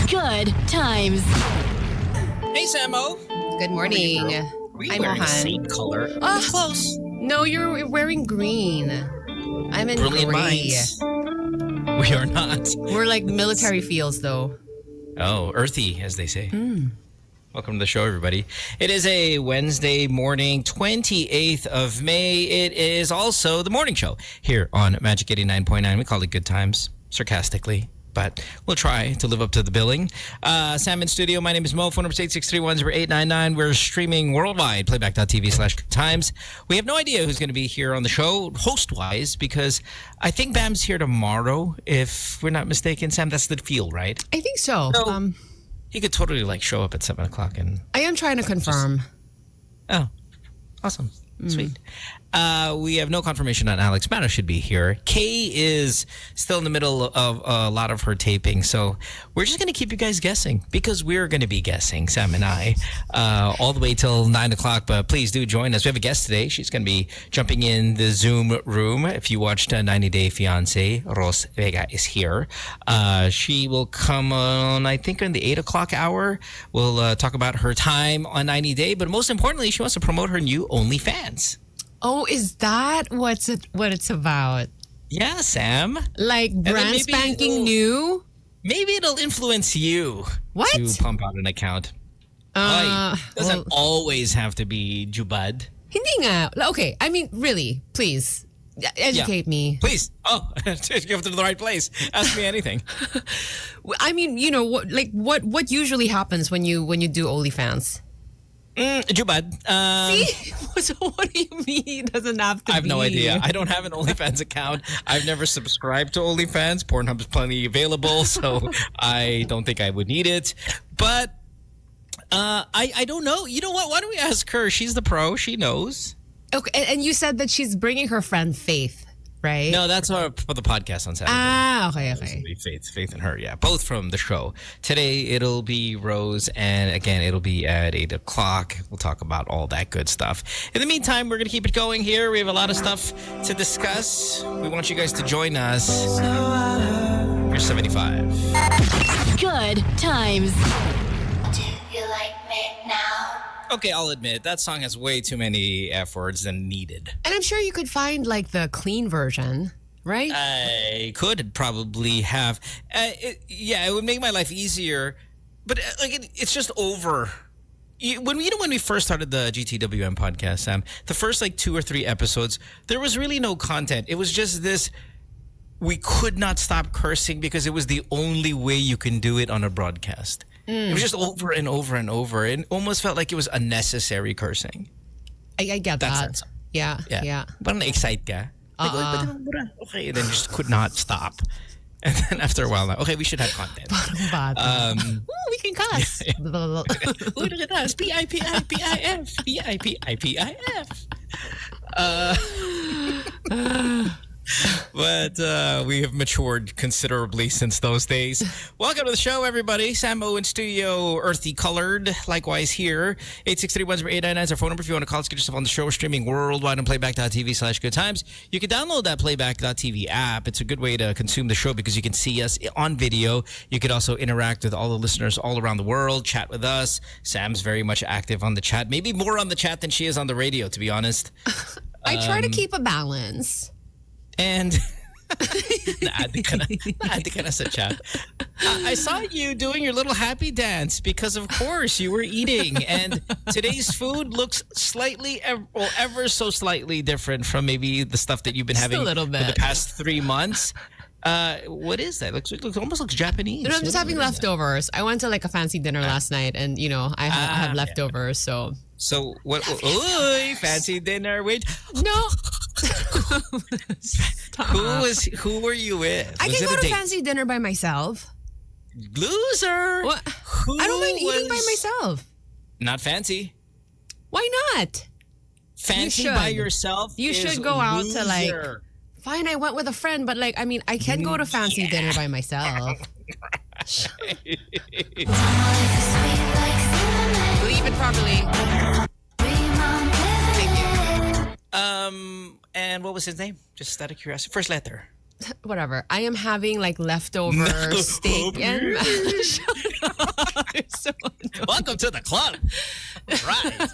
Good times. Hey, Samo. Good morning. We I'm wearing the Mohan. same color. Oh, Close. No, you're wearing green. I'm in Brilliant gray. minds. We are not. We're like military feels, though. Oh, earthy, as they say. Welcome to the show, everybody. It is a Wednesday morning, 28th of May. It is also the morning show here on Magic 89.9. We call it Good Times, sarcastically, but we'll try to live up to the billing. Sam in studio. My name is Mo. Phone number is 8631-0899. We're streaming worldwide, playback.tv/goodtimes. We have no idea who's going to be here on the show, host-wise, because I think Bam's here tomorrow, if we're not mistaken. Sam, that's the feel, right? I think so. So- He could totally show up at 7 o'clock and... I am trying to confirm. Oh, awesome. Sweet. We have no confirmation on Alex. Mano should be here. Kay is still in the middle of a lot of her taping, so we're just going to keep you guys guessing because we're going to be guessing, Sam and I, all the way till 9 o'clock. But please do join us. We have a guest today. She's going to be jumping in the Zoom room. If you watched 90 Day Fiancé, Ros Vega is here. She will come on, I think, in the 8 o'clock hour. We'll talk about her time on 90 Day, but most importantly, she wants to promote her new OnlyFans. Oh, is that what it's about? Yeah, Sam. Like then brand maybe spanking new? Maybe it'll influence you What? to pump out an account. Doesn't always have to be Jubad. Hindi nga. Okay, I mean, really, please. Educate me. Please. Oh, give it to the right place. Ask me anything. I mean, what usually happens when you do OnlyFans? Jubad. So what do you mean it doesn't have to be? I have no idea. I don't have an OnlyFans account. I've never subscribed to OnlyFans. Pornhub's plenty available, so I don't think I would need it. But I don't know. You know what? Why don't we ask her? She's the pro. She knows. Okay, and you said that she's bringing her friend Faith, right? No, that's for the podcast on Saturday. Okay. Faith and her, yeah. Both from the show. Today, it'll be Rose, and again, it'll be at 8 o'clock. We'll talk about all that good stuff. In the meantime, we're going to keep it going here. We have a lot of stuff to discuss. We want you guys to join us. Here's 75. Good times. Do you like me now? Okay, I'll admit, that song has way too many F words than needed. And I'm sure you could find like the clean version, right? I could probably have. It would make my life easier, but it's just over. When we first started the GTWM podcast, Sam, the first 2 or 3 episodes, there was really no content. It was just this. We could not stop cursing because it was the only way you can do it on a broadcast. It was just over and over and over. It almost felt like it was unnecessary cursing. I get That's that. song. Yeah. Parang na-excite ka. Okay, and then just could not stop. And then after a while, okay, we should have content. We can cuss. Ooh, look at us. P-I-P-I-P-I-F. P-I-P-I-P-I-F. But we have matured considerably since those days. Welcome to the show, everybody. Samo in studio, earthy colored. Likewise here. 863-899 is our phone number. If you want to call us, get yourself on the show. We're streaming worldwide on playback.tv/goodtimes. You can download that playback.tv app. It's a good way to consume the show because you can see us on video. You could also interact with all the listeners all around the world, chat with us. Sam's very much active on the chat. Maybe more on the chat than she is on the radio, to be honest. I try to keep a balance. And naadi ka na sa chat. I saw you doing your little happy dance because, of course, you were eating. And today's food looks ever so slightly different from maybe the stuff that you've been having a little bit. for the past 3 months. What is that? It almost looks Japanese. No, I'm just having leftovers. I went to a fancy dinner last night, and I have leftovers. So what? Ooh, fancy dinner. Wait, no. Who were you with? I can go to fancy dinner by myself. Loser. What? I don't mind eating by myself. Not fancy. Why not? Fancy by yourself. You should go out to Fine, I went with a friend, but I can go to fancy dinner by myself. Leave it properly. Thank you. And what was his name? Just out of curiosity. First letter. whatever. I am having like leftover steak and mash. So Welcome to the club. Right.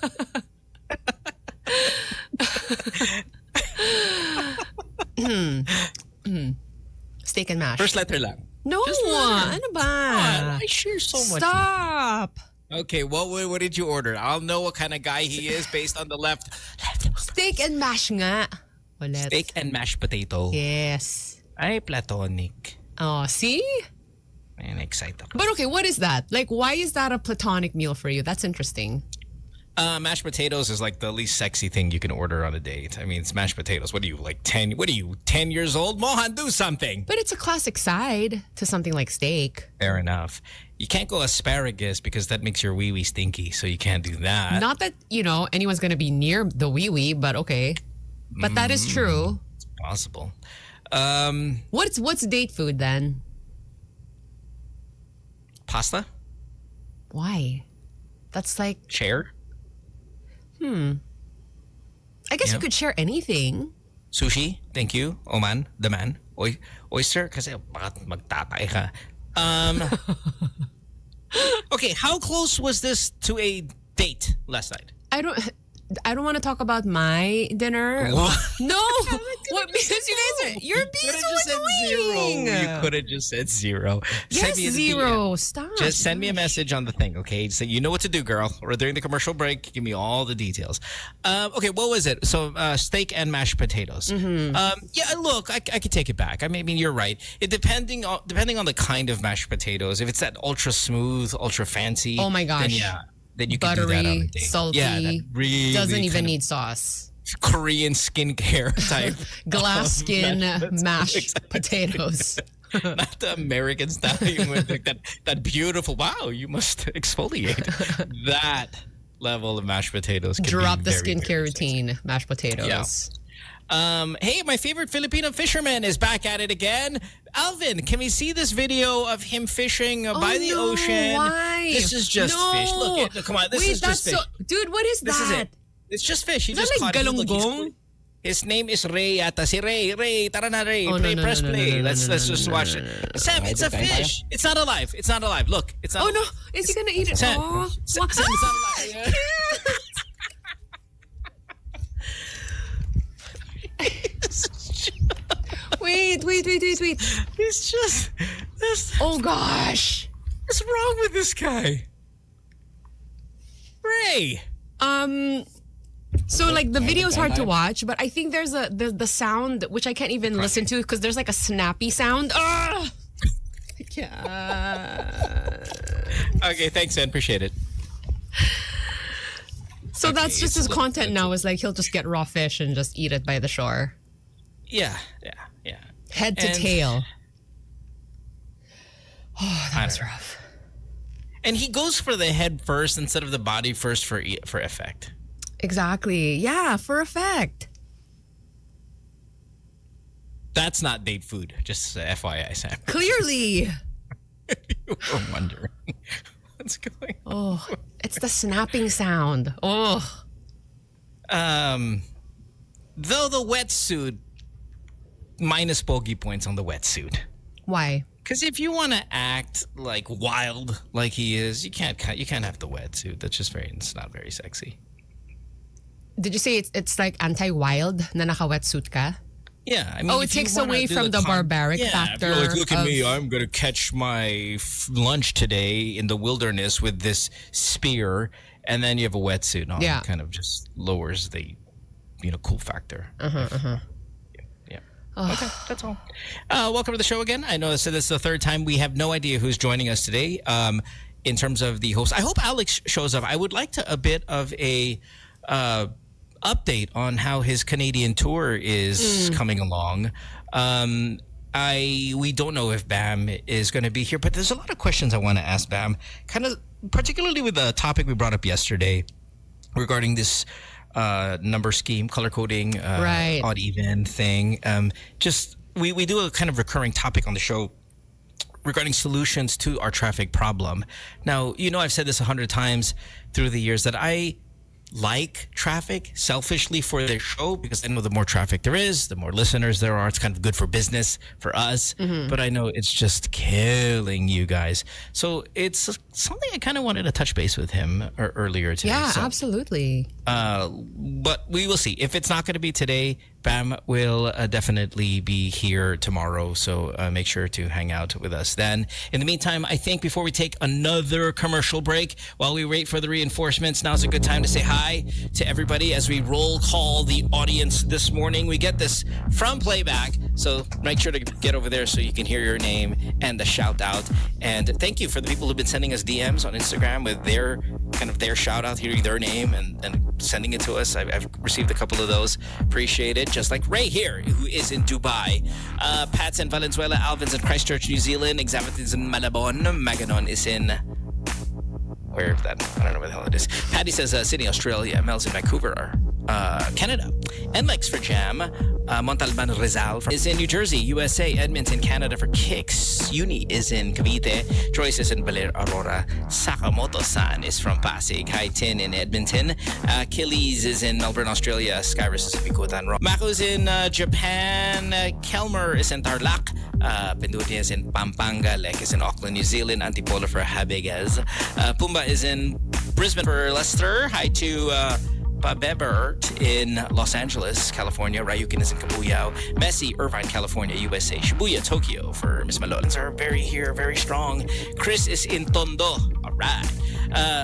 Steak and mash. First letter lang. No, Just letter. ano ba? I share so much. Stop. Okay, what did you order? I'll know what kind of guy he is based on the left. Steak and mash nga. Ulit. Steak and mashed potato. Yes. Ay, platonic. Oh, see? Man, excited ako. But okay, what is that? Like, why is that a platonic meal for you? That's interesting. Mashed potatoes is like the least sexy thing you can order on a date. I mean, it's mashed potatoes. What are you, like 10? What are you, 10 years old? Mohan, do something. But it's a classic side to something like steak. Fair enough. You can't go asparagus because that makes your wee-wee stinky, so you can't do that. Not that, anyone's going to be near the wee-wee, but okay. But that is true. It's possible. What's date food then? Pasta? Why? That's like, Share? I guess you could share anything. Sushi? Thank you. Oman? The man? Oyster? Kasi bakit magtatay ka? Okay, how close was this to a date last night? I don't want to talk about my dinner. What? No, what? Because you're being so annoying. You could have just said zero. Yes, Send me a zero. DM. Stop. Just send me a message on the thing, okay? So you know what to do, girl. Or during the commercial break, give me all the details. Okay, what was it? So steak and mashed potatoes. Yeah, look, I could take it back. I mean, you're right. It depending on the kind of mashed potatoes. If it's that ultra smooth, ultra fancy. Oh my gosh. Then yeah. Then you can Buttery, do that on a date. salty, yeah, that really doesn't even kind of need sauce. Korean skincare type. Glass skin That's mashed exactly. potatoes. Not the American style. You went like that beautiful, wow, you must exfoliate. That level of mashed potatoes can Drop be the very, skincare very routine, mashed potatoes. Yeah. Hey, my favorite Filipino fisherman is back at it again. Alvin, can we see this video of him fishing by the ocean? Why? This is just fish. Look, come on. This is just fish. Dude, what is This that? is it. It's just fish. He Is that just like caught it. Look, galunggong? his name is Ray yata. Si Ray. Ray, tara na Ray. Oh, Play, no, press no, no, play. no, no, Let's no, just no, watch no, it. Sam, it's a fish. It's not alive. It's not alive. Look, it's not Oh alive. no, is he gonna eat it? Sam, Oh, Sam, what? Sam, it's not alive. Wait. It's just... Oh gosh. What's wrong with this guy? Ray. So like the video's hard to watch, but I think there's the sound which I can't even listen to because there's like a snappy sound. Ah! Yeah. Okay, thanks, man. Appreciate it. So Okay, that's just it's his content now is like he'll just get raw fish and just eat it by the shore. Yeah. Head to And- tail. Oh, that I was don't know. rough. And he goes for the head first instead of the body first for effect. Exactly. Yeah, for effect. That's not date food. Just FYI, Sam. Clearly. You were wondering what's going on. Oh, it's the snapping sound. Oh. Though the wetsuit, minus bogey points on the wetsuit. Why? Because if you want to act like wild like he is, you can't have the wetsuit. It's not very sexy. Did you say it's like anti-wild na naka-wetsuit ka? Yeah, I mean, Oh, it if you takes wanna away do from the barbaric factor If you're like, look at of- me, I'm gonna catch my lunch today in the wilderness with this spear, and then you have a wetsuit. No, Yeah. it kind of just lowers the, cool factor. Yeah. Okay, that's all. Welcome to the show again. I know this is the third time. We have no idea who's joining us today. In terms of the host, I hope Alex shows up. I would like a bit of a update on how his Canadian tour is coming along. We don't know if Bam is going to be here, but there's a lot of questions I want to ask Bam, kind of particularly with the topic we brought up yesterday regarding this number scheme, color coding, Right. odd even thing. We do a kind of recurring topic on the show regarding solutions to our traffic problem. Now, I've said this 100 times through the years that I like traffic selfishly for their show, because I know the more traffic there is, the more listeners there are. It's kind of good for business for us. But I know it's just killing you guys. So it's something I kind of wanted to touch base with him earlier today. Yeah, So, absolutely. but we will see. If it's not going to be today, Bam will definitely be here tomorrow. So make sure to hang out with us then. In the meantime, I think before we take another commercial break, while we wait for the reinforcements, now's a good time to say hi to everybody as we roll call the audience this morning. We get this from playback, so make sure to get over there so you can hear your name and the shout out. And thank you for the people who've been sending us DMs on Instagram with their shout out, hearing their name and sending it to us. I've received a couple of those. Appreciate it. Just like Ray here, who is in Dubai. Pat's in Valenzuela, Alvin's in Christchurch, New Zealand, Examet is in Malabon, Maganon is in... Where that? I don't know where the hell it is. Patty says Sydney, Australia. Mel's in Vancouver, Canada. NLEX for Jam. Montalban Rizal is in New Jersey, USA. Edmonton, Canada for Kicks. Uni is in Cavite. Joyce is in Baler Aurora. Sakamoto-san is from Pasig. Tin in Edmonton. Achilles is in Melbourne, Australia. Skyrus is in Bikutan. Mako's in Japan. Kelmer is in Tarlac. Penduti is in Pampanga. Lek is in Auckland, New Zealand. Antipolo for Habigas. Pumba is in Brisbane for Leicester. Hi to Babebert in Los Angeles, California. Ryukin is in Kabuyao. Messi, Irvine, California, USA. Shibuya, Tokyo for Miss Malolans are very strong. Chris is in Tondo. All right.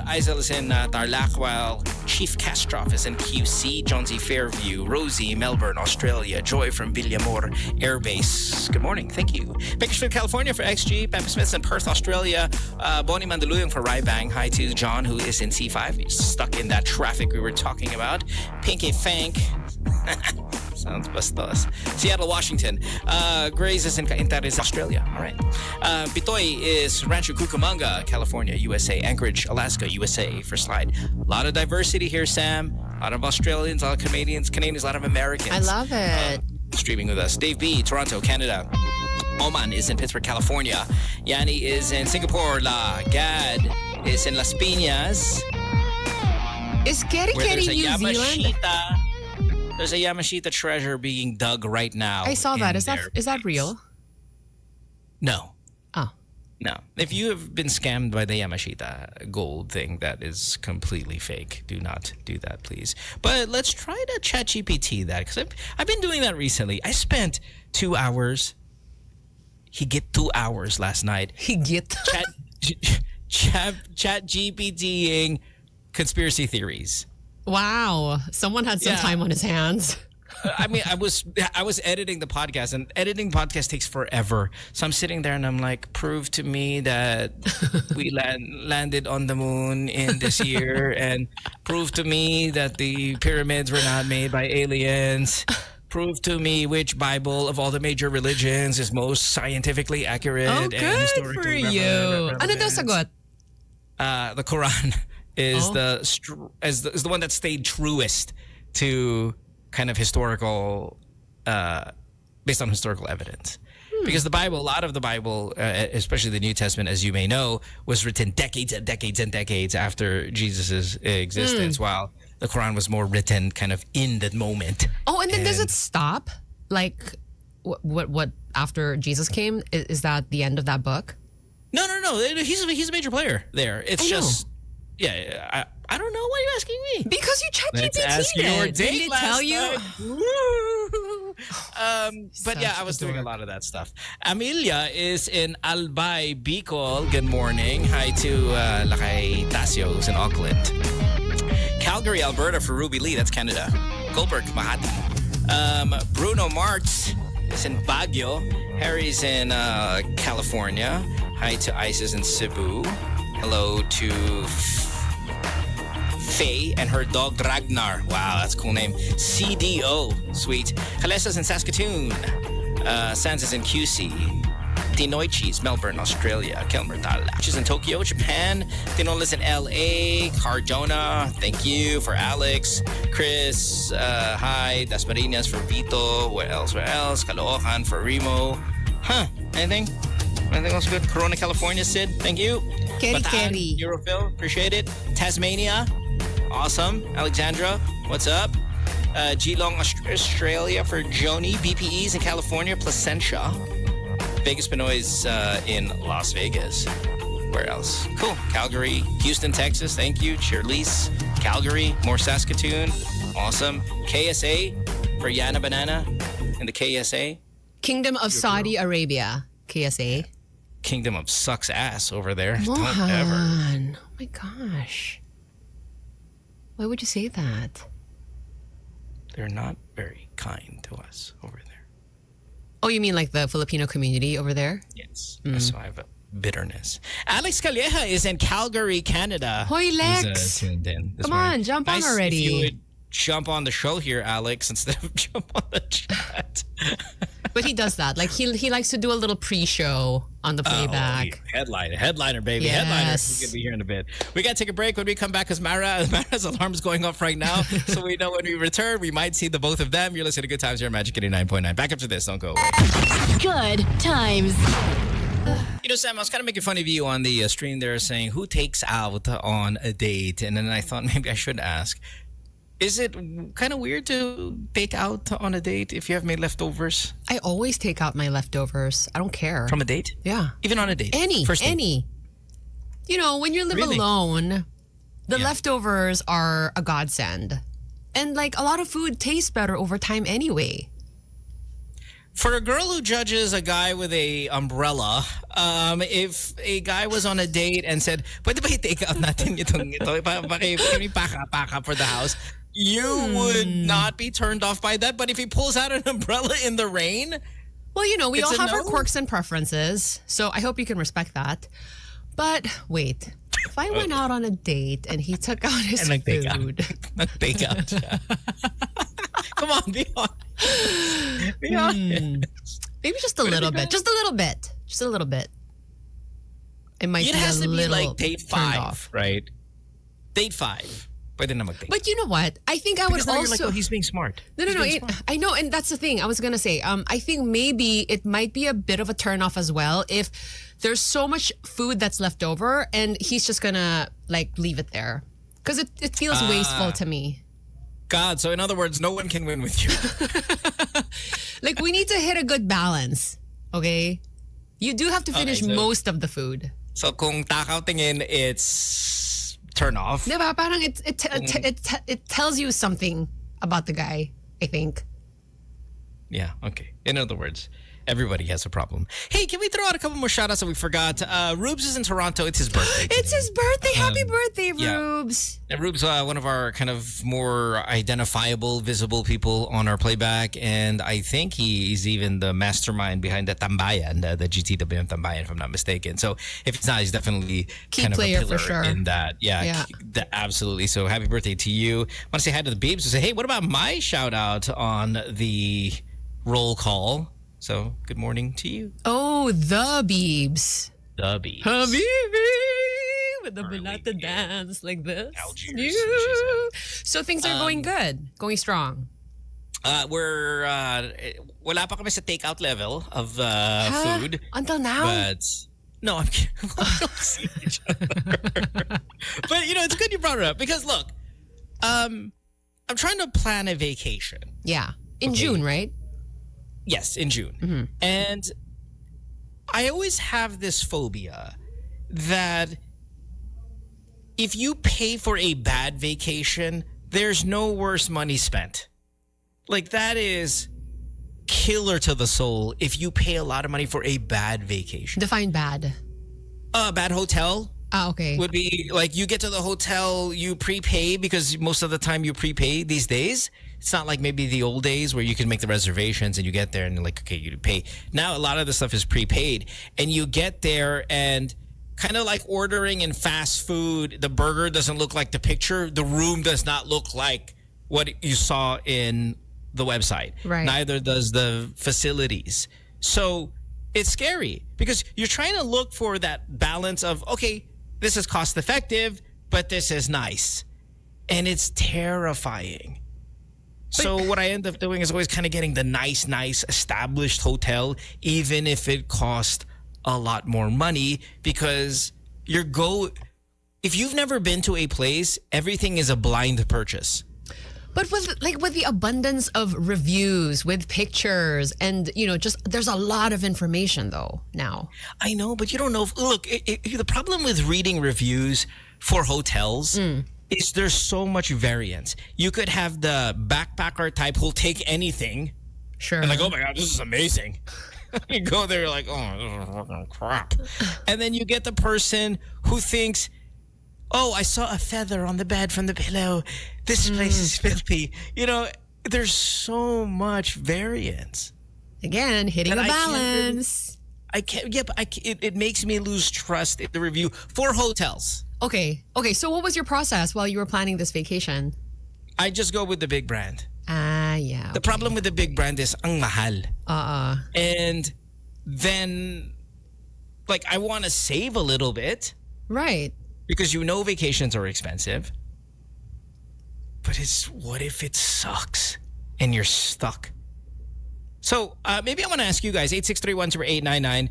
Isel is in Tarlac, while Chief Castroff is in QC. Jonesy, Fairview. Rosie, Melbourne, Australia. Joy from Villamor Air Base. Good morning. Thank you. Bakersfield, California for XG. Pepper Smith's in Perth, Australia. Bonnie Mandaluyong for Rybang. Hi to John, who is in C5. He's stuck in that traffic we were talking about. Pinky Fank. Sounds bastos. Seattle, Washington. Grace is in Intaris, Australia. All right. Bitoy is Rancho Cucamonga, California, USA. Anchorage, Alaska, USA for Slide. A lot of diversity here, Sam. A lot of Australians, a lot of Canadians, a lot of Americans. I love it. Streaming with us. Dave B, Toronto, Canada. Oman is in Pittsburgh, California. Yanni is in Singapore. La Gad is in Las Piñas. Is Kerry New Zealand? There's a Yamashita treasure being dug right now. I saw that. Is that real? No. Oh. No. If you have been scammed by the Yamashita gold thing, that is completely fake. Do not do that, please. But let's try to ChatGPT that, because I've been doing that recently. I spent 2 hours. He get 2 hours last night. He get ChatGPTing conspiracy theories. Wow. Someone had some time on his hands. I mean, I was editing the podcast, and editing podcast takes forever. So I'm sitting there and I'm like, prove to me that we landed on the moon in this year, and prove to me that the pyramids were not made by aliens. Prove to me which Bible of all the major religions is most scientifically accurate and historically for you. Ano daw sagot? The Quran is the one that stayed truest to kind of historical, based on historical evidence. Because the Bible, a lot of the Bible, especially the New Testament, as you may know, was written decades and decades and decades after Jesus' existence, while the Quran was more written kind of in the moment. Oh, and then does it stop? Like, what after Jesus came? Is that the end of that book? No. He's a major player there. It's just... Yeah, I don't know. Why are you asking me? Because you ChatGPT Let's ask your date. Did it tell you? But yeah, I was doing a lot of that stuff. Amelia is in Albay, Bicol. Good morning. Hi to Lakay Tasio, who's in Auckland. Calgary, Alberta for Ruby Lee. That's Canada. Goldberg, Makati. Bruno Martz is in Baguio. Harry's in California. Hi to Isis in Cebu. Hello to Faye and her dog Ragnar. Wow, that's a cool name. CDO. Sweet. Kalesa's in Saskatoon. Sans is in QC. Dinoichis, Melbourne, Australia. Kelmer Which is in Tokyo, Japan. Tinola's in LA. Cardona. Thank you for Alex. Chris. Hi. Dasmariñas for Vito. Where else? Caloocan for Remo. Anything? Anything else good? Corona, California, Sid. Thank you. Kerry. Eurofil, appreciate it. Tasmania, Awesome. Alexandra, what's up? Geelong, Australia for Joni. BPE's in California. Placentia. Vegas Pinoy's in Las Vegas. Where else? Cool. Calgary, Houston, Texas. Thank you. Cheerlease. Calgary. More Saskatoon. Awesome. KSA for Yana Banana in the KSA. Kingdom of Saudi Arabia, KSA. Kingdom of sucks ass over there. Mohan. Don't ever. Oh my gosh. Why would you say that? They're not very kind to us over there. Oh, you mean like the Filipino community over there? Yes. So I have a bitterness. Alex Calleja is in Calgary, Canada. Hoy, Lex. He's, tuned in this Come morning. on, jump on Nice already. If you would jump on the show here, Alex, instead of jump on the chat. But he does that. Like he likes to do a little pre-show on the playback. Headliner, baby. Yes. Headliner. He's going to be here in a bit. We got to take a break. When we come back, because Mara's alarm's going off right now. So we know when we return, we might see the both of them. You're listening to Good Times here on Magic 89.9. Back up to this. Don't go away. Good times. You know, Sam, I was kind of making fun of you on the stream there saying, who takes out on a date? And then I thought maybe I should ask, is it kind of weird to take out on a date if you have made leftovers? I always take out my leftovers. I don't care. From a date? Yeah. Even on a date? Any. You know, when you live Really? alone, the Yeah. leftovers are a godsend. And like a lot of food tastes better over time anyway. For a girl who judges a guy with a umbrella, if a guy was on a date and said, pwede ba i-take out natin itong ito? Paka for the house. You would not be turned off by that. But if he pulls out an umbrella in the rain, Well, you know, we It's all a have our no? quirks and preferences. So I hope you can respect that. But wait, if I went out on a date and he took out his and nag-take out. food. Nag-take out siya. Come on, be honest. Be honest. Maybe just a little bit. Just a little bit. Just a little bit. It might It be has a to be little like date turned 5, off. right? Date 5. Pwede na mag-date. But you know what? I think I would Because now also... you're like, oh, he's being smart. No. I know, and that's the thing I was gonna say. I think maybe it might be a bit of a turnoff as well if there's so much food that's left over and he's just gonna like leave it there because it feels wasteful to me. God, so in other words, no one can win with you. Like we need to hit a good balance, okay? You do have to finish so- most of the food. So kung takaw tingin, it's turn off. Diba? Parang it tells you something about the guy, I think. Yeah, okay. In other words, everybody has a problem. Hey, can we throw out a couple more shout-outs that we forgot? Rubes is in Toronto. It's his birthday. It's his birthday. Happy birthday, yeah. Rubes. And Rubes, one of our kind of more identifiable, visible people on our playback. And I think he's even the mastermind behind the Tambayan, the GTWM Tambayan, if I'm not mistaken. So if it's not, he's definitely Key kind of a player pillar for sure. in that. Yeah. Absolutely. So happy birthday to you. I want to say hi to the Beebs and say, hey, what about my shout-out on the roll call? So good morning to you. Oh, the Beebs. The Beebs. Habibi with the balata dance like this. Algiers, Yeah. she So things are going good, going strong. We're wala pa kami sa takeout level of food. Until now? But no, I'm kidding. We don't see each other. But you know, it's good you brought it up because look, I'm trying to plan a vacation. Yeah. In Okay. June, right? Yes, in June. Mm-hmm. And I always have this phobia that if you pay for a bad vacation, there's no worse money spent. Like that is killer to the soul if you pay a lot of money for a bad vacation. Define bad. A bad hotel Okay. would be like you get to the hotel, you prepay because most of the time you prepay these days. It's not like maybe the old days where you can make the reservations and you get there and like, okay, you pay. Now a lot of the stuff is prepaid and you get there and kind of like ordering in fast food, the burger doesn't look like the picture. The room does not look like what you saw in the website. Right. Neither does the facilities. So it's scary because you're trying to look for that balance of, okay, this is cost effective, but this is nice. And it's terrifying. So what I end up doing is always kind of getting the nice established hotel, even if it costs a lot more money, because if you've never been to a place, everything is a blind purchase. But with the abundance of reviews, with pictures, and just there's a lot of information though now. I know, but you don't know. Look, the problem with reading reviews for hotels is there's so much variance. You could have the backpacker type who'll take anything. Sure. And like, oh my God, this is amazing. You go there, you're like, oh, this is fucking crap. And then you get the person who thinks, oh, I saw a feather on the bed from the pillow. This place is filthy. There's so much variance. Again, hitting a balance. It makes me lose trust in the review for hotels. Okay. So what was your process while you were planning this vacation? I just go with the big brand. Yeah. The problem with the big brand is ang mahal. And then, I want to save a little bit. Right. Because vacations are expensive. But what if it sucks and you're stuck? So maybe I want to ask you guys, 8631-0899.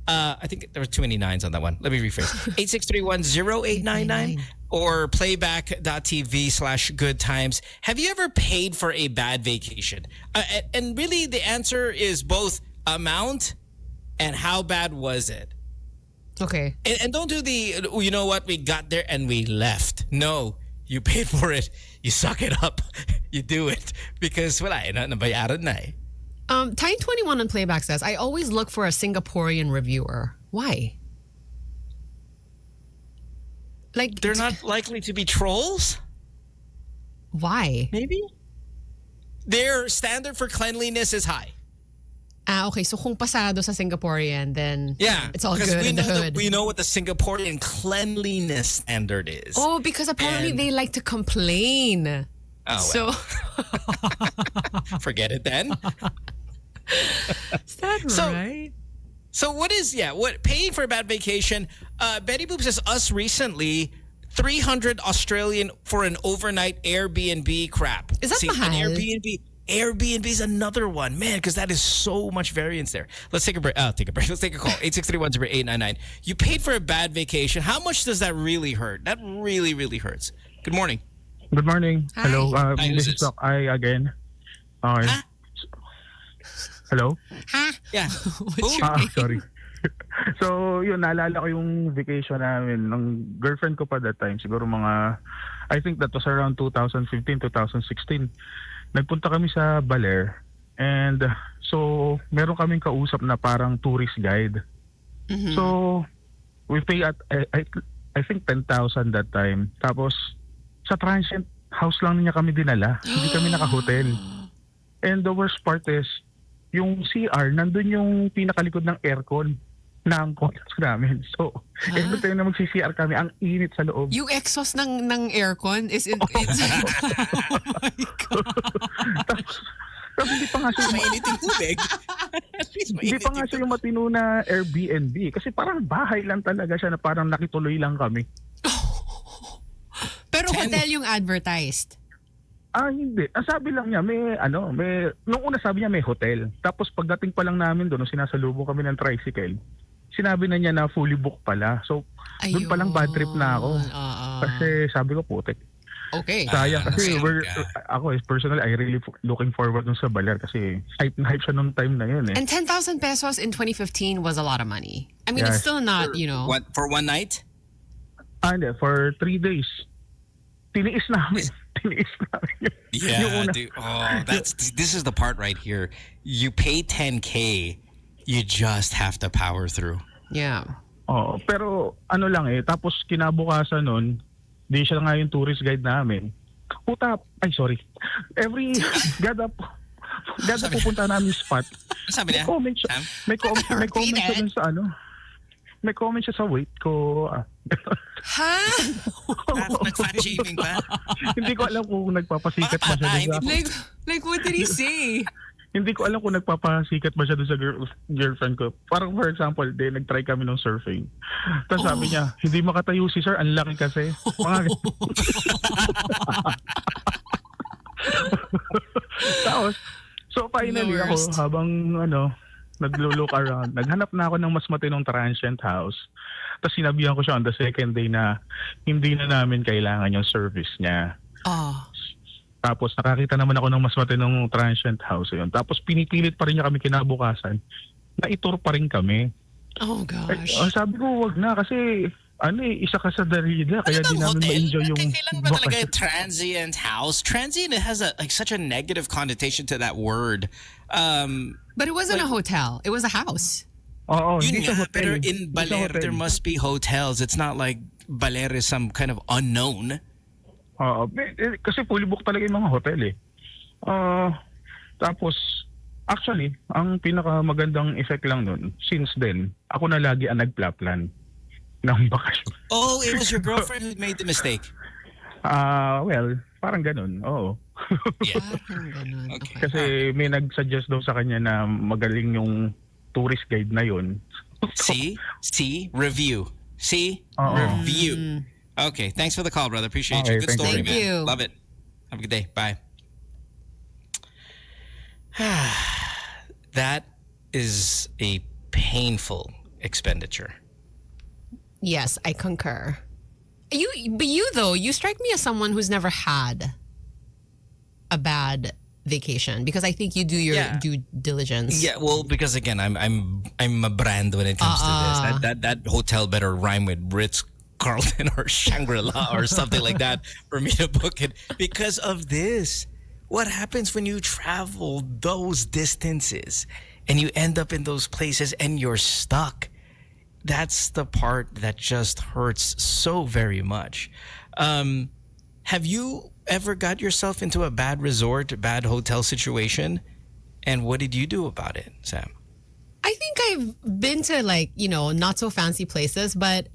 I think there were too many nines on that one. Let me rephrase. 8631-0899 or playback.tv/goodtimes. Have you ever paid for a bad vacation? And really the answer is both amount and how bad was it? Okay. And don't do you know what, we got there and we left. No, you paid for it. You suck it up. You do it. Because wala, nabayaran na eh. Time 21 on Playback says, I always look for a Singaporean reviewer. Why? They're not likely to be trolls? Why? Maybe? Their standard for cleanliness is high. Okay. So kung pasado sa Singaporean, then it's all good in the hood. We know what the Singaporean cleanliness standard is. Oh, because apparently they like to complain. Oh, well. So forget it then. Is that right? So what paying for a bad vacation? Betty Boop says us recently 300 Australian for an overnight Airbnb crap. Is that mahal? An Airbnb is another one, man, because that is so much variance there. Let's take a break. Let's take a call. 8631-0899. You paid for a bad vacation. How much does that really hurt? That really, really hurts. Good morning. Good morning. Hi. Hello. Hi, This is Doc I again. Hello? Huh? Yeah. What's your name? Sorry. So, yun, naalala ko yung vacation namin ng girlfriend ko pa that time. Siguro I think that was around 2015, 2016. Nagpunta kami sa Baler. And so, meron kaming kausap na parang tourist guide. Mm-hmm. So, we pay at, I think 10,000 that time. Tapos, sa transient house lang niya kami dinala. Hindi kami naka-hotel. And the worst part is, yung CR, nandun yung pinakalikod ng aircon ng complex namin. So, every time na magsi-CR kami, ang init sa loob. Yung exhaust ng aircon is in... It's, oh my God. Tapos hindi pa nga siya Mainit yung tubig. hindi pa nga siya yung matino na Airbnb. Kasi parang bahay lang talaga siya na parang nakituloy lang kami. Pero hotel yung advertised. Hindi. Ang sabi lang niya, nung una sabi niya may hotel. Tapos pagdating pa lang namin doon, nung sinasalubong kami ng tricycle, sinabi na niya na fully booked pala. So, doon pa lang bad trip na ako. Kasi sabi ko, putik. Okay. Sayang kasi ako personally, I really looking forward dun sa Baler kasi hype na hype siya nung time na yun eh. And 10,000 pesos in 2015 was a lot of money. I mean, it's still not, What, for one night? Hindi, for 3 days. Tiniis namin. Yeah, dude. Oh, this is the part right here. You pay 10K, you just have to power through. Yeah. Oh, pero ano lang eh, tapos kinabukasan nun, di siya nga yung tourist guide namin. Sorry. Every gada pupunta namin yung spot. Sabi niya? May comment siya dun sa may comment siya sa weight ko. Ha? Nag-fat shaming ba? Hindi ko alam kung nagpapasikat ba siya dun sa... Like what did he say? Hindi ko alam kung nagpapasikat ba siya dun sa girlfriend ko. Parang for example, nag-try kami ng surfing. Tapos sabi niya, hindi makatayo si sir, ang laki kasi. Tapos, so finally ako habang naglo-look around, naghanap na ako ng mas matinong transient house. Tapos sinabihan ko siya on the second day na hindi na namin kailangan yung service niya. Oh. Tapos nakakita naman ako ng mas matinong transient house yun. Tapos pinipilit pa rin niya kami kinabukasan na itur pa rin kami. Oh gosh. Sabi ko, wag na kasi isa ka sa darida kaya di namin ma-enjoy yung Kailan ba talaga yung transient house? Transient has such a negative connotation to that word. But it wasn't a hotel. It was a house. Oo, Yun hindi sa nga, pero hotel. in Baler, there must be hotels. It's not like Baler is some kind of unknown. Oo, kasi fully booked talaga yung mga hotel eh. Tapos, actually, ang pinakamagandang effect lang nun, since then, ako na lagi ang nagpla-plan ng bakasyon. Oh, it was your girlfriend who made the mistake. Well, parang ganun, oo. Yeah. Parang ganun. Okay. Kasi may nag-suggest daw sa kanya na magaling yung tourist guide na yun. See? Review. See? Oo. Review. Okay, thanks for the call, brother. Appreciate you. Okay, Good thank story, you. man. Thank you. Love it. Have a good day. Bye. That is a painful expenditure. Yes, I concur. But you though, you strike me as someone who's never had a bad vacation because I think you do your due diligence. Yeah, well, because again, I'm a brand when it comes to this. That hotel better rhyme with Ritz Carlton or Shangri-La or something like that for me to book it because of this. What happens when you travel those distances and you end up in those places and you're stuck? That's the part that just hurts so very much. Have you ever got yourself into a bad resort, bad hotel situation? And what did you do about it, Sam? I think I've been to not so fancy places, but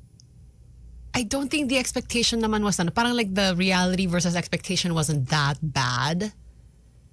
I don't think the expectation naman was parang like the reality versus expectation wasn't that bad.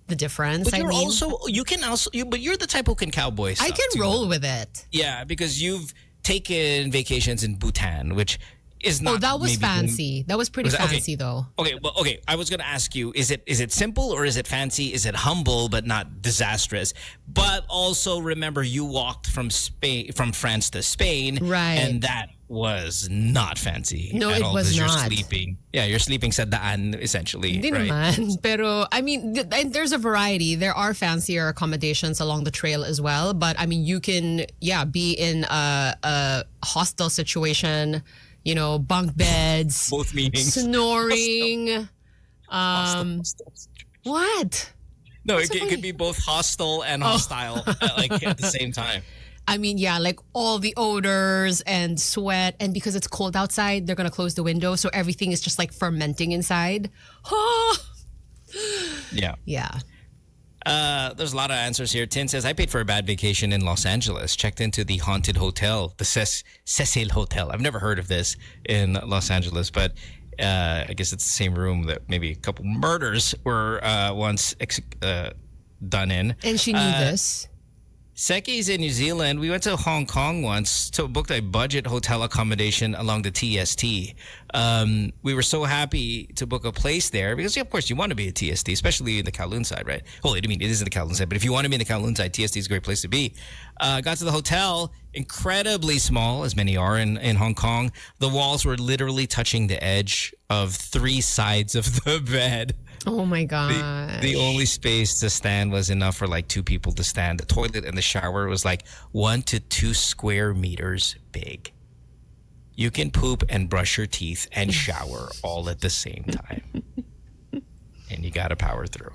The difference. But but you're the type who can cowboy stuff. I can roll with it. Yeah, because you've taken vacations in Bhutan, which is not. Oh, that was fancy. That was pretty Okay. fancy, though. Okay. I was gonna ask you: is it simple or is it fancy? Is it humble but not disastrous? But also remember, you walked from France to Spain, right? And that was not fancy. No, at it all, was 'cause not. You're sleeping. Yeah, you're sleeping sa daan essentially. Hindi right? naman. Pero, I mean, there's a variety. There are fancier accommodations along the trail as well. But, I mean, you can, be in a hostel situation, bunk beds. Both meanings. Snoring. Hostel. What? No, What's it so could be both hostile and hostile at the same time. I mean, like all the odors and sweat. And because it's cold outside, they're going to close the window. So everything is just like fermenting inside. Yeah. Yeah. There's a lot of answers here. Tin says, I paid for a bad vacation in Los Angeles. Checked into the haunted hotel, the Cecil Hotel. I've never heard of this in Los Angeles, but I guess it's the same room that maybe a couple murders were once done in. And she knew this. Seki's in New Zealand. We went to Hong Kong once to book a budget hotel accommodation along the TST. We were so happy to book a place there because, of course, you want to be at TST, especially in the Kowloon side, right? Well, I mean, it is in the Kowloon side, but if you want to be in the Kowloon side, TST is a great place to be. Got to the hotel, incredibly small, as many are in Hong Kong. The walls were literally touching the edge of 3 sides of the bed. Oh my God. The only space to stand was enough for like 2 people to stand. The toilet and the shower was like 1 to 2 square meters big. You can poop and brush your teeth and shower all at the same time. And you got to power through.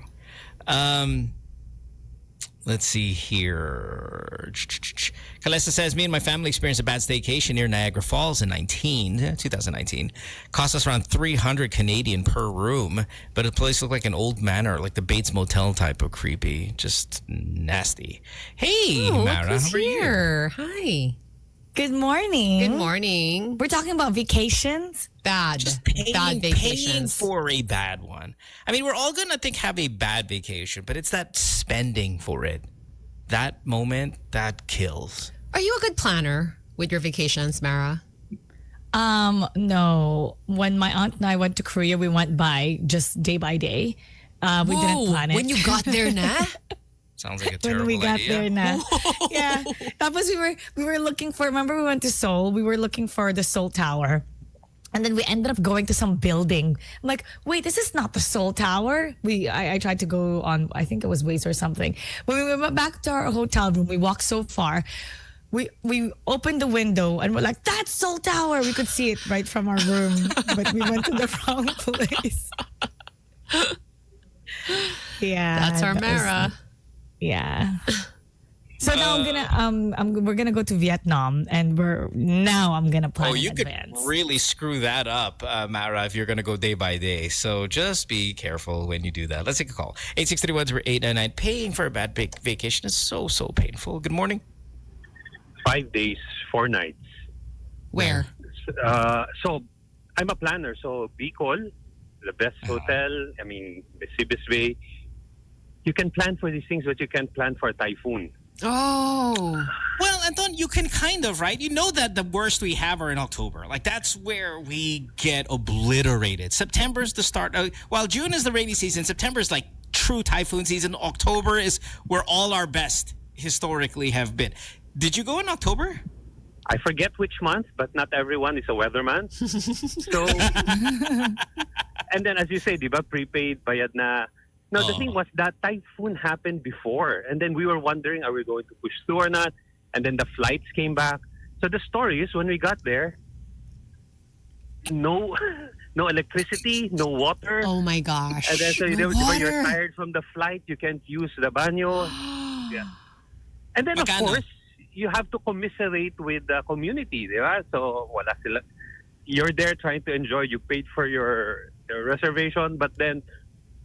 Let's see here. Karylle says, me and my family experienced a bad staycation near Niagara Falls in 2019. Cost us around 300 Canadian per room, but the place looked like an old manor, like the Bates Motel type of creepy. Just nasty. Hey, Mara, who's how are you? here? Hi. Good morning. Good morning. We're talking about vacations. Bad. Just bad paying vacations. for a bad one. I mean, we're all going to have a bad vacation, but it's that spending for it. That moment, that kills. Are you a good planner with your vacations, Mara? No. When my aunt and I went to Korea, we went by just day by day. We didn't plan it. When you got there, nah? Sounds like a when terrible we got idea. there na. Yeah. Tapos we were looking for, remember we went to Seoul? We were looking for the Seoul Tower. And then we ended up going to some building. I'm like, wait, this is not the Seoul Tower. I tried to go on, I think it was Waze or something. When we went back to our hotel room, we walked so far. We opened the window and we're like, that's Seoul Tower. We could see it right from our room, but we went to the wrong place. Yeah, That's our that was- Mara. Yeah. So now we're gonna go to Vietnam, and I'm gonna plan Oh, in you could advance. really screw that up, Mara, if you're going to go day by day. So just be careful when you do that. Let's take a call. 8631-899. Paying for a bad vacation is so painful. Good morning. 5 days, 4 nights. Where? So I'm a planner. So Bicol, the best hotel. I mean, the Sibis Bay. You can plan for these things, but you can't plan for a typhoon. Oh. Well, Anton, you can kind of, right? You know that the worst we have are in October. Like, that's where we get obliterated. September's the start. While June is the rainy season, September is like true typhoon season. October is where all our best historically have been. Did you go in October? I forget which month, but not everyone is a weatherman. So, and then as you say, diba, prepaid, bayad na. No, the thing was that typhoon happened before. And then we were wondering, are we going to push through or not? And then the flights came back. So the story is when we got there, no electricity, no water. Oh my gosh. And then so No you're water. tired from the flight, you can't use the banyo. Yeah. And then Magkano? of course, you have to commiserate with the community, di ba? So wala sila. You're there trying to enjoy. You paid for your reservation, but then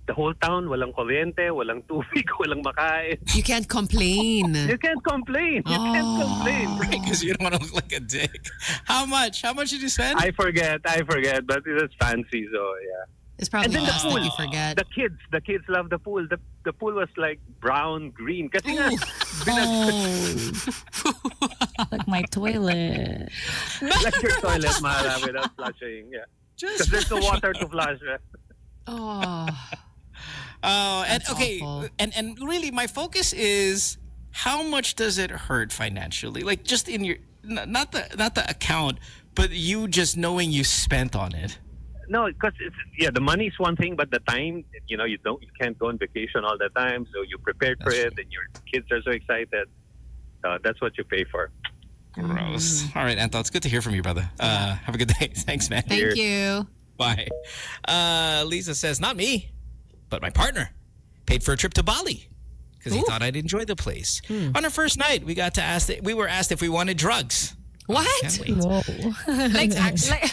the whole town, walang kuryente, walang tubig, walang makain. You can't complain. You can't complain. You can't complain. Because you don't want to look like a dick. How much? How much did you spend? I forget, but it was fancy, so yeah. It's probably And then the best that pool. you forget. The kids love the pool. The pool was like brown, green. Kasi nga, Like my toilet. like your toilet, Mara, without flushing. Yeah. Because there's no water to flush. Oh. Oh, and That's okay, awful. and really, my focus is how much does it hurt financially? Like just in your not the account, but you just knowing you spent on it. No, because the money is one thing, but the time, you can't go on vacation all the time, so you prepared for That's it, and your kids are so excited. That's what you pay for. Gross. All right, Anton, it's good to hear from you, brother. Have a good day. Thanks, man. Thank you. Bye. Lisa says, not me, but my partner paid for a trip to Bali because he thought I'd enjoy the place. On our first night, we were asked if we wanted drugs. What? Can't wait. Whoa. Like, like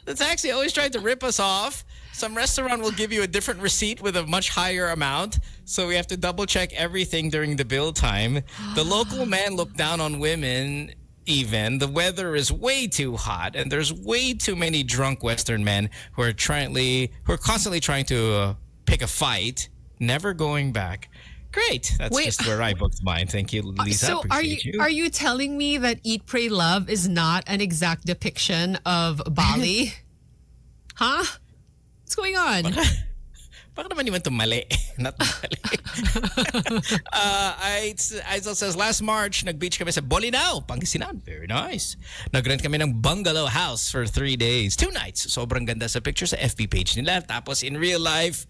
That's actually always trying to rip us off. Some restaurant will give you a different receipt with a much higher amount, so we have to double check everything during the bill time. The local man looked down on women. Even the weather is way too hot, and there's way too many drunk Western men who are constantly trying to pick a fight, never going back. Great, that's Wait. just where I booked mine. Thank you, Lisa. so Appreciate are you telling me that Eat Pray Love is not an exact depiction of Bali? Huh? What's going on? Baka naman you went to mali. Not mali. Aizal says, last March, nag-beach kami sa Bolinao, Pangasinan. Very nice. Nag-rent kami ng bungalow house for 3 days. 2 nights. Sobrang ganda sa picture sa FB page nila. Tapos in real life,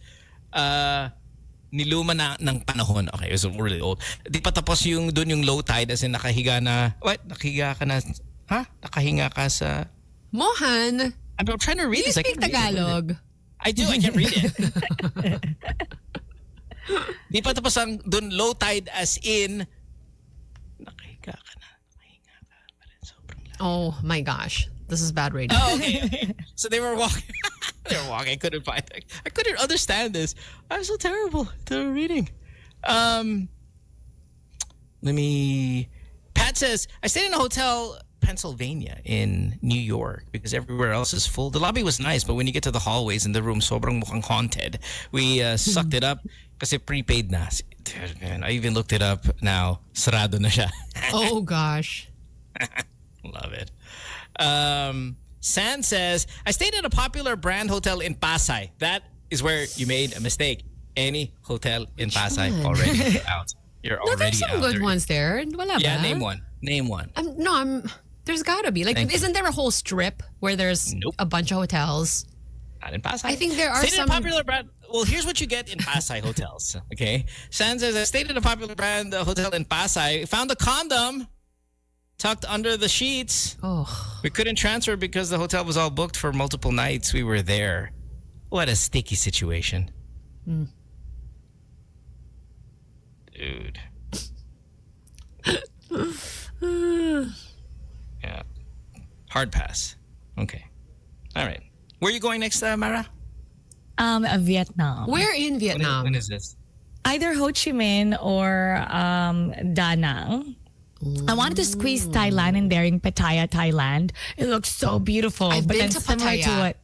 niluma na ng panahon. Okay, it was really old. Di pa tapos yung low tide as in nakahiga na, nakahiga ka na, nakahinga ka sa... Mohan, I'm trying to read do you this. I speak can't read it. Tagalog? I do. I can't read it. Di pa tapos ang dun low tide as in nakahiga ka na. Nakahinga ka pa rin. Sobrang lang. Oh my gosh. This is bad radio. Oh, okay. So they were walking. I couldn't find it. I couldn't understand this. I'm so terrible at reading. Pat says, I stayed in a hotel Pennsylvania in New York because everywhere else is full. The lobby was nice, but when you get to the hallways in the room, sobrang mukhang haunted. We sucked it up kasi prepaid na. Dude, man, I even looked it up now. Sarado na siya. Oh gosh. Love it. San says, I stayed at a popular brand hotel in Pasay. That is where you made a mistake. any hotel in Pasay already. You're out. You're No, already there's some out. good ones there. Wala Yeah, ba? name one. Name one. There's gotta be. Like, Thank you. isn't there a whole strip where there's Nope. a bunch of hotels? Not in Pasay. I think there are Stayed in some- a popular brand. Well, here's what you get in Pasay hotels. Okay, San says I stayed in a popular brand hotel in Pasay. Found a condom tucked under the sheets. Oh, We couldn't transfer because the hotel was all booked for multiple nights we were there. What a sticky situation. Dude. Yeah. Hard pass. Okay. All right. Where are you going next, Mara? Vietnam. where in Vietnam? When is this? Either Ho Chi Minh or Da Nang. I wanted to squeeze Thailand in there in Pattaya, Thailand. It looks so beautiful. I've but been then to similar Pattaya. To what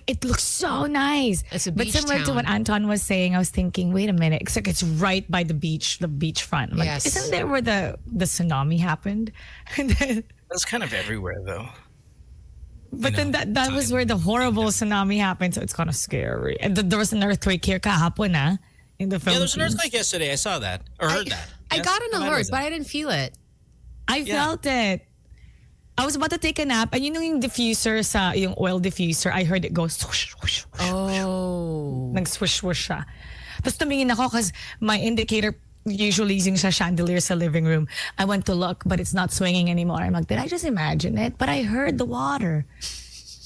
it looks so nice. It's a but beach similar to town. what Anton was saying, I was thinking, wait a minute, it's like it's right by the beachfront. I'm like, Yes. isn't there where the tsunami happened? And then, That's kind of everywhere, though. but then that was where the horrible tsunami happened, so it's kind of scary. And there was an earthquake here kahapon in the Philippines. Yeah, there was an earthquake yesterday. I saw that or heard that. I Yes? got an How bad alert, was but it? I didn't feel it. I felt it. I was about to take a nap, and yung diffuser yung oil diffuser, I heard it go swoosh, swoosh, swoosh. Oh. Nag-swoosh, swoosh siya. Tapos tumingin ako because my indicator usually yung sa chandelier sa living room. I went to look, but it's not swinging anymore. I'm like, did I just imagine it? But I heard the water.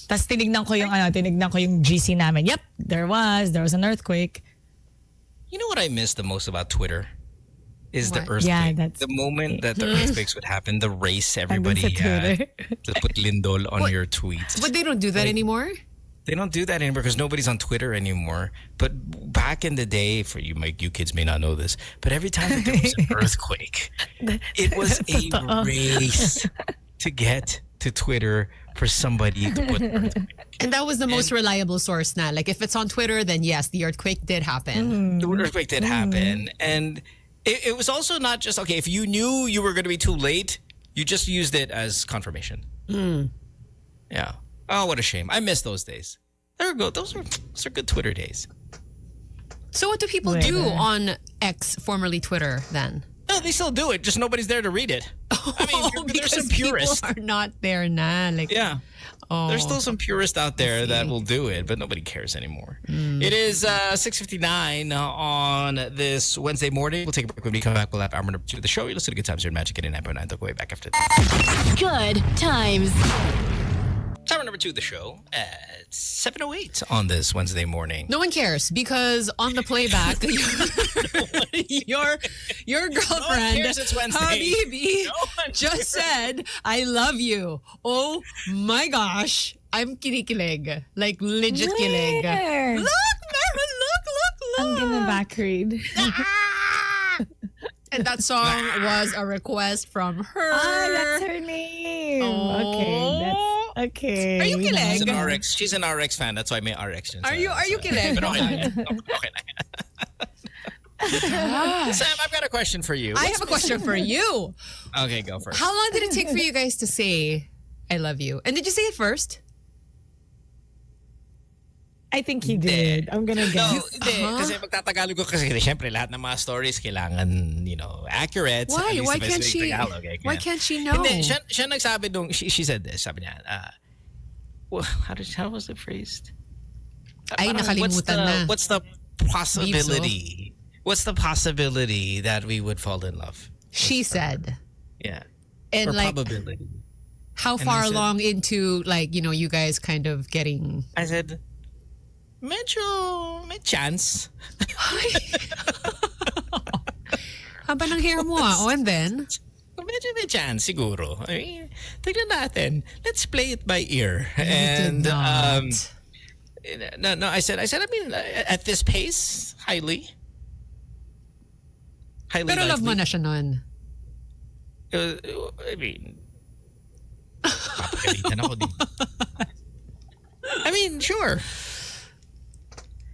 Tapos tinignan ko yung GC namin. Yep, there was an earthquake. You know what I miss the most about Twitter? Is the What? earthquake. Yeah, that's- the moment that the earthquakes would happen, the race everybody Andun sa Twitter. to put Lindol on your tweets. But they don't do that anymore? They don't do that anymore because nobody's on Twitter anymore. But back in the day, for you kids may not know this, but every time that there was an earthquake, it was a race to get to Twitter for somebody to put earthquake. And that was the most reliable source now. Like, if it's on Twitter, then yes, the earthquake did happen. The earthquake did happen. And it was also not just, okay, if you knew you were going to be too late, you just used it as confirmation. Yeah. Oh, what a shame. I miss those days. They're good. Those are good Twitter days. So what do people do on X, formerly Twitter, then? No, they still do it. Just nobody's there to read it. I mean, there's some people purists. are not there now. Like, Yeah. There's still some purists out there that will do it, but nobody cares anymore. It is 6:59 on this Wednesday morning. We'll take a break. When we come back, we'll have hour number 2 of the show. You're listening to Good Times here in Magic 89.9. They'll go way back after that. Good times. Hour number 2 of the show at 7:08 on this Wednesday morning. no one cares because on the playback, your girlfriend, cares it's Wednesday. Habibi, No one just said, "I love you." Oh my gosh, I'm kinikilig, like legit kilig. Where? Look, Meron, look. I'm gonna back read. And that song was a request from her. That's her name. Oh. Okay. Are you kilig? She's an RX. She's an RX fan. That's why I made RX. Are you kilig? But okay lang yan. Okay lang yan. Sam, I've got a question for you. I have a question for you. Okay, go first. How long did it take for you guys to say "I love you"? And did you say it first? I think he did. I'm gonna guess. No, hindi. Kasi magtatagalog ko kasi syempre lahat ng mga stories kailangan, accurate. Why? At least Why if I can't speak she? Tagalog, I Why can. can't she know? Hindi, siya nagsabi nung, she said this, sabi niya, well, how was it phrased? Ay, Parang, nakalimutan na. What's the possibility? What's the possibility that we would fall in love? She said. Yeah. And or like, probability. how And far I said- along into you guys kind of getting? I said, may chance. Haba ng hair mo Oh, and then? Medyo may chance siguro. I mean, tignan natin. Let's play it by ear. did not. No, I said, I mean, at this pace, highly Pero love mo likely. na siya nun. I mean, papagalitan ako din. I mean, sure.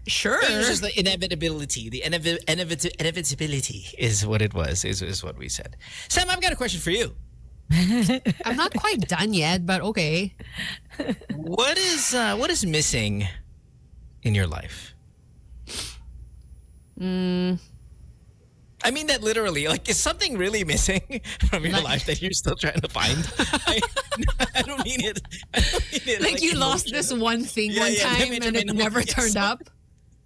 Sure. It was just the inevitability. The inevitability is what it was, is what we said. Sam, I've got a question for you. I'm not quite done yet, but okay. What is missing in your life? I mean that literally. Like, is something really missing from your life that you're still trying to find? I don't mean it. I don't mean it Like you lost this one thing one time and it never turned up.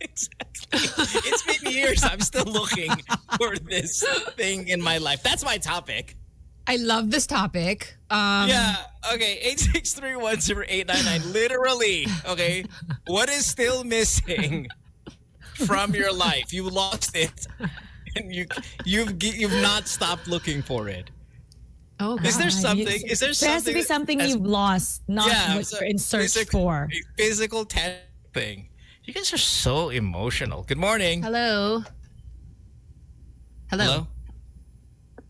Exactly. It's been years. I'm still looking for this thing in my life. That's my topic. I love this topic. Yeah. Okay. 863108999. Literally. Okay. What is still missing from your life? You lost it, and you've not stopped looking for it. Oh, God. Is there something? Is there something? There has to be something you've lost, not what you're in search for. A physical thing. You guys are so emotional. Good morning. Hello. Hello.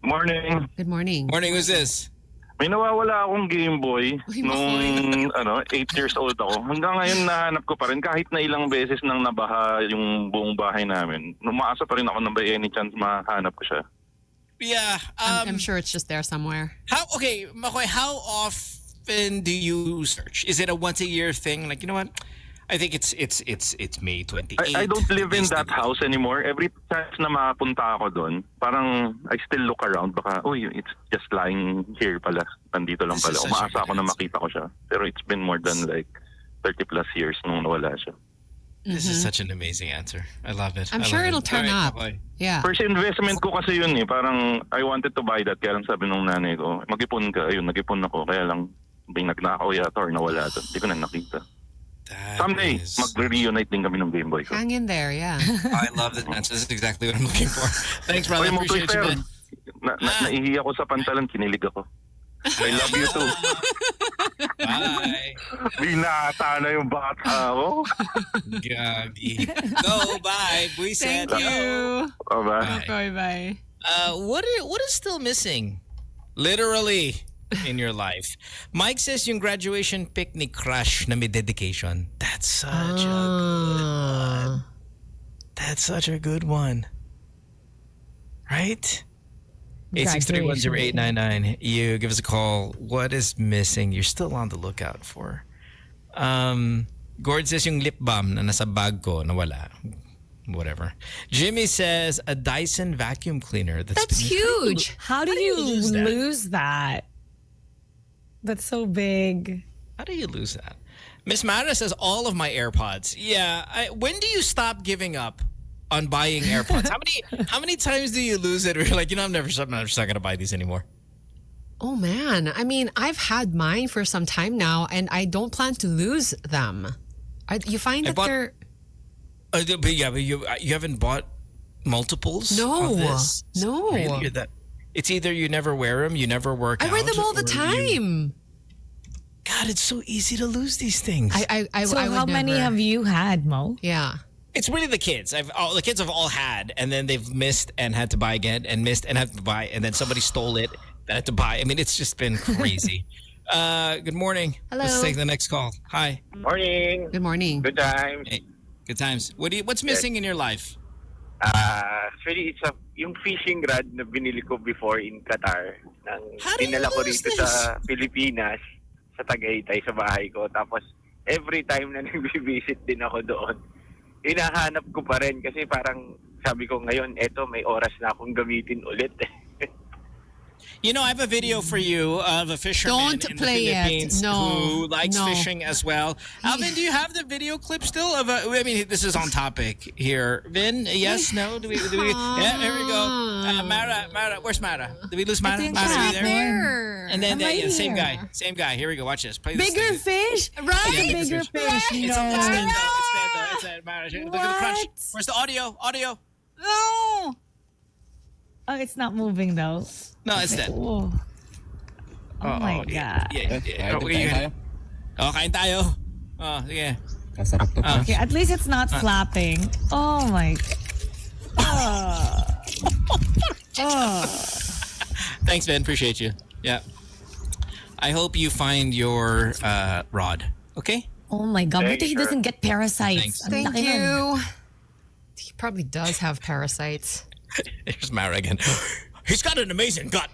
Morning. Good morning. Morning. Who's this? May nawawala akong Game Boy Uy, nung 8 years old ako. Hanggang ngayon nahanap ko pa rin kahit na ilang beses nang nabaha yung buong bahay namin. Umaasa pa rin ako na by any chance mahanap ko siya. Yeah. I'm sure it's just there somewhere. Okay, Makoy, how often do you search? Is it a once a year thing? Like, you know what? I think it's May 28. I don't live in that house anymore. Every time na makapunta ako doon, parang I still look around. Baka, it's just lying here pala. Nandito lang pala. Umaasa ako na makita ko siya. Pero it's been more than like 30 plus years nung nawala siya. This is such an amazing answer. I love it. I'm sure it'll turn up. Yeah. First investment ko kasi yun eh. Parang I wanted to buy that. Kaya lang sabi nung nanay ko, mag-ipon ka. Ayun, nag-ipon ako. Kaya lang may nagnakaw yata or nawala doon. Hindi ko na nakita. Someday, mag-reunite din kami ng Game Boy ko. Hang in there, yeah. I love this answer. This is exactly what I'm looking for. Thanks, brother. Appreciate you, man. Naihi ako sa pantalan, kinilig ako. I love you too. Bye. Binata na yung bata ako. Gabi. Go, bye. Thank you. Bye. Okay, bye. What is still missing? Literally. In your life. Mike says yung graduation picnic crush na may dedication. That's such a good one. That's such a good one. Right? 863108999. You give us a call. What is missing? You're still on the lookout for. Gord says yung lip balm na nasa bag ko nawala. Whatever. Jimmy says a Dyson vacuum cleaner. That's huge. How do you lose that? That's so big. How do you lose that? Miss Mara says all of my AirPods. Yeah. When do you stop giving up on buying AirPods? How many times do you lose it? Or you're like, I'm just not gonna buy these anymore. Oh man. I mean, I've had mine for some time now and I don't plan to lose them. You find that they're but you haven't bought multiples? No. Of this? No. Really? You're that it's either you never wear them, you never work out. I wear them all the time. God, it's so easy to lose these things. So how many have you had, Mo? Yeah. It's really the kids. The kids have all had, and then they've missed and had to buy again, and missed and had to buy, and then somebody stole it and had to buy. I mean, it's just been crazy. Good morning. Hello. Let's take the next call. Hi. Morning. Good morning. Good times. Hey, good times. What's missing in your life? Actually, it's yung fishing rod na binili ko before in Qatar. How do you Dinala ko lose rito this? sa Pilipinas, sa Tagaytay, sa bahay ko. Tapos, every time na nag-visit din ako doon, hinahanap ko pa rin kasi parang sabi ko ngayon, eto, may oras na akong gamitin ulit. I have a video for you of a fisherman Don't in play the it. Philippines No. who likes No. fishing as well. Alvin, do you have the video clip still? This is on topic here. Vin, yes, no? Do we? Yeah, here we go. Mara, where's Mara? Did we lose Mara? think Mara, she's are you right there? There. And then, I'm right same here. guy. Here we go. Watch this. Play this Bigger thing. fish? Right? Yeah, Bigger fish. It's No. dead though. It's dead. Mara, look at the crunch. What? Where's the audio? No. Oh, it's not moving though. No, it's dead. Oh, my God. Yeah. Kain tayo. Oh, sige. Okay, at least it's not flapping. Oh my. Thanks, Ben. Appreciate you. Yeah. I hope you find your rod. Okay? Oh my God. But he sure. doesn't get parasites. Thanks. Ang Thank laki nun. you. He probably does have parasites. Here's Mara again. He's got an amazing gut.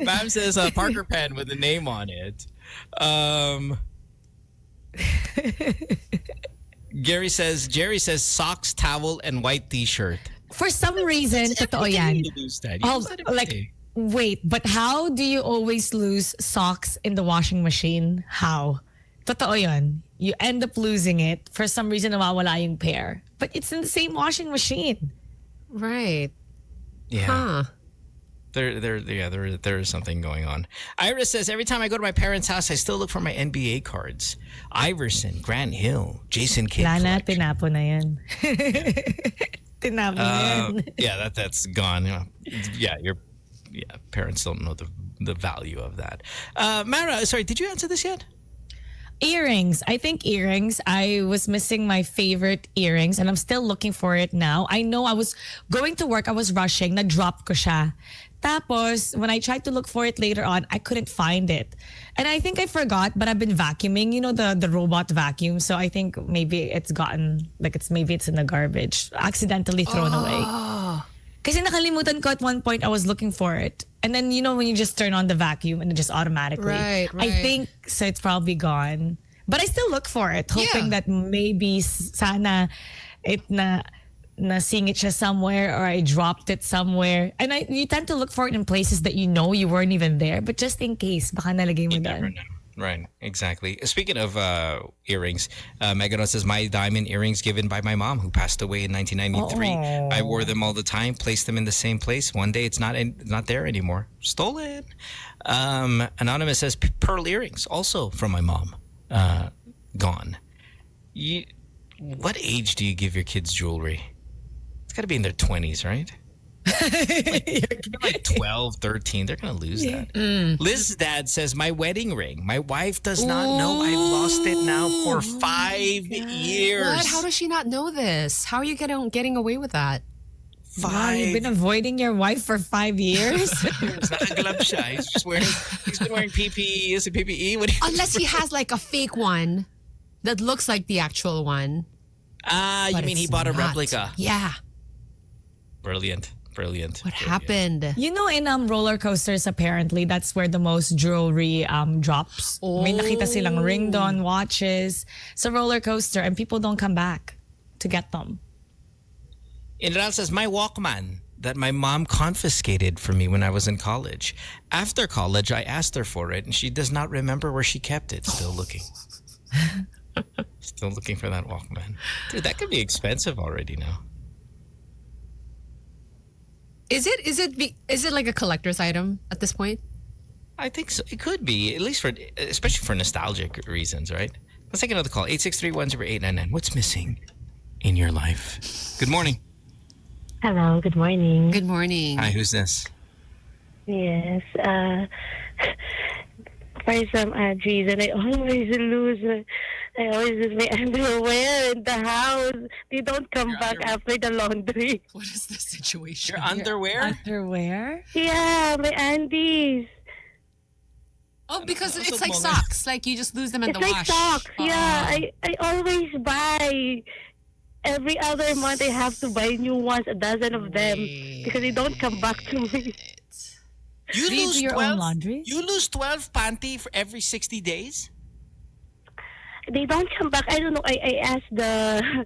Bam says Parker pen with a name on it. Jerry says socks, towel, and white t-shirt. For some reason, totoo yan. You lose that. You Oh, lose that every like, day. wait, but how do you always lose socks in the washing machine? How? Totoo yun. You end up losing it. For some reason, nawawala yung pair. But it's in the same washing machine. Right. Yeah. Huh. There is something going on. Iris says, every time I go to my parents' house, I still look for my NBA cards. Iverson, Grant Hill, Jason Kidd. Lana, collection. tinapo na yan. Tinapo na yan. Yeah, that's gone. Parents don't know the value of that. Mara, sorry, did you answer this yet? Earrings. I think earrings. I was missing my favorite earrings and I'm still looking for it now. I know I was going to work. I was rushing. Na-drop ko siya. Tapos, when I tried to look for it later on, I couldn't find it. And I think I forgot, but I've been vacuuming, you know, the robot vacuum. So I think maybe it's gotten, like maybe it's in the garbage. Accidentally thrown away. Kasi nakalimutan ko at one point, I was looking for it. And then, you know, when you just turn on the vacuum and it just automatically. Right. I think, so it's probably gone. But I still look for it, hoping that maybe sana it nasingit siya somewhere or I dropped it somewhere. And you tend to look for it in places that you know you weren't even there. But just in case, baka nalagay mo doon. Right, exactly. Speaking of earrings, Megan says, my diamond earrings given by my mom who passed away in 1993. I wore them all the time, placed them in the same place. One day it's not there anymore. Stolen. Anonymous says, pearl earrings, also from my mom. Gone. What age do you give your kids jewelry? It's got to be in their 20s, right? Like 12, 13, they're going to lose that. Liz's dad says, my wedding ring. My wife does not know I've lost it now for 5 years. What? How does she not know this? How are you getting away with that? Wow, you've been avoiding your wife for 5 years? Nakaglove siya. He's been wearing PPE. Is it PPE? What do you Unless he has like a fake one that looks like the actual one. you mean he bought a replica? Yeah. Brilliant. What happened? You know, in roller coasters, apparently, that's where the most jewelry drops. May nakita silang ring doon, watches. It's a roller coaster and people don't come back to get them. Inral says, my Walkman that my mom confiscated for me when I was in college. After college, I asked her for it and she does not remember where she kept it. Still looking. Still looking for that Walkman. Dude, that could be expensive already now. Is it like a collector's item at this point? I think so. It could be, at least especially for nostalgic reasons, right? Let's take another call. 863-10899. What's missing in your life? Good morning. Hello, good morning. Good morning. Hi, who's this? Yes. For some odd reason, I always lose my underwear in the house. They don't come back after the laundry. What is the situation? Your underwear? Underwear? Yeah, my undies. Oh, because it's like socks. Like you just lose them in It's the like wash. socks. Yeah, I always buy. Every other month, I have to buy new ones, a dozen of them, because they don't come back to me. You Do you lose do your 12, own laundry? You lose 12 panty for every 60 days? They don't come back. I don't know. I asked the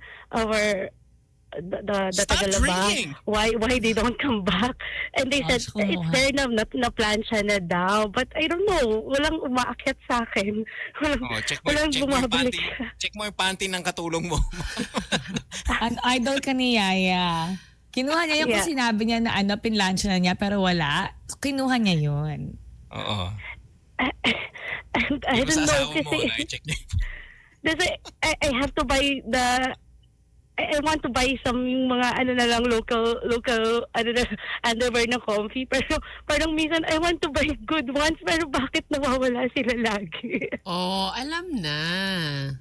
Stop Tagalaba drinking. why they don't come back, and they said it's fair na plancha na daw, but I don't know, walang umaakyat sa akin. Check mo yung panty ng katulong mo. An idol ka ni Yaya. Kinuha niya yung kung sinabi niya na pinlansya na niya pero wala. So, kinuha niya yun. Oo. I don't know kasi I have to buy I want to buy some yung mga local underwear na comfy, pero parang minsan I want to buy good ones, pero bakit nawawala sila lagi? Oh, alam na.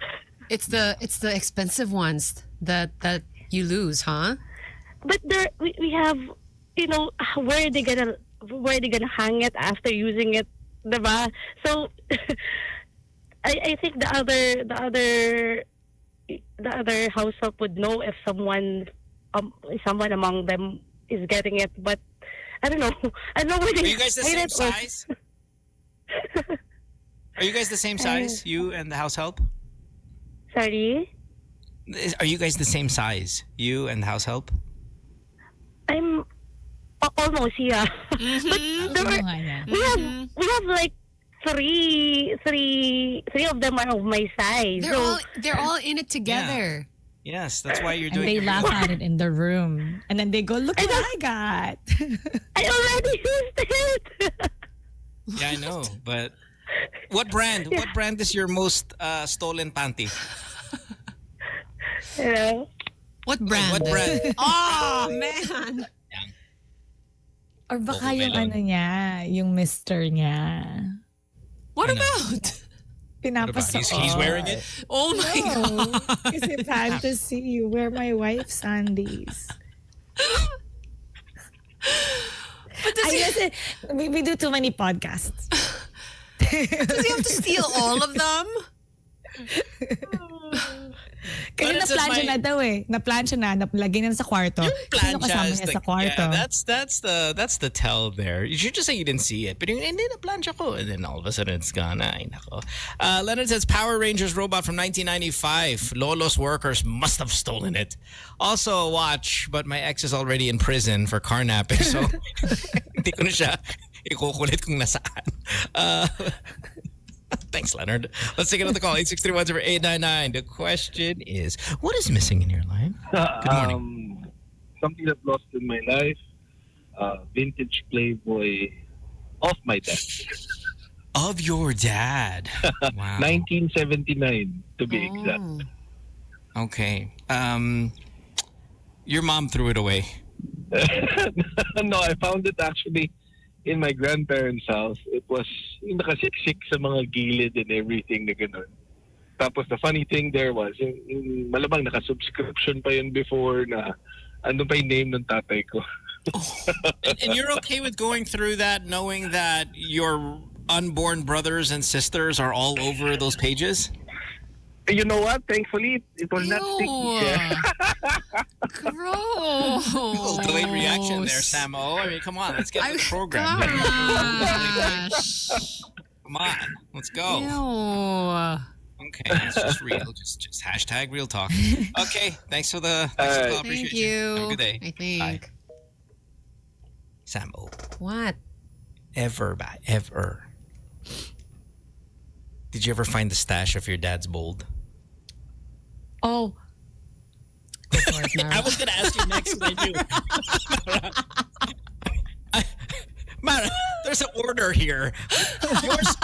It's the expensive ones that you lose, huh? But we have, you know, where are they gonna hang it after using it, diba? So I think the other household would know if someone among them is getting it, but I don't know. I don't know where they. Are you guys the same size? Are you guys the same size? You and the house help? Sorry? Are you guys the same size? You and the house help? I'm almost, yeah. But there were, we have like three of them are of my size. They're all in it together. Yes, that's why you're And doing they your laugh at it in the room. And then they go, look what I got. I already used it. Yeah, I know, but what brand? What brand is your most stolen panty? Hello? What brand? What brand? Oh, man. Or baka Coco yung Melon. ano niya, yung mister niya. What Ano? about? Pinapasuot. He's wearing it? Oh, my God. Kasi fantasy, you wear my wife's undies. I guess we do too many podcasts. Does he have to steal all of them? Kasi But it's just na-plancha na daw eh. Na-plancha na, naplagay na sa kwarto. Sino kasama is niya the, sa kwarto? yeah, that's the tell there. You should just say you didn't see it, but hindi na plancha ko, and then all of a sudden it's gone. Ay, nako. Leonard says Power Rangers robot from 1995. Lolo's workers must have stolen it. Also watch, but my ex is already in prison for carnapping, so hindi ko na siya ikukulit kung nasaan. Thanks, Leonard. Let's take another call. 863-10899. The question is, what is missing in your life? Good morning. Something that lost in my life, vintage Playboy of my dad. Of your dad. Wow. 1979 to be exact. Okay. Your mom threw it away. No, I found it actually in my grandparents' house. It was yung nakasiksik sa mga gilid and everything na ganun. Tapos the funny thing there was, yung malamang naka-subscription pa yun before na ano pa yung name ng tatay ko. And you're okay with going through that knowing that your unborn brothers and sisters are all over those pages? You know what? Thankfully, it was not sticky. Gross. Little delayed reaction there, Samo. I mean, come on, let's get the program. Come on, let's go. Ew. Okay, it's just real. Just hashtag real talk. Okay, thanks for the call. Appreciate Thank you. Have a good day. I think. Bye. Samo. What? Ever. Did you ever find the stash of your dad's bold? Oh, Go for it, Mara. I was going to ask you next, but I do. Mara, there's an order here. Yours,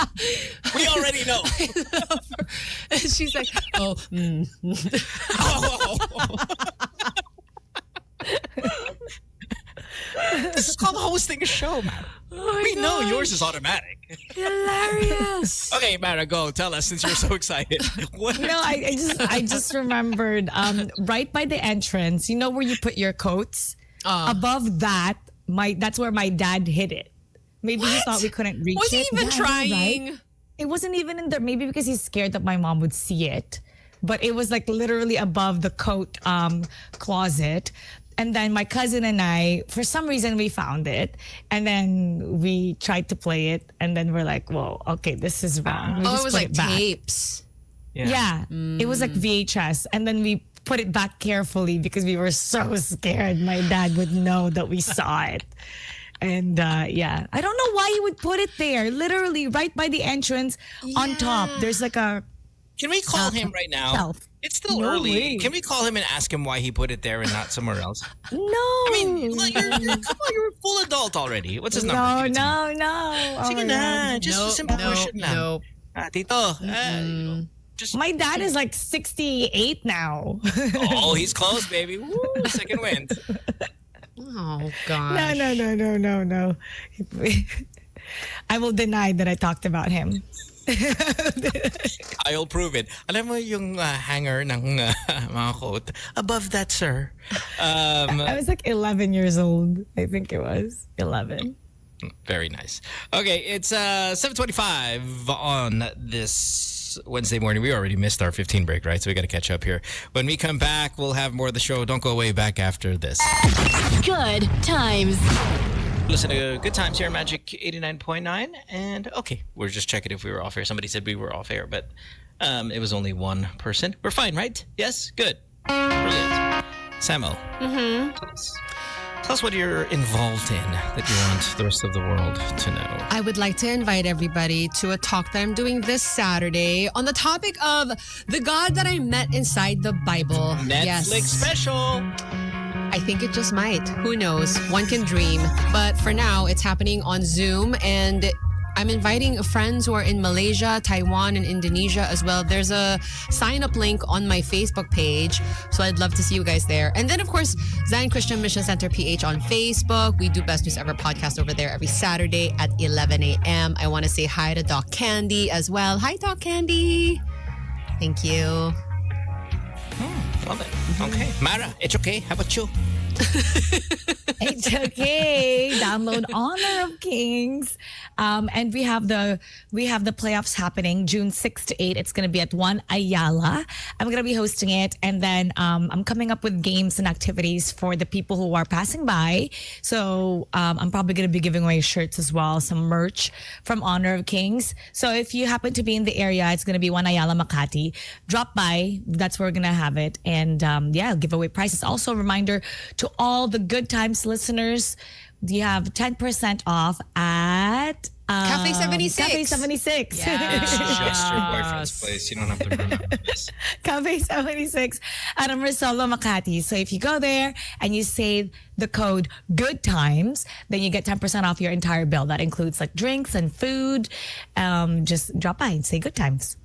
we already know. She's like, oh, This is called hosting a show, Mara. We know yours is automatic. hilarious. Okay, Mara, go. Tell us since you're so excited. What? no, I just remembered right by the entrance, you know where you put your coats? Above that, that's where my dad hid it. Maybe he thought we couldn't reach Was it. he even Yeah, I know, trying? right? It wasn't even in there. Maybe because he's scared that my mom would see it. But it was like literally above the coat closet. And then my cousin and I, for some reason, we found it. And then we tried to play it. And then we're like, well, okay, this is wrong. We Oh, just it was put like it back. tapes. Yeah. It was like VHS. And then we put it back carefully because we were so scared my dad would know that we saw it. And yeah, I don't know why he would put it there. Literally right by the entrance on top. There's like a... Can we call him right now? Shelf. It's still No early. way. Can we call him and ask him why he put it there and not somewhere else? No. I mean, come on, you're a full adult already. What's his number? Give it to me. No. Sige na, just a simple question lang. Nope. Tito, just... My dad is like 68 now. Oh, he's close, baby. Woo, second wind. Oh, gosh. No. I will deny that I talked about him. I'll prove it. Alam mo yung hanger ng mga coat? Above that, sir. I was like 11 years old. I think it was 11. Very nice. Okay, it's 7:25 on this Wednesday morning. We already missed our 15 break, right? So we got to catch up here. When we come back, we'll have more of the show. Don't go away. Back after this. Good times. listen to Good Times here, Magic 89.9. And okay, we're just checking if we were off air. Somebody said we were off air, but it was only one person. We're fine, right? Yes? Good. Brilliant. Samo, tell us what you're involved in that you want the rest of the world to know. I would like to invite everybody to a talk that I'm doing this Saturday on the topic of the God that I met inside the Bible. Netflix special. I think it just might. Who knows? One can dream. But for now, it's happening on Zoom, and I'm inviting friends who are in Malaysia, Taiwan, and Indonesia as well. There's a sign-up link on my Facebook page, so I'd love to see you guys there. And then, of course, Zion Christian Mission Center PH on Facebook. We do Best News Ever podcast over there every Saturday at 11 a.m. I want to say hi to Doc Candy as well. Hi, Doc Candy. Thank you. Love it. Okay. Mara, it's okay. How about you? It's okay. Download Honor of Kings. And we have the playoffs happening June 6 to 8. It's going to be at 1 Ayala. I'm going to be hosting it. And then I'm coming up with games and activities for the people who are passing by. So I'm probably going to be giving away shirts as well, some merch from Honor of Kings. So if you happen to be in the area, it's going to be 1 Ayala, Makati. Drop by. That's where we're going to have it. And yeah, give away prizes. Also, a reminder to all the Good Times listeners, you have 10% off at Cafe 76. Cafe 76. It's just your boyfriend's place. You don't have to remember this. Cafe 76 at Risolo, Makati. So if you go there and you save the code Good Times, then you get 10% off your entire bill. That includes like drinks and food. Just drop by and say Good Times.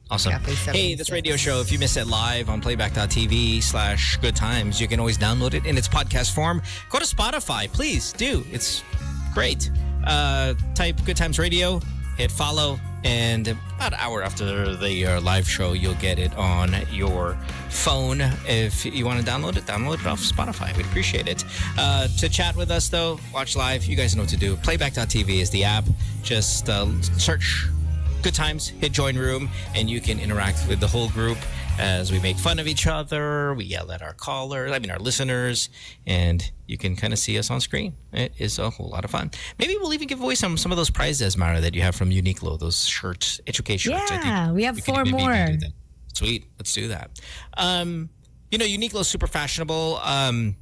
Awesome. Hey, this radio show, if you miss it live on playback.tv/Good Times, you can always download it in its podcast form. Go to Spotify, please do. It's great. Type Good Times Radio, hit follow, and about an hour after the live show, you'll get it on your phone. If you want to download it off Spotify. We'd appreciate it. To chat with us, though, watch live. You guys know what to do. Playback.tv is the app. Just search Good Times, hit join room, and you can interact with the whole group as we make fun of each other. We yell at our our listeners, and you can kind of see us on screen. It is a whole lot of fun. Maybe we'll even give away some of those prizes, Mara, that you have from Uniqlo, those shirts, education shirts. Yeah, we have 4 more. Sweet, let's do that. Uniqlo is super fashionable. I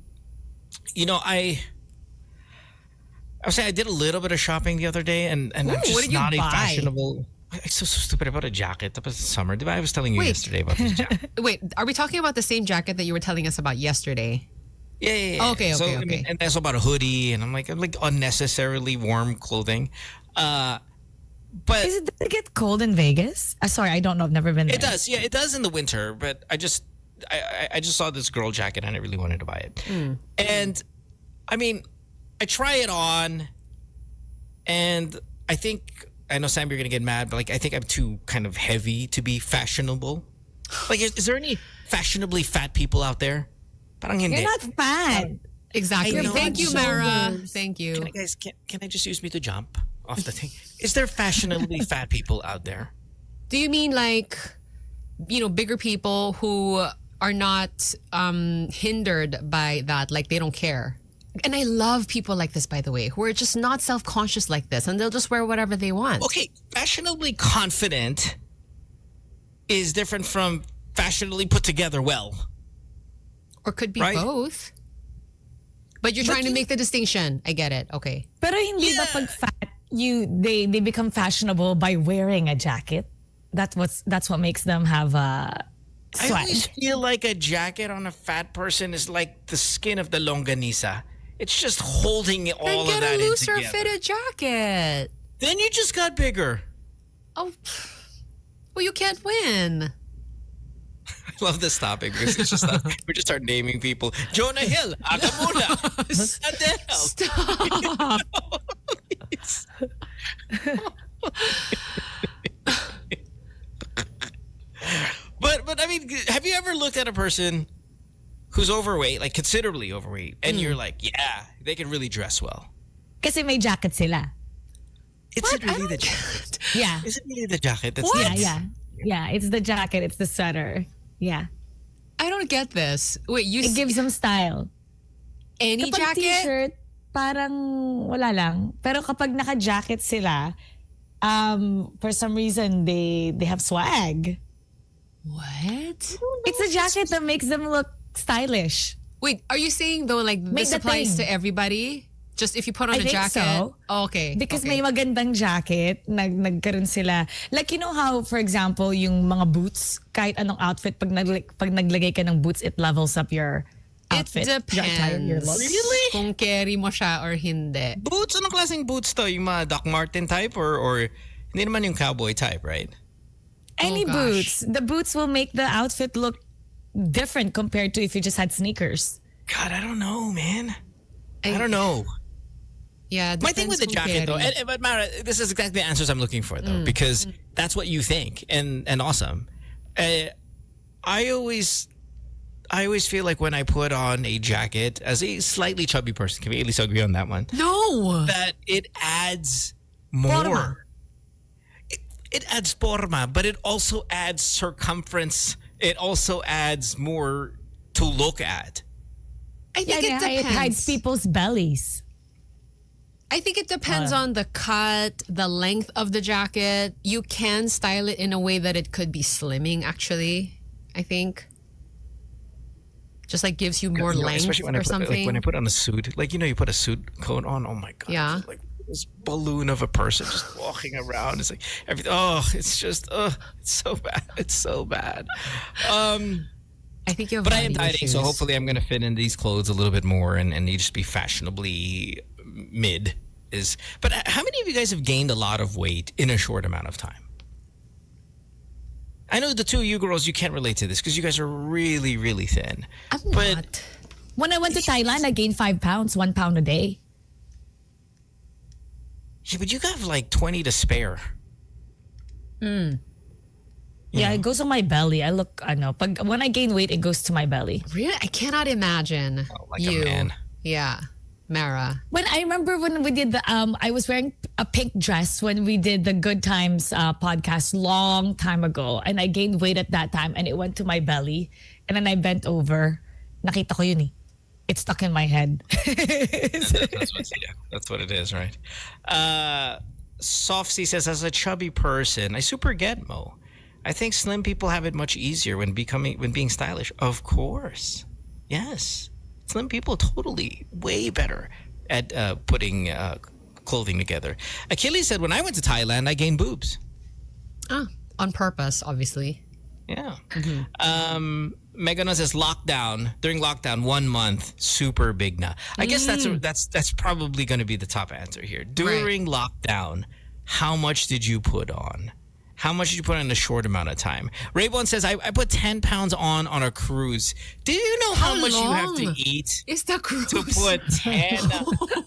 would say I did a little bit of shopping the other day, and I'm just not a fashionable. It's so stupid. About a jacket. That was summer. I was telling you yesterday about this jacket. Wait, are we talking about the same jacket that you were telling us about yesterday? Yeah. Okay. And also about a hoodie, and I'm like unnecessarily warm clothing. But does it get cold in Vegas? Sorry, I don't know. I've never been there. It does. Yeah, it does in the winter. But I just saw this girl jacket, and I really wanted to buy it. And I mean, I try it on, and I know, Sam, you're going to get mad, but I think I'm too kind of heavy to be fashionable. Is there any fashionably fat people out there? Parang hindi. You're not fat. Exactly. Thank you, Mara. Thank you. Can I just use me to jump off the thing? Is there fashionably fat people out there? Do you mean bigger people who are not hindered by that, like they don't care? And I love people like this, by the way, who are just not self-conscious like this, and they'll just wear whatever they want. Okay, fashionably confident is different from fashionably put together well. Or could be both. But you're trying to make the distinction. I get it. Okay. Pero hindi ba pag fat, they become fashionable by wearing a jacket? That's what makes them have swag. I always feel like a jacket on a fat person is like the skin of the longanisa. It's just holding all of that in together. Get a looser fitted jacket. Then you just got bigger. Oh, well, you can't win. I love this topic because it's just we just start naming people. Jonah Hill, Agamula. What the hell? Stop. But I mean, have you ever looked at a person who's overweight, like considerably overweight, and you're like, yeah, they can really dress well? Kasi may jacket sila. Is it really the jacket? Yeah. Is it really the jacket? That's Yeah, it's the jacket, it's the sweater. Yeah. I don't get this. Wait, it gives them style. Any Kapag jacket? T-shirt, parang wala lang. Pero kapag naka-jacket sila, for some reason, they have swag. What? It's a jacket that makes them look stylish. Wait, are you saying though like Make this the applies thing. to everybody? Just if you put on I a think jacket? so. Oh, okay. Because okay. may magandang jacket, nagkaroon sila. Like, you know how, for example, yung mga boots, kahit anong outfit, pag naglagay ka ng boots, it levels up your outfit. It Your attire, your depends. look. Really? Kung carry mo siya or hindi. Boots? Anong klaseng boots to? Yung mga Doc Marten type or hindi naman yung cowboy type, right? Any gosh. boots. The boots will make the outfit look different compared to if you just had sneakers. God, I don't know, man. I don't know. Yeah, My thing with the jacket, though, but Mara, this is exactly the answers I'm looking for, though, because that's what you think, and awesome. I always feel like when I put on a jacket, as a slightly chubby person, can we at least agree on that one? No! That it adds more. Forma. It adds forma, but it also adds circumference. It also adds more to look at. I think it It depends. hides people's bellies. I think it depends on the cut, the length of the jacket. You can style it in a way that it could be slimming, actually, I think. Just like gives you more length especially when or I put, something. like when I put on a suit, like you put a suit coat on. Oh my god! Yeah. Like this balloon of a person just walking around. It's like everything. Oh, it's just. It's so bad. It's so bad. I think you have But I am body dieting, so issues. hopefully I'm going to fit in these clothes a little bit more and you just be fashionably mid. But how many of you guys have gained a lot of weight in a short amount of time? I know the two of you girls, you can't relate to this because you guys are really, really thin. I'm but not. When I went to Thailand, I gained 5 pounds, 1 pound a day. Yeah, but you got like 20 to spare. Yeah, it goes on my belly. I look, when I gain weight, it goes to my belly. Really? I cannot imagine like you. a man. Yeah. Mara. When I remember when we did the, I was wearing a pink dress when we did the Good Times podcast long time ago, and I gained weight at that time, and it went to my belly, and then I bent over. Nakita ko yun eh. It's stuck in my head. That's what it is, right? Softy says, as a chubby person, I super get Mo. I think slim people have it much easier when being stylish. Of course, yes. Slim people totally way better at putting clothing together. Karylle said, when I went to Thailand, I gained boobs. On purpose, obviously. Yeah. Megano says during lockdown 1 month, super big na. I guess that's probably going to be the top answer here. During lockdown, how much did you put on? How much did you put on in a short amount of time? Raybon says, I put 10 pounds on a cruise. Do you know how much you have to eat Is the cruise? to put 10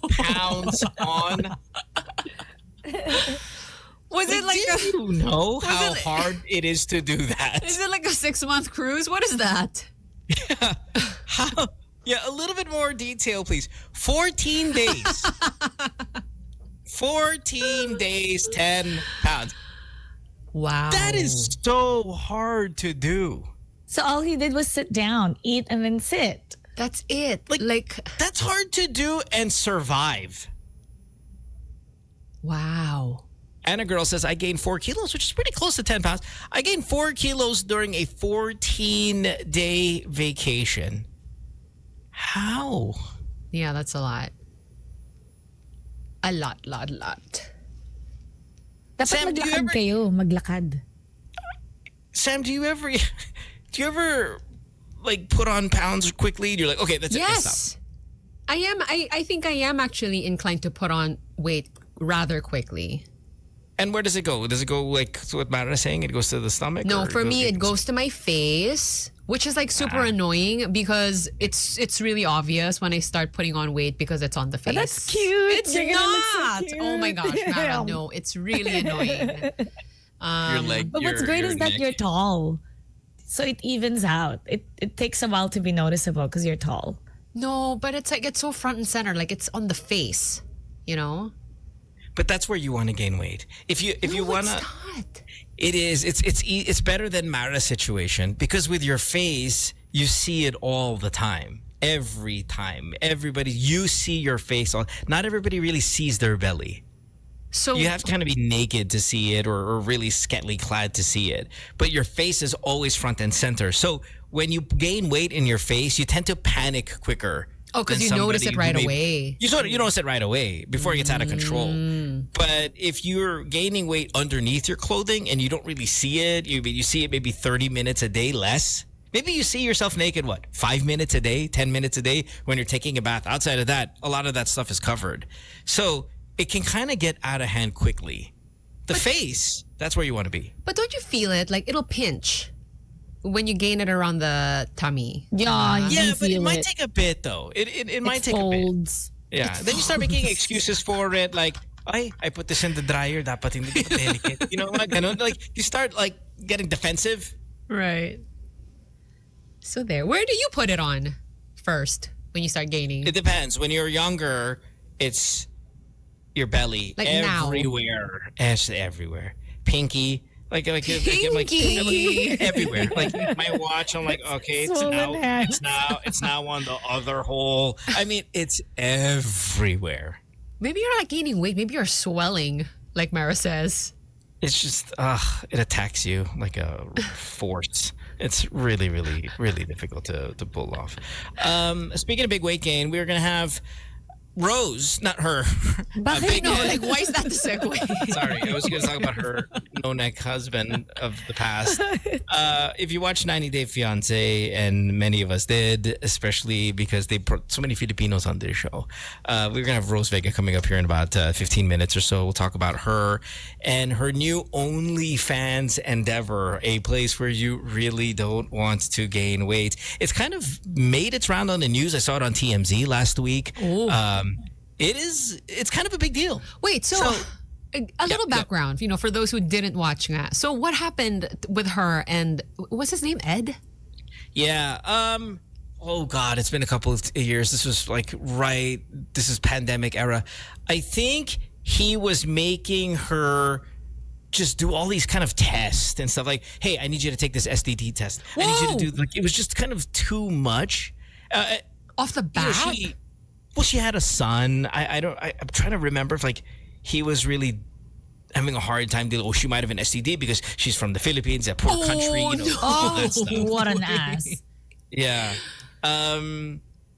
pounds on? Was it like do you know how hard it is to do that? Is it like a 6-month cruise? What is that? Yeah, a little bit more detail, please. 14 days. 14 days, 10 pounds. Wow. That is so hard to do. So all he did was sit down, eat, and then sit. That's it. Like that's hard to do and survive. Wow. Anna girl says, I gained 4 kilos, which is pretty close to 10 pounds. I gained 4 kilos during a 14-day vacation. How? Yeah, that's a lot. A lot. Dapat Sam, do you maglakad ever- kayo, maglakad. Sam, do you ever like put on pounds quickly? You're like, okay, that's it. Let's Yes. stop. I think I am actually inclined to put on weight rather quickly. And where does it go? Does it go like to what Mara is saying? It goes to the stomach? No, or for me it goes to my face, which is like super annoying because it's really obvious when I start putting on weight because it's on the face. That's cute. It's You're gonna look so not. cute. Oh my gosh, Mara, no, it's really annoying. Your leg. But what's great is that neck. you're tall. So it evens out. It takes a while to be noticeable because you're tall. No, but it's like it's so front and center, like it's on the face, you know? But that's where you want to gain weight. If you want to, It's not. it is. It's better than Mara's situation because with your face you see it all the time. every time. You see your face on. Not everybody really sees their belly. So You have to kind of be naked to see it, or really scantily clad to see it. But your face is always front and center. So when you gain weight in your face, you tend to panic quicker. because than you notice somebody it right who away. You notice it right away before it gets out of control. But if you're gaining weight underneath your clothing and you don't really see it, you see it maybe 30 minutes a day less. Maybe you see yourself naked, 5 minutes a day, 10 minutes a day when you're taking a bath. Outside of that, a lot of that stuff is covered. So it can kind of get out of hand quickly. The face, that's where you want to be. But don't you feel it? Like it'll pinch when you gain it around the tummy. Yeah, Yeah, you but it feel might take a bit though. It might take folds. a bit. Yeah. Then you start making excuses for it, like, I put this in the dryer, dapat hindi ko delicate. You know, like, you start like getting defensive. Right. So there. Where do you put it on first when you start gaining? It depends. When you're younger, it's your belly, Like now. everywhere. It's everywhere. Pinky. Like Pinky. everywhere. Like my watch, I'm like, okay, it's now on the other hole. I mean, it's everywhere. Maybe you're not gaining weight. Maybe you're swelling, like Mara says. It's just, it attacks you like a force. It's really, really, really difficult to pull off. Speaking of big weight gain, we're going to have Rose, not her. Bakit? No, like why is that the segue? Sorry, I was going to talk about her no-neck husband of the past. If you watch 90 Day Fiancé, and many of us did, especially because they brought so many Filipinos on their show, we're going to have Rose Vega coming up here in about 15 minutes or so. We'll talk about her and her new OnlyFans endeavor, a place where you really don't want to gain weight. It's kind of made its round on the news. I saw it on TMZ last week. It's kind of a big deal. Wait, so a little background, for those who didn't watch that. So what happened with her and what's his name? Ed? Yeah. Oh God, it's been a couple of years. This was this is pandemic era. I think he was making her just do all these kind of tests and stuff like, hey, I need you to take this STD test. Whoa. I need you to do, it was just kind of too much. Off the bat? She had a son. I'm trying to remember if he was really having a hard time dealing. She might have an STD because she's from the Philippines, a poor country, all that stuff. What an ass. Yeah.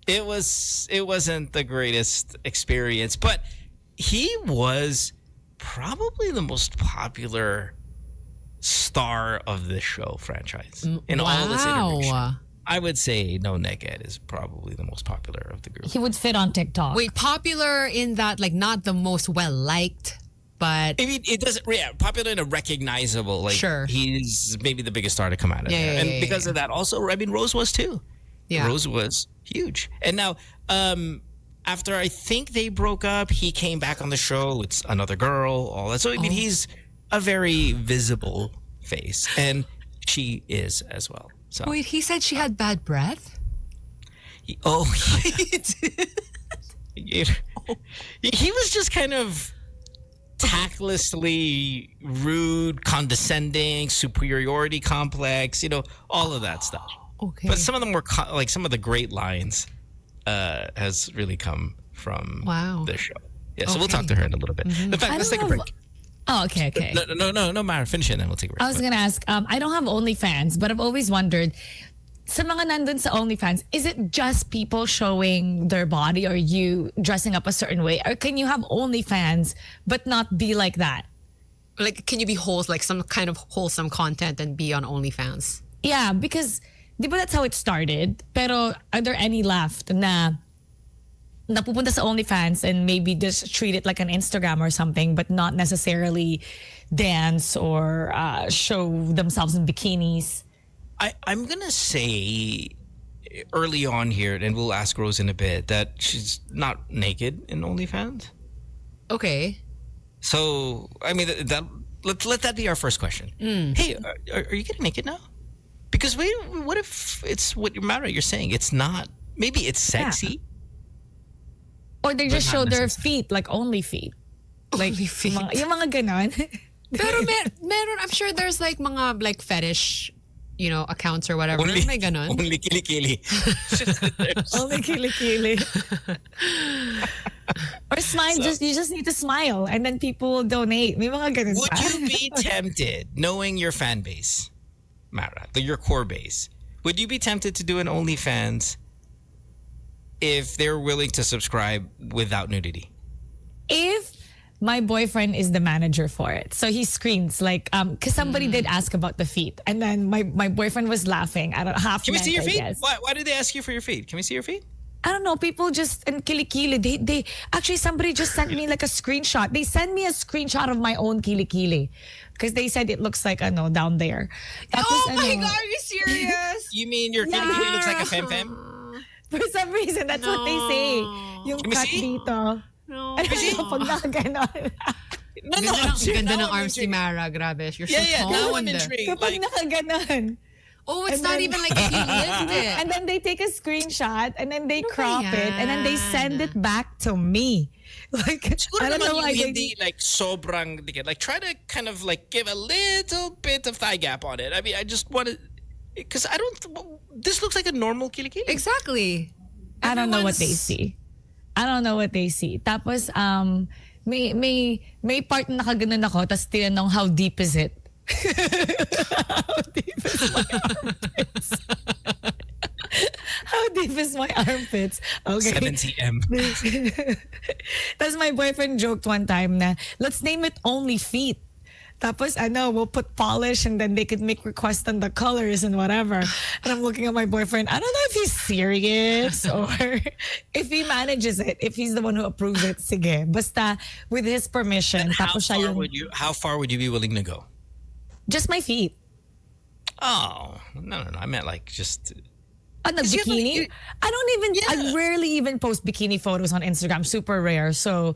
It wasn't the greatest experience, but he was probably the most popular star of the show franchise in all this iteration. I would say No Neck Ed is probably the most popular of the group. He would fit on TikTok. Wait, popular in that, not the most well-liked, but... I mean, it doesn't... Yeah, popular in a recognizable... Sure. He's maybe the biggest star to come out of there. And because of that, also, Rose was too. Yeah. Rose was huge. And now, after I think they broke up, he came back on the show. It's another girl, all that. So, I mean, he's a very visible face. And she is as well. So. Wait, he said she had bad breath? He was just kind of tactlessly rude, condescending, superiority complex, all of that stuff. Okay. But some of them were some of the great lines has really come from the show. Yeah, so we'll talk to her in a little bit. In fact, let's take a break. Oh, okay. No, Mara, finish it and then we'll take a break. I was going to ask, I don't have OnlyFans, but I've always wondered, sa mga nandun sa OnlyFans, is it just people showing their body or you dressing up a certain way? Or can you have OnlyFans but not be like that? Can you be some kind of wholesome content and be on OnlyFans? Yeah, because di ba that's how it started? Pero are there any left na napupunta sa OnlyFans and maybe just treat it like an Instagram or something, but not necessarily dance or show themselves in bikinis? I'm going to say early on here, and we'll ask Rose in a bit, that she's not naked in OnlyFans. Okay. So, I mean, let that be our first question. Hey, are you getting naked now? Because what if it's what you're saying? It's not. Maybe it's sexy. Yeah. Or they just show their feet, like only feet. Like, only feet. Yung mga ganon. Pero meron, I'm sure there's mga fetish, accounts or whatever. May ganon. Only kilikili. Only kilikili. Or smile. You just need to smile, and then people will donate. May mga ganun Would pa. you be tempted, knowing your fan base, Mara, your core base, would you be tempted to do an OnlyFans if they're willing to subscribe without nudity? If my boyfriend is the manager for it, so he screens like because somebody did ask about the feet, and then my boyfriend was laughing. I don't half. Can we see your feet? Guess. Why did they ask you for your feet? Can we see your feet? I don't know. People just and kilikili. They actually somebody just sent me like a screenshot. They sent me a screenshot of my own kilikili because they said it looks like down there. Oh my God, are you serious? You mean your kilikili looks like a fem? For some reason, that's what they say. Yung Can we cut see? dito. No. Ano pag nakaganon? Ganda ng arms ni Mara. Grabe. You're so tall. Now I'm intrigued. Kapag nakaganon. Oh, it's And not then- even like if you lift it. And then they take a screenshot and then they Ano ba crop it and then they yan? send it back to me. Like, Siguro I don't naman know yung why hindi like sobrang dikit. Like try to kind of like give a little bit of thigh gap on it. I mean, I just want to, because I don't, this looks like a normal kilikili. Exactly. I don't know what they Everyone's- see. I don't know what they see. Tapos, may part na nakaganon ako, tapos tinanong, how deep is it? How deep is my armpits? How deep is my armpits? Okay. 7 cm. Tapos my boyfriend joked one time na, let's name it Only Feet. Tapos, we'll put polish and then they could make requests on the colors and whatever. And I'm looking at my boyfriend. I don't know if he's serious or if he manages it, if he's the one who approves it. Sige. Basta with his permission. And Tapos siya yung, how far would you be willing to go? just my feet. Oh, no. I meant like just... On the you have, like, bikini? you- I rarely even post bikini photos on Instagram. Super rare. So,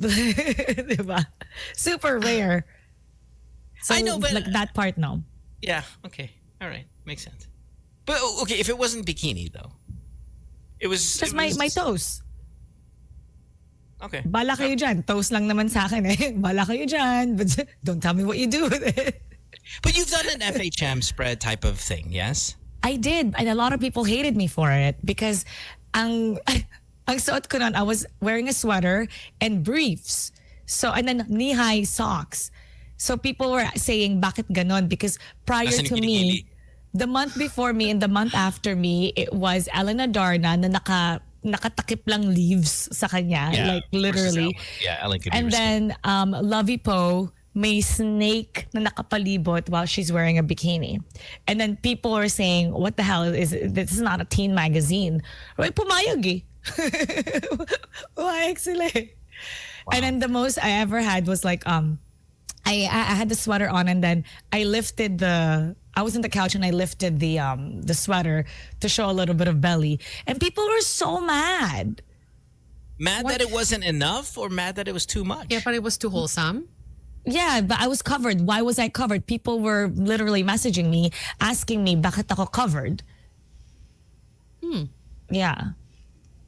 diba? Super rare. So, I know, but- like that part, no. Yeah, okay. All right. Makes sense. But, okay, if it wasn't bikini, though. It was... Just it my was- toes. Okay. Bala kayo dyan. Toes lang naman sa akin eh. Bala kayo dyan. But don't tell me what you do with it. But you've done an FHM spread type of thing, yes? I did. And a lot of people hated me for it because ang suot ko nun, I was wearing a sweater and briefs. So, and then knee-high socks. So people were saying, bakit ganon? Because prior Asan to yung me, kilikili? the month before me and the month after me, it was Elena Darna na nakatakip lang leaves sa kanya. Like literally. Ellen could be And risky. then Lovey Poe may snake na nakapalibot while she's wearing a bikini. And then people are saying, what the hell is this? Is not a teen magazine. Right, pumayag eh. Pumayag sila eh. And then the most I ever had was like I had the sweater on and then I was on the couch and I lifted the sweater to show a little bit of belly. And people were so mad. Mad that it wasn't enough or mad that it was too much? Yeah, but it was too wholesome. Yeah, but I was covered. Why was I covered? People were literally messaging me, asking me, bakit ako covered? Yeah.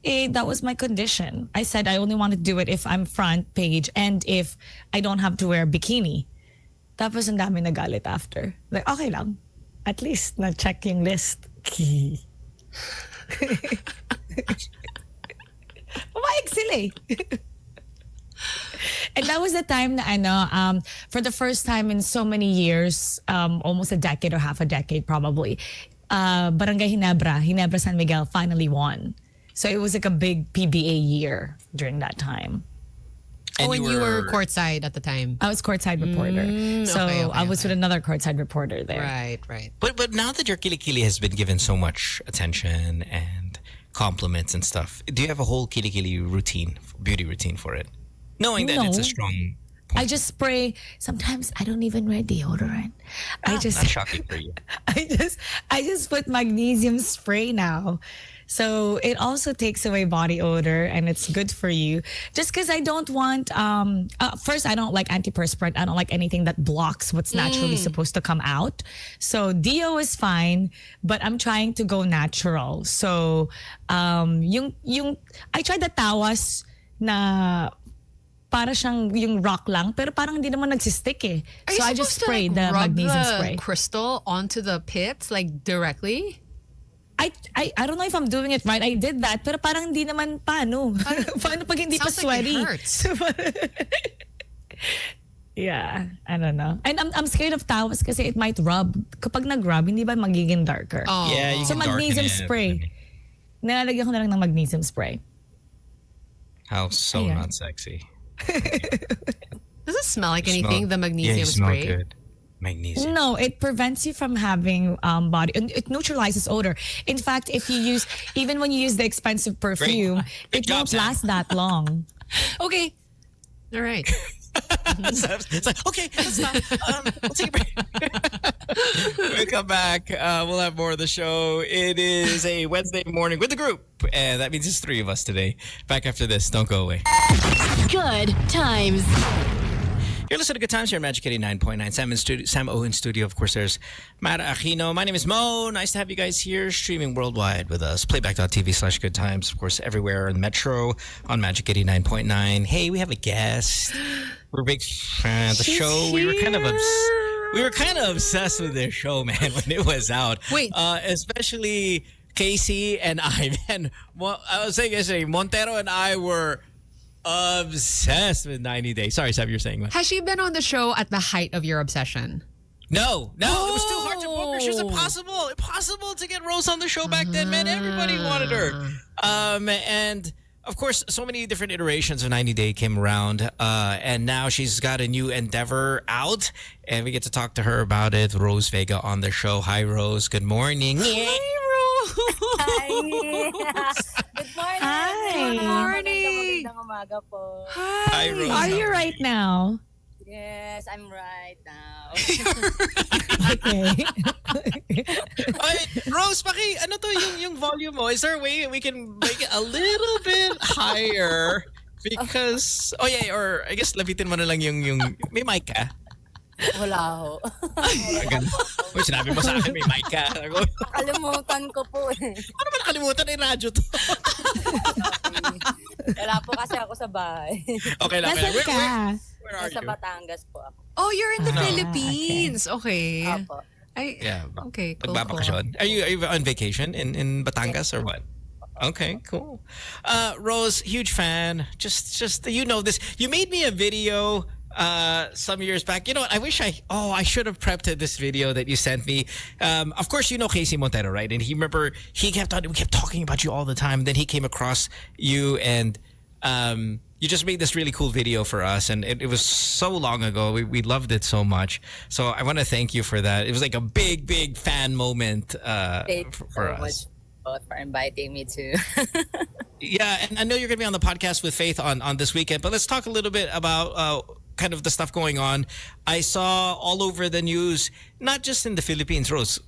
That was my condition. I said I only want to do it if I'm front page and if I don't have to wear a bikini. Tapos ang dami nagalit after. Like, okay lang. At least na-check yung list. Pumayag sila eh. And that was the time na for the first time in so many years, almost a decade or half a decade probably, Barangay Ginebra San Miguel finally won. So it was like a big PBA year during that time. And You were courtside at the time. I was courtside reporter. So okay, I was with another courtside reporter there. Right. But now that your kilikili has been given so much attention and compliments and stuff, do you have a whole kilikili routine, beauty routine for it? Knowing that it's a No. strong... I just spray. Sometimes I don't even wear deodorant. That's shocking for you. I just put magnesium spray now. So it also takes away body odor and it's good for you. Just because I don't want, first, I don't like antiperspirant. I don't like anything that blocks what's naturally supposed to come out. So Deo is fine, but I'm trying to go natural. So I tried the tawas na para siyang yung rock lang, pero parang hindi naman nagsistick eh. Are you So I just supposed to, sprayed like, the rub magnesium the spray. crystal onto the pits like directly? I don't know if I'm doing it right. I did that, pero parang hindi naman paano. Paano pag hindi pa Sounds like it sweaty? hurts. Yeah, I don't know. And I'm scared of towels kasi it might rub. Kapag nag-rub, hindi ba magiging darker? Oh. Yeah, you So can darken magnesium it. spray. Nilalagyan ko na lang ng magnesium spray. How so Ayan. not sexy. Does it smell like You anything, the yeah, magnesium you smell spray? good. Magnesium. No, it prevents you from having body. It neutralizes odor. In fact, if you use, even when you use the expensive perfume, Great it job, won't Sam. last that long. Okay. All right. It's like, okay, let's stop. We'll take a break. When we come back, we'll have more of the show. It is a Wednesday morning with the group, and that means it's 3 of us today. Back after this. Don't go away. Good times. You're listening to Good Times here on Magic 89.9. Sam O in studio. Of course, there's Matt Aquino. My name is Mo. Nice to have you guys here streaming worldwide with us. Playback.tv/Good Times. Of course, everywhere in Metro on Magic 89.9. Hey, we have a guest. We're big fans of the show. We were kind of obsessed with this show, man, when it was out. Wait. Especially Casey and I, man. I was saying yesterday, Montero and I were obsessed with 90 Days. Sorry, Sam, you're saying what? Has she been on the show at the height of your obsession? No, it was too hard to book her. She was impossible to get Rose on the show back then, man. Everybody wanted her. And of course, so many different iterations of 90 Day came around, and now she's got a new endeavor out, and we get to talk to her about it. Rose Vega on the show. Hi, Rose. Good morning. Hi, Hi. Good morning. Hi. Good morning. Magandang umaga po. Hi, Rose. Are you right now? Yes, I'm right now. Okay. Ay, Rose, ano to yung volume mo? Is there a way we can make it a little bit higher? Because, or I guess lapitin mo na lang yung may mic ka? Wala ho. Uy, sinabi mo sa akin may mic ka. Kalimutan ko po eh. Ano ba nakalimutan? Ay, radyo to. Wala po kasi ako sa bahay. Okay lang. Nasaan ka? Where are Nasa you? Batangas po ako. Oh, you're in the No. Philippines. Okay. Opo. Yeah. Okay, cool. Magbabakasyon. Are you on vacation in Batangas or what? Okay, cool. Rose, huge fan. Just you know this. You made me a video some years back. You know what? I wish I should have prepped this video that you sent me. Of course, you know Casey Montero, right? And we kept talking about you all the time. Then he came across you and you just made this really cool video for us, and it was so long ago. We loved it so much. So I want to thank you for that. It was like a big fan moment Thank you for so much us. both for inviting me to. Yeah, and I know you're going to be on the podcast with Faith on this weekend, but let's talk a little bit about kind of the stuff going on. I saw all over the news, not just in the Philippines, Rose,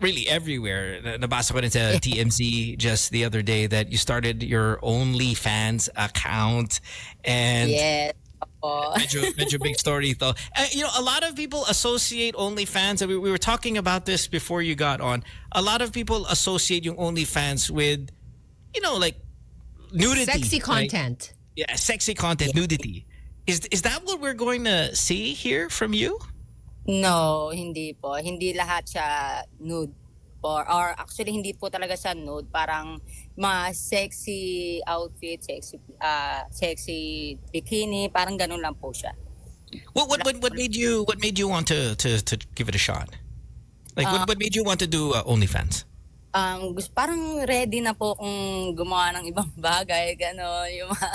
really everywhere. Nabasa ko rin sa TMZ just the other day that you started your OnlyFans account. And Yes. Opo. medyo big story ito. A lot of people associate OnlyFans, and we were talking about this before you got on. A lot of people associate yung OnlyFans with, like nudity. Sexy right? content. Yeah, sexy content, nudity. Is that what we're going to see here from you? No, hindi po. Hindi lahat siya nude po. Or actually, hindi po talaga siya nude. Parang mga sexy outfit, sexy bikini, parang ganun lang po siya. What made you want to give it a shot? Like what made you want to do OnlyFans? Parang ready na po kung gumawa ng ibang bagay, gano'n, yung mga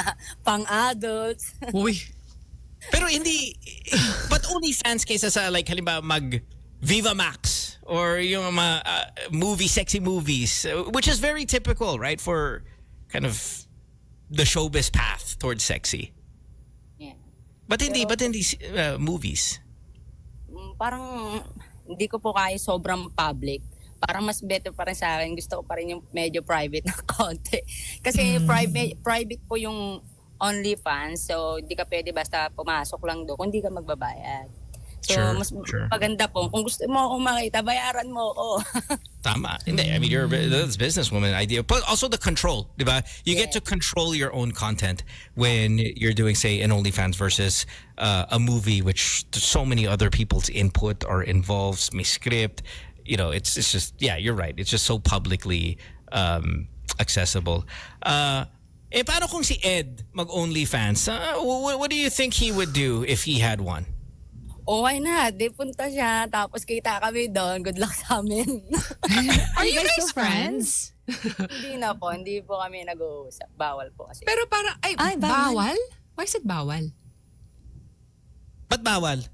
pang-adults. Uy. Pero but OnlyFans kaysa sa like halimbawa mag Viva Max or yung mga sexy movies, which is very typical, right, for kind of the showbiz path towards sexy. Yeah. But hindi movies. Parang hindi ko po kaya sobrang public. Parang mas better pa rin sa akin. Gusto ko pa rin yung medyo private na konti. Kasi private po yung OnlyFans. So, hindi ka pwede basta pumasok lang doon kung hindi ka magbabayad. So, mas maganda po. Kung gusto mo akong makita, bayaran mo ako. Tama. Hindi, I mean, you're a businesswoman idea. But also the control, di ba? You get to control your own content when you're doing, say, an OnlyFans versus a movie, which so many other people's input are involved, may script. You know, it's just, yeah, you're right. It's just so publicly accessible. Paano kung si Ed mag-OnlyFans? What do you think he would do if he had one? Oh, why not? Di punta siya, tapos kita kami doon. Good luck sa amin. Are you guys friends? Hindi na po. Hindi po kami nag-uusap. Bawal po kasi. Pero parang, bawal? Why is it bawal? Ba't bawal?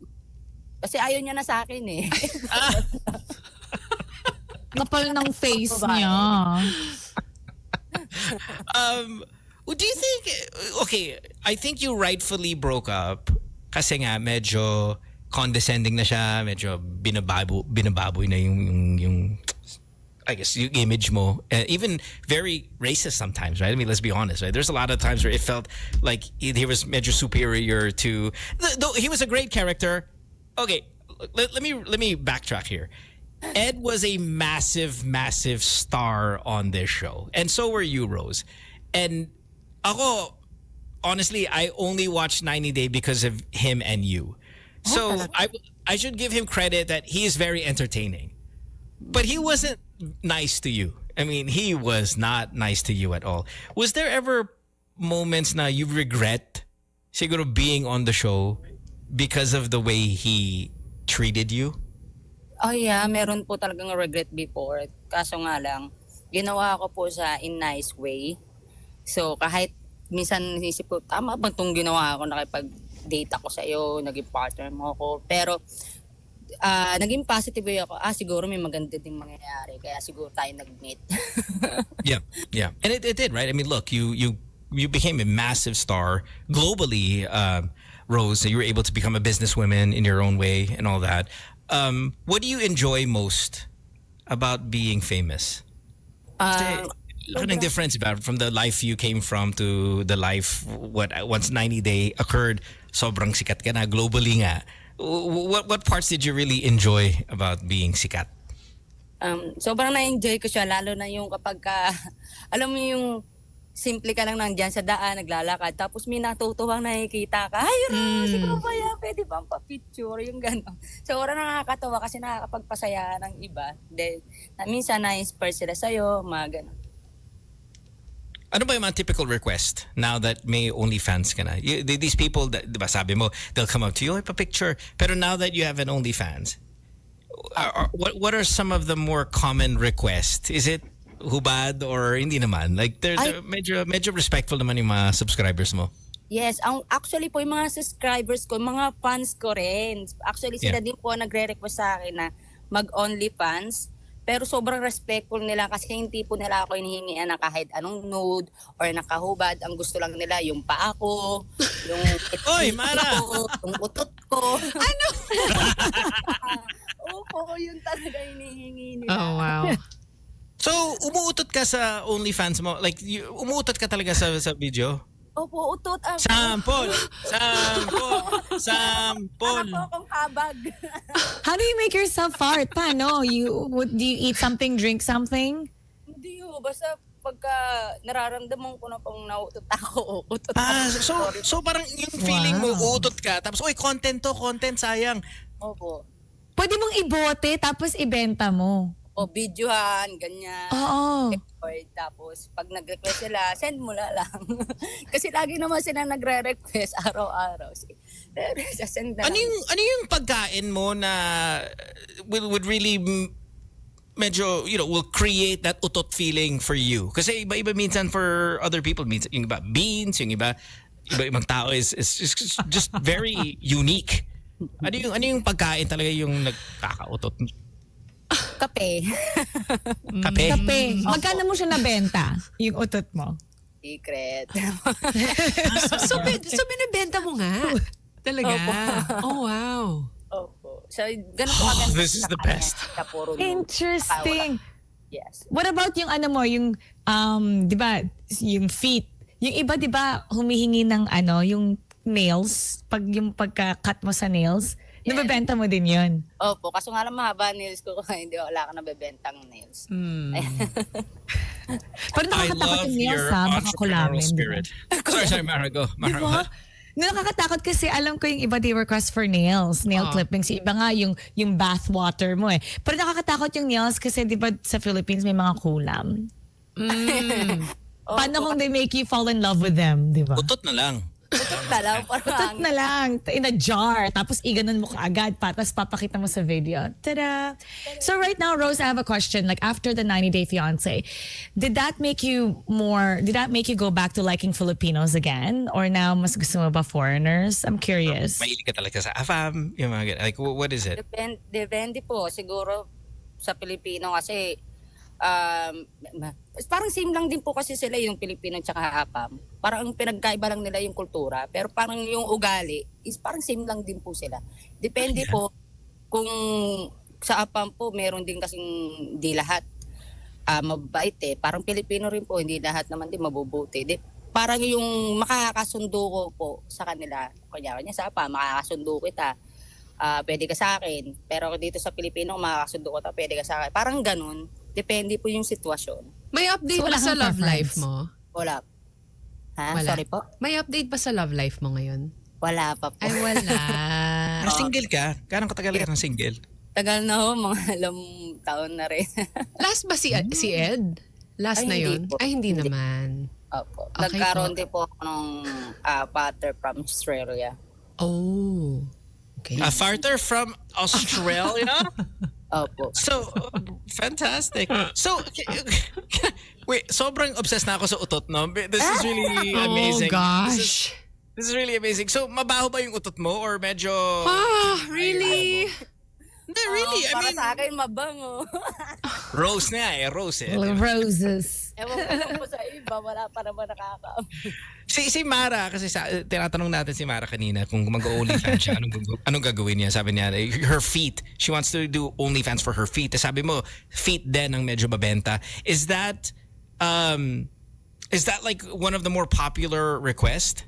Kasi ayaw niya na sa akin eh. Kapal ng face niya. Do you think, okay, I think you rightfully broke up kasi nga medyo condescending na siya, medyo binababoy na yung I guess yung image mo, even very racist sometimes, right? I mean, let's be honest, right? There's a lot of times where it felt like he was medyo superior to, though he was a great character. Okay, let me backtrack here. Ed was a massive star on this show, and so were you, Rose. And ako, honestly, I only watched 90 Day because of him and you. So I should give him credit that he is very entertaining. But he wasn't nice to you. I mean, he was not nice to you at all. Was there ever moments na you regret siguro being on the show because of the way he treated you? Oh yeah, meron po talagang regret before. Kaso nga lang, ginawa ko po sa in nice way. So kahit minsan isip ko, tama ba itong ginawa ko, nakipag-date ako sa iyo, naging partner mo ako. Pero naging positive way ako, siguro may maganda ding mangyayari, kaya siguro tayo nag-meet. Yeah. And it did, right? I mean, look, you became a massive star globally, Rose. You were able to become a businesswoman in your own way and all that. What do you enjoy most about being famous? Laki ng difference ba from the life you came from to the life once 90 Day occurred, sobrang sikat ka na globally nga. What parts did you really enjoy about being sikat? Sobrang na-enjoy ko siya, lalo na yung kapag alam mo yung simple ka lang nandiyan sa daan, naglalakad, tapos may natutuwang nakikita ka, ay Rose, ikaw ba yan? Pwede bang pa-picture? Yung gano'n. So, nakakatawa kasi nakakapagpasaya ng iba. Then, minsan na-inspire sila sa'yo, mga gano'n. Ano ba yung mga typical request now that may OnlyFans ka na? These people, diba sabi mo, they'll come up to you, pa-picture. Pero now that you have an OnlyFans, what are some of the more common requests? Is it hubad or hindi naman? Like, they're medyo respectful naman yung mga subscribers mo. Yes, actually po yung mga subscribers ko, mga fans ko rin. Actually, sila din po nagre-request sa akin na mag-OnlyFans. Pero sobrang respectful nila kasi hindi po nila ako hinihingian na kahit anong nude or nakahubad. Ang gusto lang nila yung paa ko, yung Oy, Mara! yung utot ko. Ano? Opo, yun talaga hinihingi nila. Oh, wow. So, umuutot ka sa OnlyFans mo? Like, umuutot ka talaga sa video? Opo, utot. Sample! Ako akong kabag. How do you make yourself fart? Paano? Do you eat something, drink something? Hindi ho, basta pagka nararamdaman ko na pang nautot ako, utot So parang yung feeling mo, uutot ka, tapos, content, sayang. Opo. Pwede mong ibote tapos ibenta mo. O videohan, ganyan. Oo. Tapos, pag nag-request sila, send mo na lang. Kasi lagi naman sila nagre-request araw-araw. Send na ano yung pagkain mo na would really medyo, will create that utot feeling for you? Kasi iba-iba minsan for other people. Minsan, yung iba beans, yung iba-ibang tao is just very unique. Ano yung pagkain talaga yung nagkakautot? Kape. Kape? Magkano mo siya nabenta, yung utot mo? Secret. so binibenta mo nga? Talaga? Opo. Oh, wow. Opo. So, ganun po agad. This is the best. Interesting. Yes. What about yung yung, di ba, yung feet? Yung iba, di ba, humihingi ng yung nails, yung pagka-cut mo sa nails, Nabebenta mo din yun. Opo, kaso nga lang mahaba nails ko kaya hindi wala ka nabebentang nails. Pero I nakakatakot love yung nails your ha, baka entrepreneurial kulamin. spirit. Sorry, Mara, go. Mara, Diba? what? Nakakatakot kasi alam ko yung iba they request for nails, nail clippings. Iba nga yung bath water mo eh. Pero nakakatakot yung nails kasi di ba sa Philippines may mga kulam. Paano kung they make you fall in love with them, di ba? Utot na lang. Tutok na lang, Tutot parang na lang, in a jar, tapos iganon mo kaagad, tapos papakita mo sa video. Tada! So right now, Rose, I have a question. Like after the 90-day fiancé, did that make you go back to liking Filipinos again? Or now, mas gusto mo ba foreigners? I'm curious. Mahilig ka talaga sa AFAM, yung mga ganun. Like, what is it? depende po. Siguro sa Pilipino kasi parang same lang din po kasi sila yung Pilipino tsaka APAM. Parang ang pinagkaiba lang nila yung kultura. Pero parang yung ugali is parang same lang din po sila. Depende po kung sa APAM po meron din kasing di lahat mabait eh. Parang Pilipino rin po, hindi lahat naman din mabubuti. Parang yung makakasundo ko po sa kanila. Kunyari niya sa APAM, makakasundo kita. Pwede ka sa akin. Pero dito sa Pilipino, makakasundo ko ta, pwede ka sa akin. Parang ganun. Depende po yung sitwasyon. May update So, ba wala sa kang love life preference? mo? Wala. Ha? Wala. Sorry po? May update ba sa love life mo ngayon? Wala pa po. Ay, wala. Single ka? Gano'ng katagal ka ng single? Tagal na ho, mga alam taon na rin. Last ba si Ed? Last Ay, na hindi yun? po. Ay, hindi naman. Opo. Okay Nagkaroon po. din po ako ng partner from Australia. Oh. Okay. A farter from Australia? Opo. So, fantastic. So, wait, sobrang obsessed na ako sa utot, no? This is really amazing. Oh, gosh. This is really amazing. So, mabaho ba yung utot mo or medyo... Really? Hindi, really. I Para mean, sa akin, mabango. rose na eh. Rose eh. Roses. Ewan ko po sa iba, wala pa naman nakaka-amoy. Si Mara, kasi tinatanong natin si Mara kanina kung mag-OnlyFans siya, anong gagawin niya? Sabi niya, her feet. She wants to do OnlyFans for her feet. Sabi mo, feet din ang medyo mabenta. Is that like one of the more popular requests?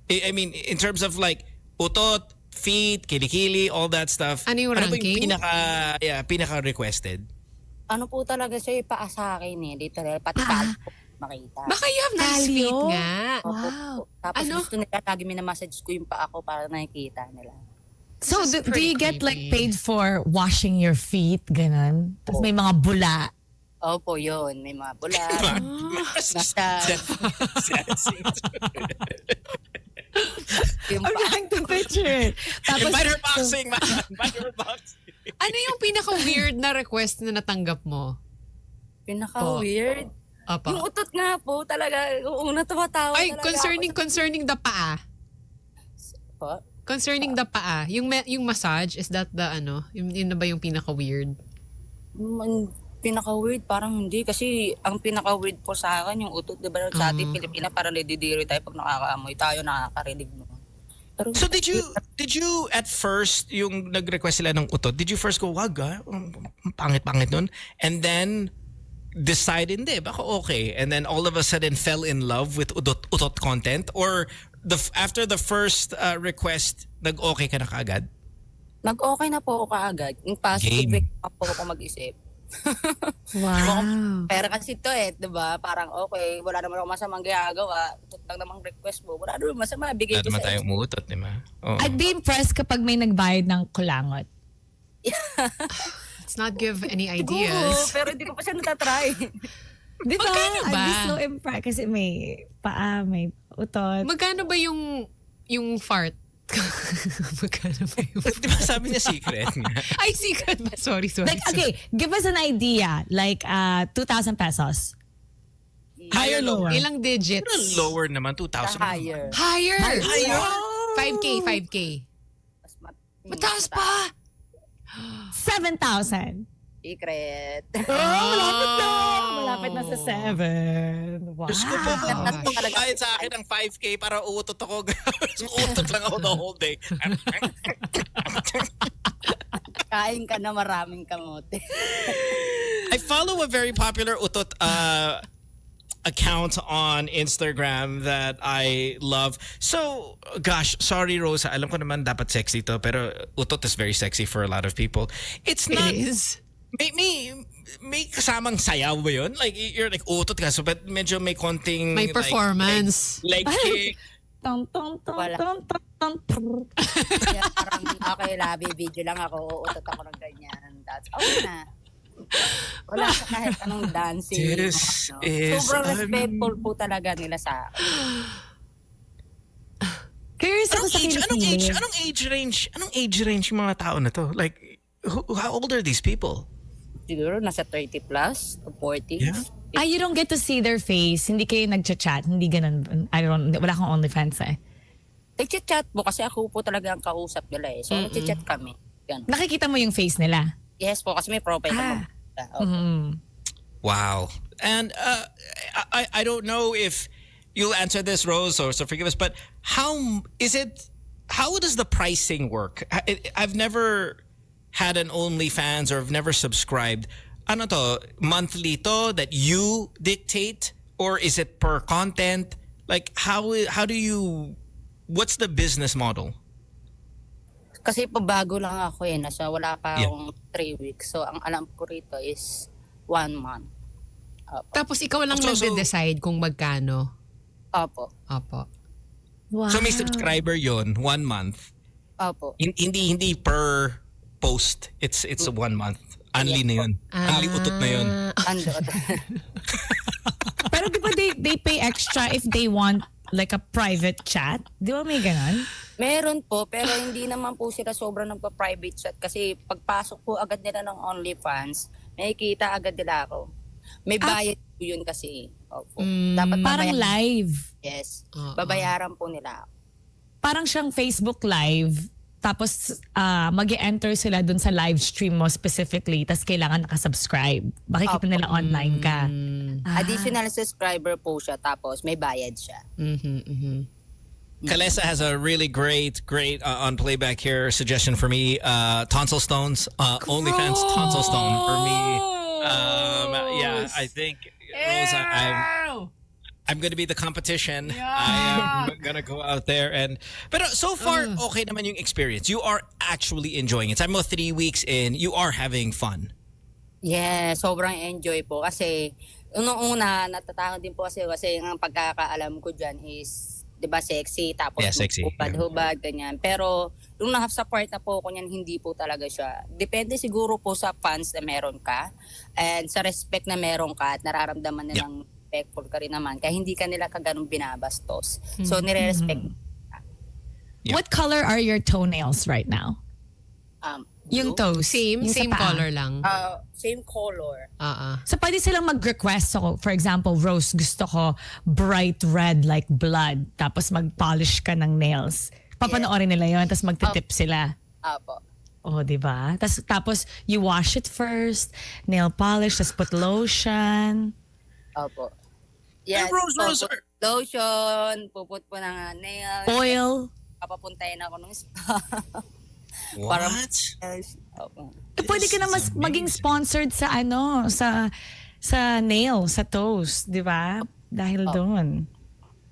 I mean, in terms of like utot, feet, kilikili, all that stuff. Ano yung ranking? Pinaka-requested? Ano po talaga siya, ipaa sa akin eh. Dito rin, pati palo po makita. Baka you have nice Kalyo? feet nga. Wow. Tapos Ano? gusto nila, lagi minamassage ko yung paa ko para nakikita nila. So, This is do you pretty get like creepy. paid for washing your feet, ganon? Tapos may mga bula. Opo, yun. May mga bula. Basta, yung I'm paa. trying to picture it. Tapos, Invite her boxing, Mara. Invite her boxing. Ano yung pinaka-weird na request na natanggap mo? Pinaka-weird. Apa. Yung utot nga po, talaga. Una tumatawa Ay, talaga concerning the paa. Po? Concerning the paa. Yung massage, is that the ano? Yun na ba yung pinaka-weird? Pinaka-weird, parang hindi. Kasi ang pinaka-weird po sa akin, yung utot. Diba sa ating Pilipina, parang nadidiri tayo pag nakakaamoy tayo, nakakarinig mo. Pero, So did you at first yung nag-request sila ng utot, did you first go, wag pangit-pangit nun? And then decide, hindi, baka okay. And then all of a sudden fell in love with utot content? Or after the first request, nag-okay ka na kaagad? nag-okay na po ako kaagad. Yung positive Game. week pa po ako mag-isip. wow. Pero kasi ito diba? Parang okay, wala naman ako masamang ginagawa. Utot lang namang request mo. Wala naman masama, bigay Wala ko naman sa tayong umutot, di ba? Oo. I'd be impressed kapag may nagbayad ng kulangot. Let's not give any Oo, ideas. pero hindi ko pa siya natatry. Di ba? Magkano ba? I'd be so impressed kasi may paa, may utot. Magkano ba yung fart? Magkano ba yung Di ba sabi niya secret niya? Ay, secret ba? Sorry. Like, okay, give us an idea. Like, 2,000 pesos. Higher, lower? Ilang digits? Pero lower naman, 2,000. Higher. Higher? Higher? 5K. Mataas pa! 7,000. Secret. Malapit na sa 7. Wow. Diyos ko po, kahit sa akin ng 5K para uutot ako. Uutot lang ako the whole day. Kain ka na maraming kamote. I follow a very popular utot account on Instagram that I love. So, gosh, sorry, Rosa. Alam ko naman dapat sexy to, pero utot is very sexy for a lot of people. It's not... It is. May kasamang sayaw ba yun? Like, you're like, utot ka, so but medyo may konting... May performance. Like kick. Tong, tong, tong, Wala. tong, tong, tong, tong. Kaya parang okay, labi, video lang ako, uutot ako ng ganyan. That's okay na. Wala sa kahit anong dancing. This is Sobrang respectful po talaga nila sa akin. Curious ako sa kilikili. Anong age range yung mga tao na to? Like, how old are these people? Siguro nasa 30 plus to 40. Yeah. You don't get to see their face. Hindi kayo nagchat-chat. Hindi ganun. Wala akong OnlyFans eh. Nag-chat po kasi ako po talaga ang kausap nila eh. So, nag-chat kami. Ganun. Nakikita mo yung face nila? Yes po, kasi may profile naman. Wow. And I don't know if you'll answer this, Rose, or so forgive us, but how does the pricing work? I've never had an OnlyFans or I've never subscribed. Ano to, monthly to that you dictate, or is it per content? Like how do you, what's the business model? Kasi pabago lang ako eh, wala pa akong 3 weeks. So ang alam ko rito is 1 month. Opo. Tapos ikaw lang So- nagde-decide kung magkano. Opo. Opo. Wow. So may subscriber yon 1 month. Opo. Hindi per post. It's a 1 month. Only na yun. Only utot na yun. Ando. Pero di ba they pay extra if they want like a private chat? Di ba may ganon? Meron po, pero hindi naman po sila sobrang nagpa-private chat kasi pagpasok po agad nila ng OnlyFans, makikita agad nila ako. May bayad po yun kasi. Opo. Dapat Parang babayaran. live. Yes. Babayaran po nila ako. Parang siyang Facebook live. Tapos mag-enter sila dun sa live stream mo specifically. Tapos kailangan nakasubscribe. Makikita nila online ka. Additional subscriber po siya, tapos may bayad siya. Kalesa has a really great on playback here suggestion for me. Tonsil stones. OnlyFans tonsil stone for me. Yeah, I think Rose, I'm going to be the competition. I am going to go out there but so far okay naman yung experience. You are actually enjoying it. I'm 3 weeks in. You are having fun. Yeah, sobrang enjoy po kasi unang-una natatakot din po kasi ang pagkakaalam ko dyan is 'di ba sexy tapos sexy. hubad-hubad ganyan. Pero nung sa part na po ko niyan hindi po talaga siya. Depende siguro po sa fans na meron ka and sa respect na meron ka at nararamdaman nilang respectful ka rin naman kaya hindi ka nila kaganong binabastos. So nire-respect. What color are your toenails right now? Yung toes. Same Yung sa paa. color lang. Same color. So pwede silang mag-request. So, for example, Rose, gusto ko bright red like blood. Tapos mag-polish ka ng nails. Papanoorin nila yun. Tapos magtitip sila. Apo. Oh, di ba? Tapos you wash it first. Nail polish. Tapos put lotion. Opo. Yeah, Rose, lotion, puput po ng nails. Oil. Papapuntahin ako ng spa. What? Opo. Pwede ka na maging sponsored sa sa nail, sa toes, di ba? Dahil doon.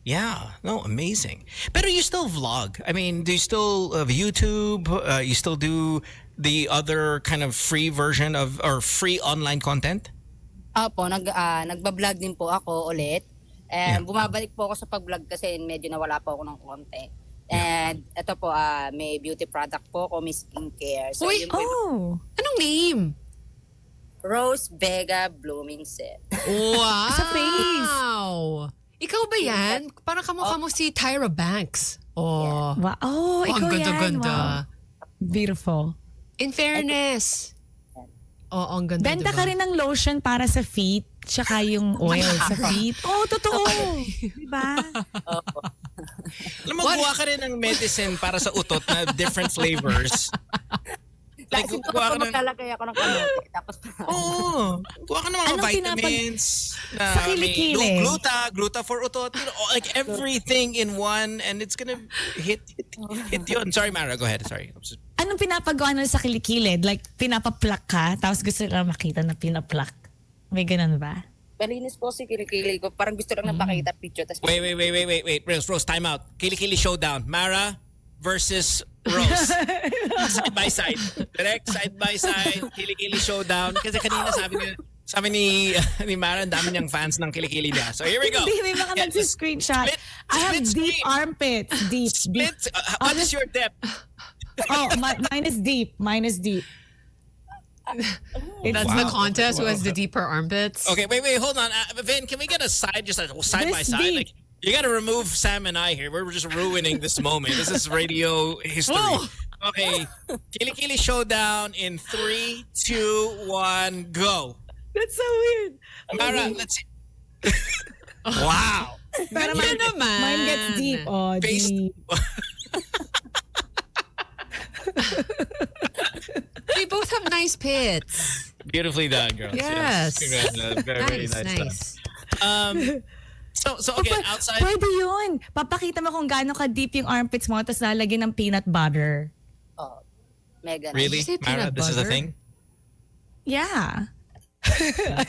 Yeah, no, amazing. But you still vlog? I mean, do you still have YouTube? You still do the other kind of free version of or free online content? Opo, nagba-vlog din po ako ulit. And bumabalik po ako sa pag-vlog kasi medyo nawala po ako ng konti. And ito po, may beauty product po ako, may skincare. So, Uy, yun po yung Anong name? Rose Vega Blooming Set. Wow! Sa face. Ikaw ba yan? Parang kamukha mo si Tyra Banks. Oh. Wow. Oh, ikaw ang yan. ganda-ganda. Wow. Beautiful. In fairness. Oo, ang ganda. Benta diba? ka rin ng lotion para sa feet, tsaka yung oil sa feet. Oh, totoo. Diba? Alam mo, gawa ka rin ng medicine para sa utot na different flavors. Like, Siguro gawa ka ng... maglalagay ako ng kamote. Tapos, gawa ka ng mga Anong vitamins. Sa kilikili. Gluta for utot. You know, like everything in one, and it's gonna hit yun. Sorry, Mara, go ahead. Sorry. Anong pinapagawa nila sa kilikilid? Like, pinapaplak ka, tapos gusto nila makita na pinaplak. May ganun ba? malinis po si kilikili ko. Parang gusto lang napakita picture. Tas, Wait. Rose, time out. Kilikili showdown. Mara versus Rose. Side by side. Direct side by side. Kilikili showdown. Kasi kanina sabi ni Mara, ang dami niyang fans ng kilikili niya. So here we go. Hindi, may mga nagsiscreenshot. I have deep armpits. Deep. What is your depth? Oh, mine is deep. That's the contest. Who has the deeper armpits? Okay, wait, hold on. Vin, can we get a side by side? deep. Like, you got to remove Sam and I here. We're just ruining this moment. This is radio history. Whoa. Okay, Kilikili showdown in 3, 2, 1, go. That's so weird. Mara, let's see. Wow. Pero Ganda naman. mine gets deep. Oh, Based- deep. They both have nice pits. Beautifully done, girls. Yes. Congrats. Very nice. Nice. So okay, outside. Pwede yun. Papakita mo kung gaano ka-deep yung armpits mo tapos lalagyan ng peanut butter. oh, mega. Really, Did you say Mara? peanut This is a butter? thing. Yeah. I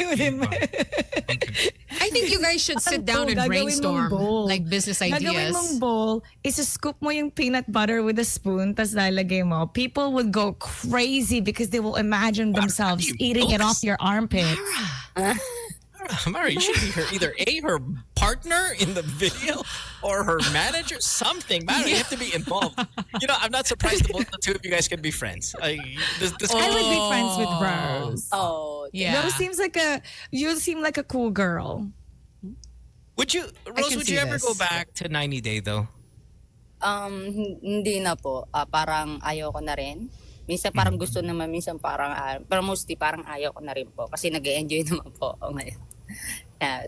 I think you guys should sit down and brainstorm like business Gagawin ideas. mong bowl, isa-scoop mo yung peanut butter with a spoon, tas lalagay mo. People would go crazy because they will imagine themselves you eating it off your armpits. Mara, you should be her partner in the video or her manager, something. Mara, you have to be involved. You know, I'm not surprised the two of you guys can be friends. This I would be friends with Rose. Oh, Yeah. Rose you seem like a cool girl. Would you, Rose? can Would see you ever this. go back to 90 Day though? Hindi na po. Parang ayaw ko na rin. Minsan parang gusto naman, minsan parang, pero mostly parang ayaw ko na rin po. Kasi nag-enjoy naman po ako ngayon.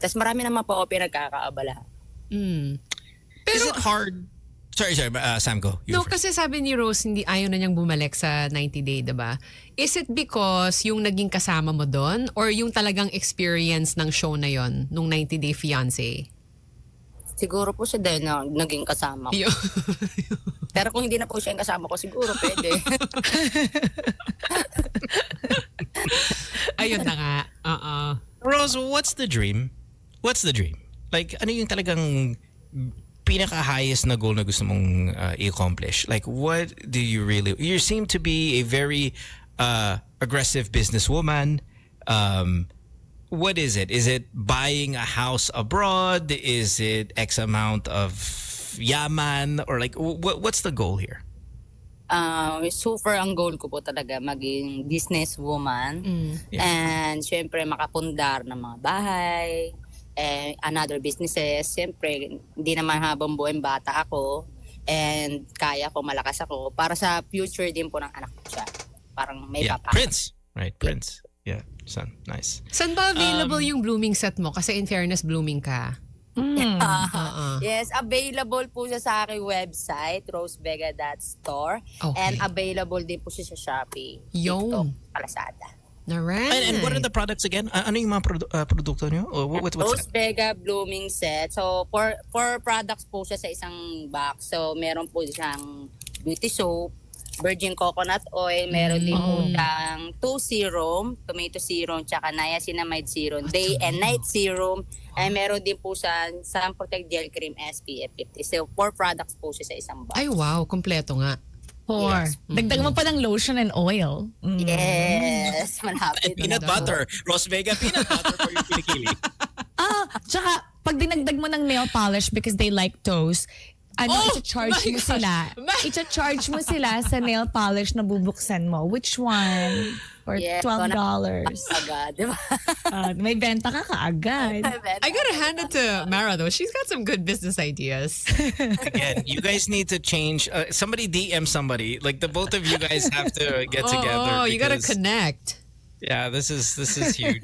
Tapos marami naman po ako pinagkakaabala. Is it hard? Sorry, Sam, go. You No, first. kasi sabi ni Rose, hindi ayaw na niyang bumalik sa 90 Day, diba? Is it because yung naging kasama mo doon or yung talagang experience ng show na yon nung 90 Day Fiancé? Siguro po siya dahil na naging kasama ko. Pero kung hindi na po siya yung kasama ko, siguro pwede. Ayun na nga. Rose, what's the dream? What's the dream? Like, ano yung talagang pinaka-highest na goal na gusto mong i-accomplish? Like, what do you really... You seem to be a very aggressive businesswoman. What is it? Is it buying a house abroad? Is it X amount of yaman? Or like, what's the goal here? Super ang goal ko po talaga maging businesswoman. And syempre makapundar ng mga bahay and another businesses. Syempre hindi naman habang buhay bata ako and kaya ko, malakas ako para sa future din po ng anak ko siya. Parang may papa. Prince. Right, Prince. Yeah, son. Nice. Saan ba available yung blooming set mo? Kasi in fairness, blooming ka. Yes, available po siya sa aking website, rosevega.store. Okay. And available din po siya sa Shopee, Yun. TikTok, Lazada. Alright. And what are the products again? Ano yung mga produkto nyo? Or what's Rose that? Vega Blooming Set. So, four products po siya sa isang box. So, meron po siyang beauty soap, virgin coconut oil, meron din po siyang 2 serum, tomato serum, tsaka niacinamide serum, day and night serum, ay meron din po siya Sun Protect Gel Cream SPF 50. So, 4 products po siya sa isang box. Ay, wow. Kompleto nga. 4. Dagdag mo pa ng lotion and oil. Yes, malapit. Peanut butter. Rose Vega peanut butter for your kilikili. Tsaka pag dinagdag mo ng nail polish because they like toes, i-charge mo sila. I-charge mo sila sa nail polish na bubuksan mo. Which one? For Yeah, $12. Agad, di ba? May benta ka kaagad. I gotta hand it to Mara though. She's got some good business ideas. Again, you guys need to change. Somebody DM somebody. Like the both of you guys have to get together. Oh, you gotta because- connect. Yeah, this is huge.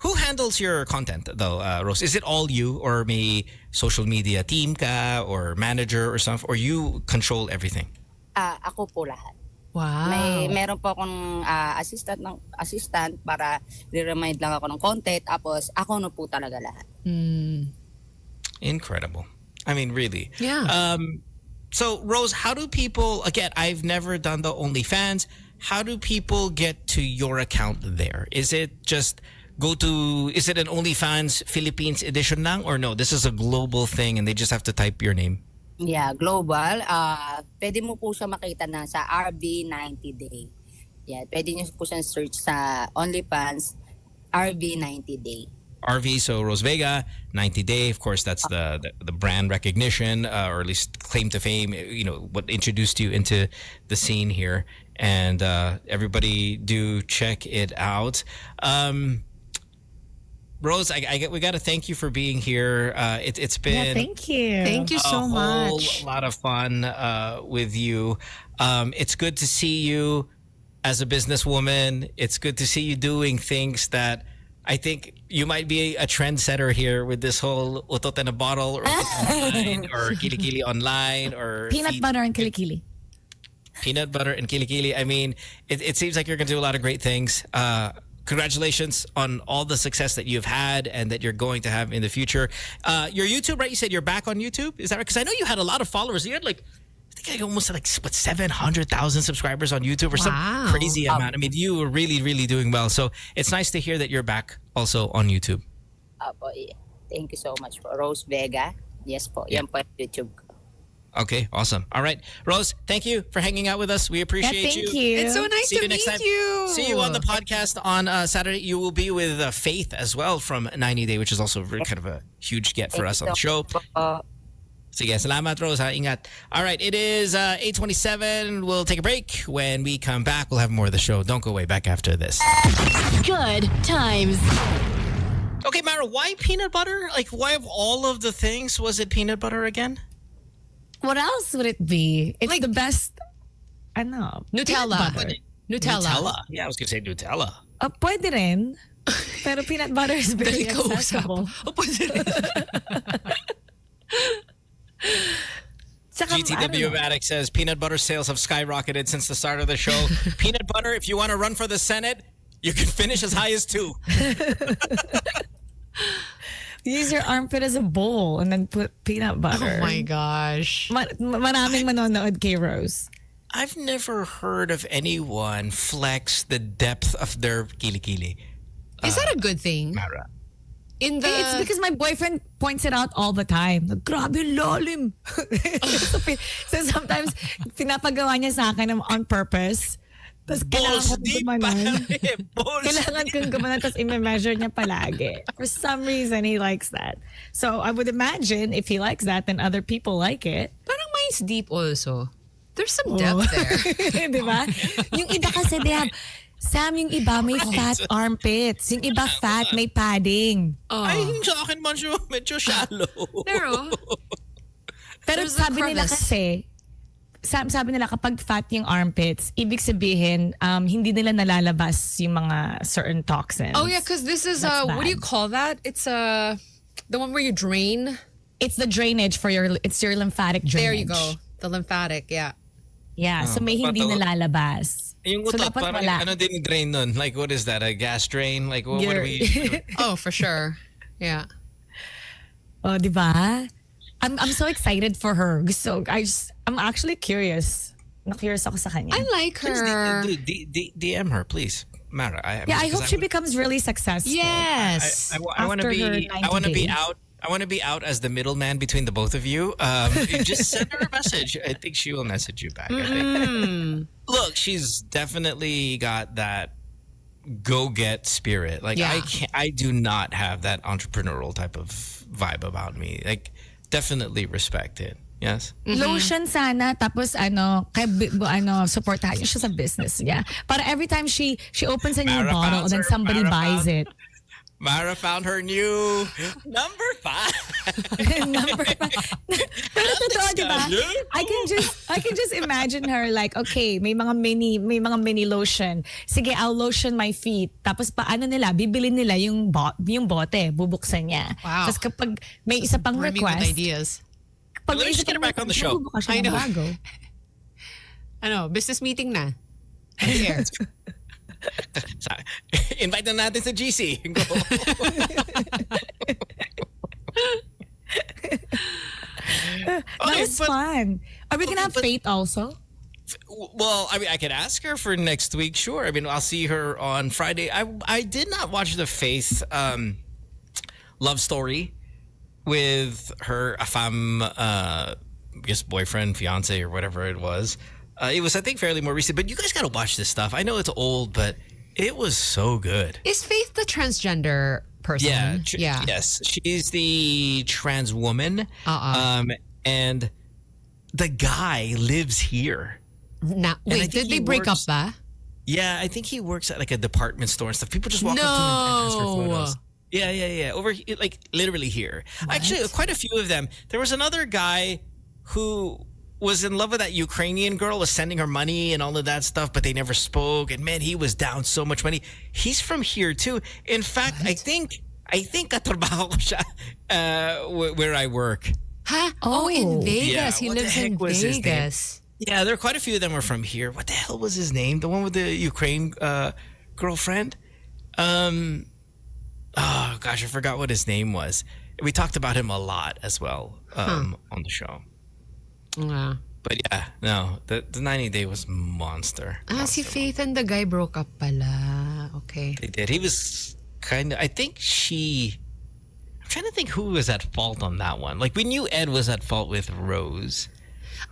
Who handles your content though, Rose? Is it all you or may social media team ka or manager or something, or you control everything? Ako po lahat. Wow. Meron po akong assistant para re-remind lang ako ng content, tapos ako na po talaga lahat. Incredible. I mean, really. Yeah. So, Rose, how do people, again, I've never done the OnlyFans. How do people get to your account there? Is it just go to, is it an OnlyFans Philippines edition lang? Or no, this is a global thing and they just have to type your name? Yeah, global. Pwede mo po siya makita na sa RB 90 Day. Yeah, pwede niyo po siyang search sa OnlyFans RB 90 Day. RV, so Rose Vega, 90 Day. Of course, that's the brand recognition, or at least claim to fame. You know, what introduced you into the scene here. And everybody do check it out. Rose, we got to thank you for being here. It's been thank you. Thank you so much. A lot of fun with you. It's good to see you as a businesswoman. It's good to see you doing things that I think you might be a trendsetter here with this whole utot in a bottle or online or kilikili online or Peanut butter and kilikili. Peanut butter and kilikili. I mean, it seems like you're going to do a lot of great things. Congratulations on all the success that you've had and that you're going to have in the future. Your YouTube, right? You said you're back on YouTube. Is that right? Because I know you had a lot of followers. You had like, I think almost like 700,000 subscribers on YouTube or some crazy amount. I mean, you were really, really doing well. So it's nice to hear that you're back also on YouTube. Thank you so much po. Rose Vega. Yes po. Yan po YouTube. Okay, awesome. All right. Rose, thank you for hanging out with us. We appreciate thank you. It's so nice to meet you. See you on the podcast on Saturday. You will be with Faith as well from 90 Day, which is also really kind of a huge get for us on the show. Sige, salamat, Rose. Ingat. All right, it is 8:27. We'll take a break. When we come back, we'll have more of the show. Don't go away. Back after this. Good times. Okay, Mara, why peanut butter? Like, why of all of the things was it peanut butter again? What else would it be? It's Like- the best. I know. Nutella. Nutella. Yeah, I was going to say Nutella. Pwede rin. Pero peanut butter is very Dali kausap. accessible. Tsaka, I don't GTW know. Matic says peanut butter sales have skyrocketed since the start of the show. Peanut butter, if you want to run for the Senate, you can finish as high as 2. Use your armpit as a bowl and then put peanut butter. Oh my gosh. Maraming manonood kay Rose. I've never heard of anyone flex the depth of their kilikili. Is that a good thing? Mara. It's because my boyfriend points it out all the time. Grabe lalim. So sometimes pinapagawa niya sa akin on purpose. Tapos kailangan ko gumanon. Kailangan kong gumanon tapos i-measure niya palagi. For some reason, he likes that. So I would imagine if he likes that, then other people like it. Parang mine's deep also. There's some depth there. Diba? Yung iba kasi they have, Sam, yung iba may fat armpits. Yung iba fat, may padding. Ay, sa akin medyo shallow. Pero there's a sabi nila crevice. kasi, sabi nila kapag fat yung armpits, ibig sabihin, hindi nila nalalabas yung mga certain toxins. Oh yeah, because this is That's what do you bad. call that? It's the one where you drain. It's the drainage for your lymphatic drainage. There you go. The lymphatic, yeah. Yeah, so may hindi pato. nalalabas. Yung So utot, dapat parang wala. ano din drain nun? Like, what is that? A gas drain? Like, what do we... Oh, for sure. Yeah. Oh, di ba? I'm so excited for her. So I'm actually curious. Na-curious ako sa kanya. I like her. DM her, please. Mara. I hope she becomes really successful. Yes. I want to After her be. 90 I want to be days. out. I want to be out as the middleman between the both of you. Just send her a message. I think she will message you back. I think. Look, she's definitely got that go-get spirit. Like Yeah. I do not have that entrepreneurial type of vibe about me. Like, definitely respect it. Yes. Lotion sana, tapos supportahan niyo siya sa business niya. Para every time she opens a new Mara bottle, found then her- somebody Mara buys found- it. Mara found her new number 5. Number 5. Pero totoo, di ba? I can just imagine her like, okay, may mga mini lotion. Sige, I'll lotion my feet. Tapos paano nila, bibili nila yung bote, bubuksan niya. Wow. Tapos kapag may isa pang Brimming with request, ideas. pag Let me may isa just get her pang back on the request, show. bubukas siya I ng know. bago. Ano, business meeting na. Here. Invite na natin sa GC. Go. That was fun. Are we gonna have Faith also? Well, I mean, I could ask her for next week. Sure. I mean, I'll see her on Friday. I did not watch the Faith love story with her I guess boyfriend, fiance, or whatever it was. It was, I think, fairly more recent. But you guys got to watch this stuff. I know it's old, but it was so good. Is Faith the transgender person? Yeah. Yes, she's the trans woman. And the guy lives here. Now, wait, did they break up ba? Yeah, I think he works at like a department store and stuff. People just walk up to him and ask for photos. Yeah. Over like literally here. Actually, quite a few of them. There was another guy who was in love with that Ukrainian girl, was sending her money and all of that stuff, but they never spoke. And man, he was down so much money. He's from here too. In fact, I think katrabaho ko siya where I work. Huh? Oh, in Vegas. Yeah, He what the lives heck in was his name? Vegas. Yeah, there are quite a few of them are from here. What the hell was his name? The one with the Ukraine girlfriend? Oh gosh, I forgot what his name was. We talked about him a lot as well on the show. Yeah. But yeah, no, the 90 Day was monster. Si Faith and the guy broke up pala. Okay. They did. He was kind of, I think I'm trying to think who was at fault on that one. Like we knew Ed was at fault with Rose.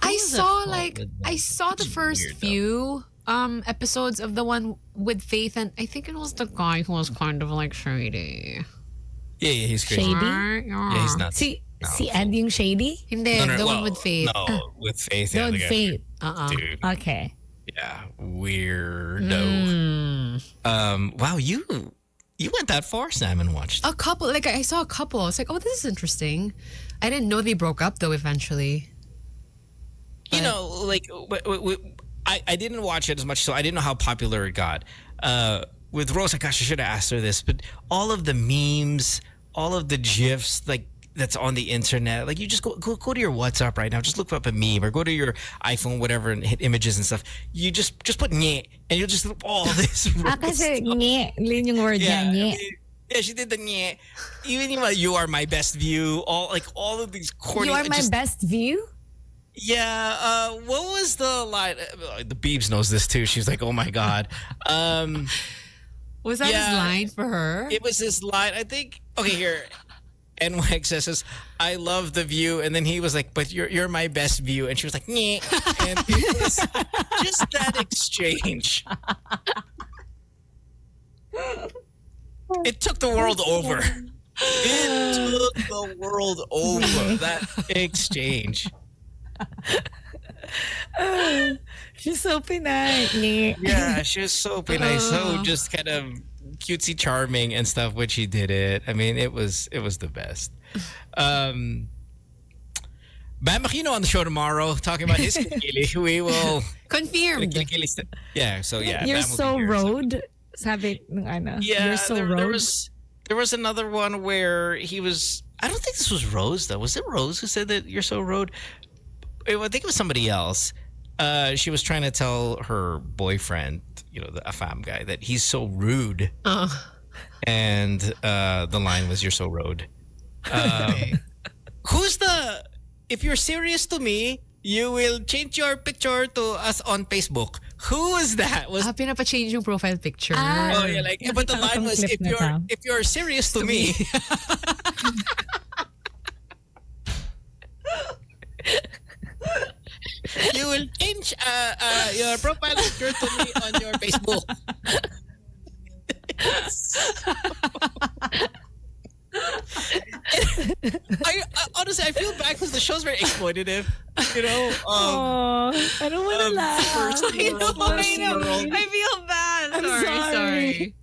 I saw the first few episodes of the one with Faith, and I think it was the guy who was kind of like shady. Yeah, he's crazy. Shady? Yeah, he's nuts. Si Ed yung shady? Hindi, the one with Faith. No, with Faith. The Yeah, one the with guy. Faith. Dude. Okay. Yeah, weirdo. Wow, you went that far, Sam, and watched. A couple, like I saw a couple. I was like, oh, this is interesting. I didn't know they broke up though. Eventually. You know, like I didn't watch it as much, so I didn't know how popular it got. With Rose, gosh, I should have asked her this, but all of the memes, all of the GIFs, like that's on the internet, like you just go to your WhatsApp right now, just look up a meme, or go to your iPhone, whatever, and hit images and stuff. You just put nye, and you'll just look all this. Kasi nye, yun yung word niya, nye. Yeah, she did the nye. Even you are my best view. All of these corny. You are my best view? Yeah, what was the line? The Beebs knows this too. She's like, oh my God. Was that his line for her? It was his line. I think, okay, here. NYX says, I love the view. And then he was like, but you're my best view. And she was like, nyeh. And it was just that exchange. It took the world over. It took the world over, that exchange. She's so Pinay. Yeah, she's so Pinay, so just kind of cutesy charming and stuff when she did it. I mean, it was the best. Bam Aquino on the show tomorrow talking about his kilikili. We will confirmed. Yeah, so yeah. You're Bam will so be here. road. Sabi ng ano. Yeah, You're so road. there was another one where he was. I don't think this was Rose though. Was it Rose who said that you're so road? I think it was somebody else. She was trying to tell her boyfriend, the AFAM guy, that he's so rude. And the line was, "You're so rude." If you're serious to me, you will change your picture to us on Facebook. Who is that? Pinapa-change yung profile picture. Oh yeah, but the line was, if you're serious to me. You will change your profile picture to me on your Facebook. Honestly, I feel bad because the show's very exploitative. I don't want to laugh. I know. I feel bad. I'm sorry.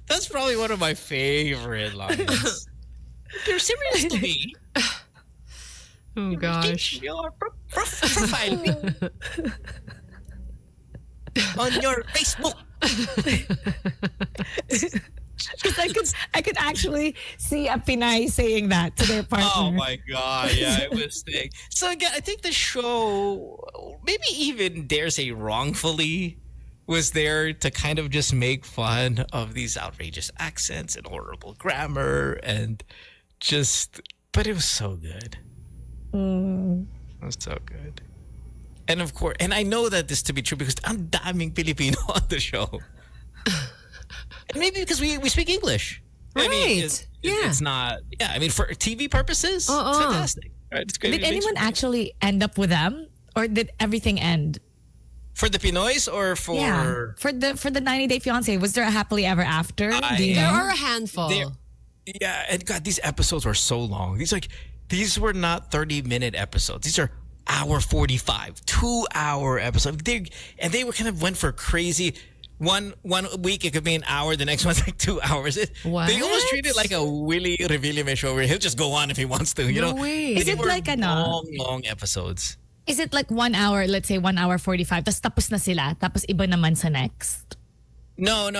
That's probably one of my favorite lines. If you're serious to me. Oh gosh. Your profile on your Facebook. Because I could actually see a Pinay saying that to their partner. Oh my God, yeah, it was thick. So again, I think the show, maybe even dare say wrongfully, was there to kind of just make fun of these outrageous accents and horrible grammar and just, but it was so good. It was so good. And of course, and I know that this to be true because ang daming Filipino on the show. And maybe because we speak English. Right. I mean, it's not, I mean, for TV purposes, it's fantastic. Right? It's great. Did anyone actually end up with them? Or did everything end? For the Pinoys or for... Yeah. For the 90 Day Fiancé, was there a happily ever after? Do you There know? are a handful. Yeah, and God, these episodes were so long. These were not 30-minute episodes. These are hour 45, 2-hour episodes. They were kind of went for crazy. One week it could be an hour, the next one's like 2 hours. What? They almost treat it like a Willie Revillame show where he'll just go on if he wants to. You No know, way. Is it like long episodes? Is it like 1 hour, let's say 1 hour 45, tapos na sila, tapos iba naman sa next? No.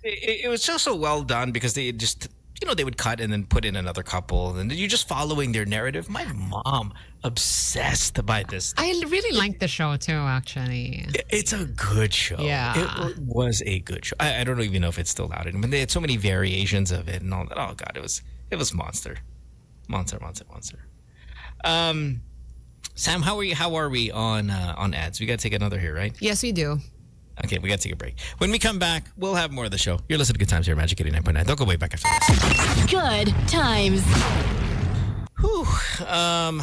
It was just so well done because they just, they would cut and then put in another couple. And you're just following their narrative. My mom, obsessed by this. I really like the show too, actually. It's a good show. Yeah. It was a good show. I don't even know if it's still out. I mean, they had so many variations of it and all that. Oh, God, it was monster. Monster. Sam, how are we on ads? We got to take another here, right? Yes, we do. Okay, we got to take a break. When we come back, we'll have more of the show. You're listening to Good Times here, Magic 89.9. Don't go way back after this. Good times. Whew. I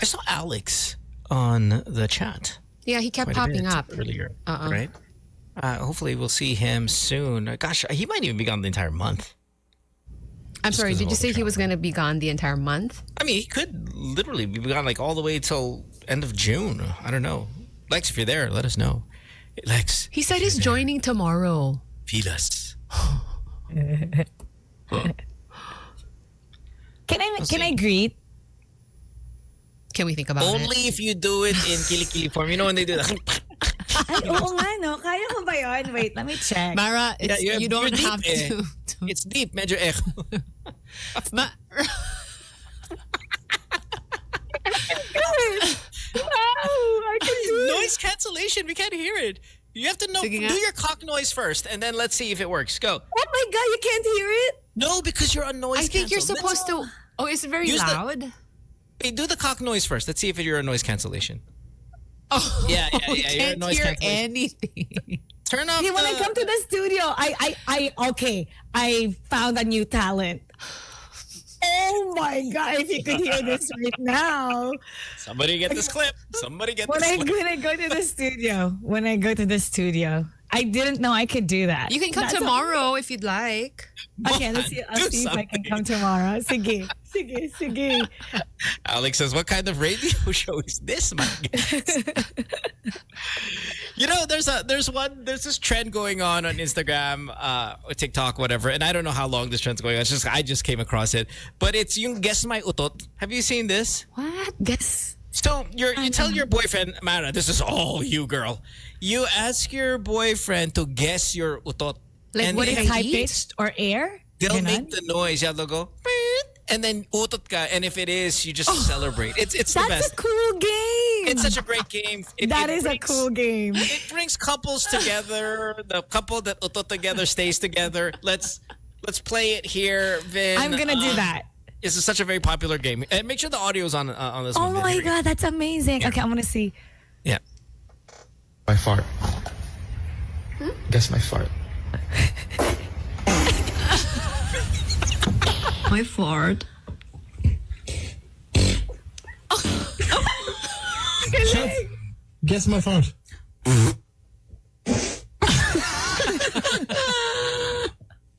saw Alex on the chat. Yeah, he kept quite a popping bit up. earlier, right? Hopefully we'll see him soon. Gosh, he might even be gone the entire month. I'm Just sorry, 'cause of did you all say the he was going to be gone the entire month? I mean, he could literally be gone like all the way till end of June. I don't know. Lex, if you're there, let us know. Lex. He said he's joining tomorrow. Feel us. Can I greet? Can we think about it? Only if you do it in kilikili form. You know when they do that. Ay, oo nga, no? Kaya ko ba yun? Wait, let me check. Mara, you don't you're have deep, to. It's deep. Medyo echo. I can do it. Noise cancellation. We can't hear it. You have to know. Do your cock noise first, and then let's see if it works. Go. Oh my God, you can't hear it? No, because you're on noise. I think you're cancel. supposed to. Oh, it's very Use loud. Hey, do the cock noise first. Let's see if you're a noise cancellation. Oh, Yeah. I You're a can't noise hear cancellation. anything. Turn off. Okay, when I come to the studio, I found a new talent. Oh my God, if you could hear this right now. Somebody get this clip. Somebody get When this clip. I go to the studio, I didn't know I could do that. You can come That's tomorrow if you'd like. Okay, let's see. I'll see if I can come tomorrow. Sige. Alex says, "What kind of radio show is this, my guest?" There's this trend going on Instagram, or TikTok, whatever, and I don't know how long this trend's going on. I just came across it, but it's yung guess my utot. Have you seen this? What? Guess. So you tell your boyfriend, Mara, this is all you, girl. You ask your boyfriend to guess your utot. Like and what if did I High eat? pitched or air? they'll Ganon? make the noise. Yeah, they'll go, "Beep," and then utot ka. And if it is, you just celebrate. It's the That's best. a cool game. It's such a great game. That is a cool game. It brings couples together. The couple that utot together stays together. Let's play it here, Vin. I'm gonna do that. This is such a very popular game. And make sure the audio's on this Oh one. Vin. my Here we go. God, that's amazing. Okay, I'm gonna see. Yeah. My fart. Guess my fart. My fart. Guess my fart.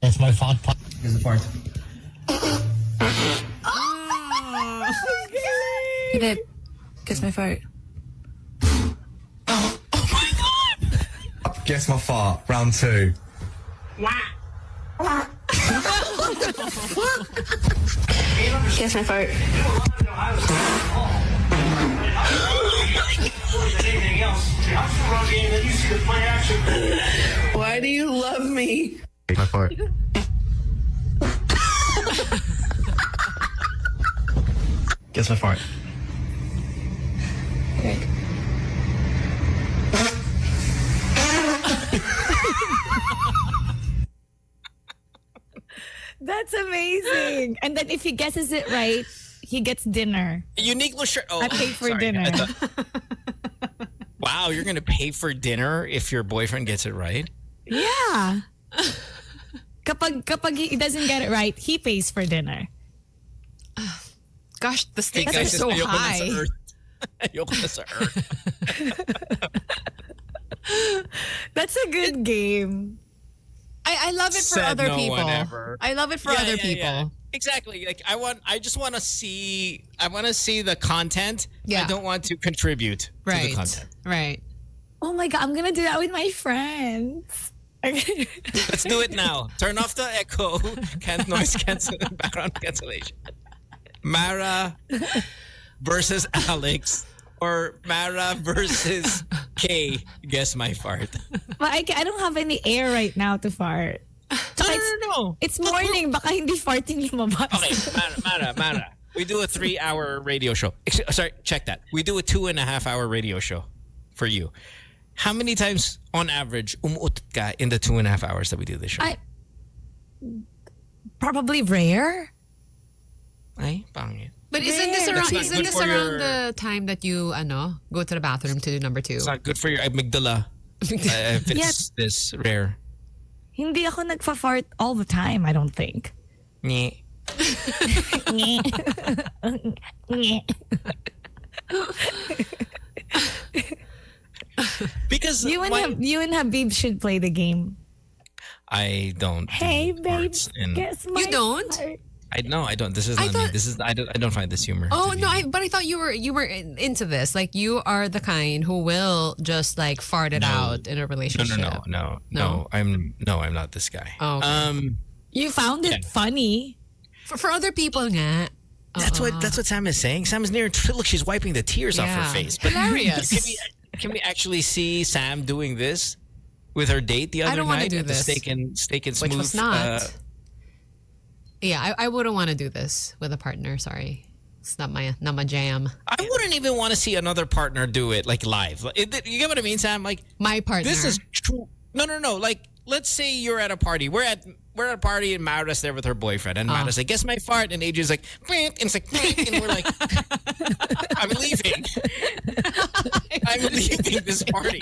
Guess my fart. Guess the fart. Babe, guess my fart. Guess my fart. Round 2. Guess my fart. Why do you love me? My fart. Guess my fart. Okay. That's amazing. And then if he guesses it right, he gets dinner. Unique shirt. Oh, I pay for sorry. dinner. Wow, you're gonna pay for dinner if your boyfriend gets it right? Yeah. Kapag he doesn't get it right, he pays for dinner. Gosh, the stakes Hey, are guys, so ayoko na sa high. earth. Ayoko na sa earth. That's a good game. I love it for Said other no people. one ever. I love it for other people. Exactly. Like I just want to see the content. Yeah. I don't want to contribute to Right. the content. Right. Oh my God, I'm gonna do that with my friends. Let's do it now. Turn off the echo. Can't noise cancel background cancellation. Mara versus Alex or Mara versus Kay. Guess my fart. But I don't have any air right now to fart. No. It's morning. Baka hindi farting lumabas. Okay, Mara. We do a 3-hour radio show. Sorry, check that. We do a 2.5-hour radio show for you. How many times on average umuutot ka in the 2.5 hours that we do this show? Probably rare. Ay, pangit. But isn't this Rare. around, That's not good for your- the time that you go to the bathroom to do number 2? It's not good for your amygdala. If it's this rare. Hindi ako nagfa-fart all the time, I don't think. Nye. Nye. Nye. Because you and Habib should play the game. I don't. Hey, do babe, farts in- guess my You don't? fart. I don't. This is I not me. thought- This is I don't find this humor. Oh to be- no! But I thought you were into this. Like you are the kind who will just like fart it out in a relationship. No. I'm not this guy. Oh, okay. You found it funny. For other people, nga. That's what Sam is saying. Sam is near. Look, she's wiping the tears off her Yeah. face. But Hilarious. Can we actually see Sam doing this with her date the other I don't want to night do at the this. steak and smooth? Which was not. Yeah, I wouldn't want to do this with a partner. Sorry, it's not my jam. I wouldn't even want to see another partner do it like live. You get what I mean, Sam? Like my partner. This is true. No. Like let's say you're at a party. We're at a party and Mara's there with her boyfriend, and Mara's like, "Guess my fart," and AJ's like, "Pink," and it's like, "Pink," and we're like, "I'm leaving. I'm leaving this party."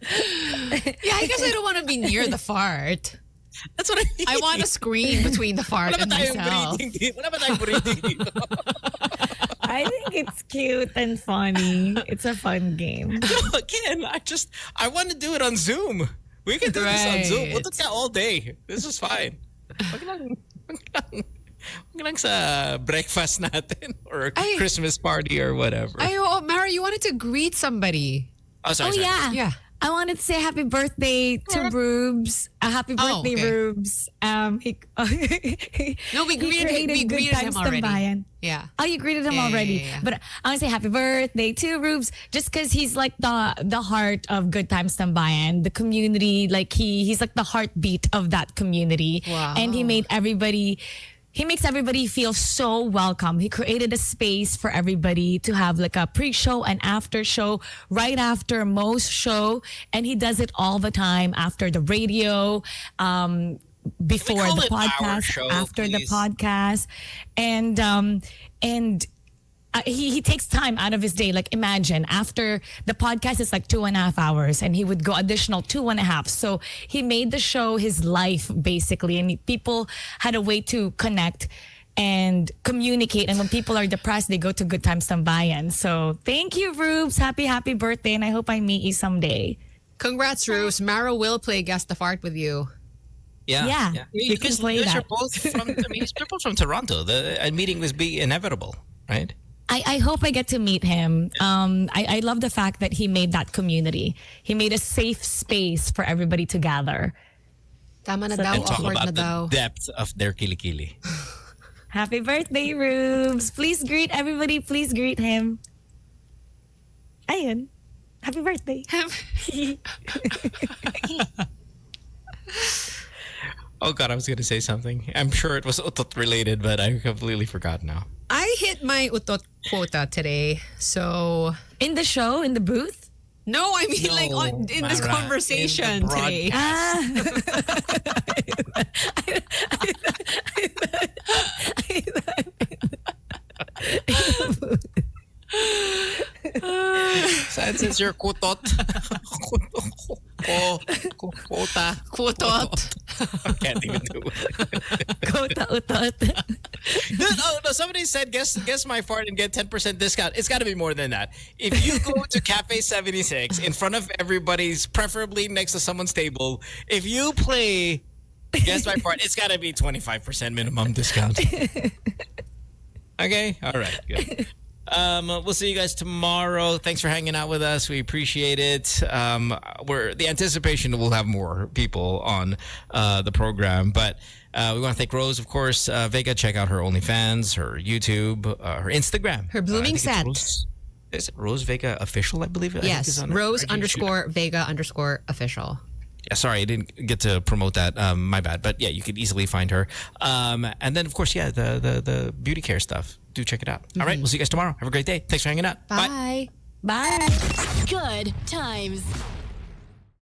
Yeah, I guess I don't want to be near the fart. That's what I mean. I want a screen between the fart and myself. Wala ba tayong breathing dito? I think it's cute and funny. It's a fun game. Again, I want to do it on Zoom. We can do this on Zoom. We'll do that all day. This is fine. Wag lang sa breakfast natin or Christmas party or whatever. Mara, you wanted to greet somebody. Oh, sorry. Yeah. Yeah. I wanted to say happy birthday to Rubes. Happy birthday, okay. Rubes. No, we greeted him already. Tambayan. Yeah. Oh, you greeted him already. Yeah. But I want to say happy birthday to Rubes just because he's like the heart of Good Times Tambayan, the community. Like he's like the heartbeat of that community. Wow. And he makes everybody feel so welcome. He created a space for everybody to have like a pre-show and after show, right after most show. And he does it all the time after the radio, before call the it our podcast, show, after the please? podcast. And he takes time out of his day. Like imagine after the podcast is like 2.5 hours and he would go additional 2.5. So he made the show his life basically. And people had a way to connect and communicate. And when people are depressed, they go to Good Times Tambayan. So thank you, Rubes. Happy birthday. And I hope I meet you someday. Congrats, Rose. Mara will play Guess the Fart with you. Yeah, you can play you guys that. are both from. He's both from Toronto. The meeting was be inevitable, right? I hope I get to meet him. I love the fact that he made that community. He made a safe space for everybody to gather. Tama na So daw, And talk awkward na about the daw. depth of their kilikili. Happy birthday, Rubes. Please greet everybody. Please greet him. Ayun. Happy birthday. Oh God, I was going to say something. I'm sure it was utot related, but I completely forgot now. I hit my utot quota today. So In the show, in the booth? no, I mean like in this Mara, conversation in the today. I Sad says you're kutot. Quota. Kutot. I can't even do it. Kota utot. Dude, no, somebody said guess my fart and get 10% discount. It's got to be more than that. If you go to Cafe 76 in front of everybody's, preferably next to someone's table, if you play guess my fart, it's got to be 25% minimum discount. Okay? All right, good. We'll see you guys tomorrow. Thanks for hanging out with us. We appreciate it. The anticipation we'll have more people on the program, but we want to thank Rose, of course. Vega, check out her OnlyFans, her YouTube, her Instagram, Her blooming set. Is it Rose Vega Official? I believe. Yes, Rose_Vega_official. Yeah, sorry, I didn't get to promote that. My bad. But yeah, you could easily find her. And then, of course, yeah, the beauty care stuff. Do check it out. All right, we'll see you guys tomorrow. Have a great day. Thanks for hanging out. Bye. Bye. Good times.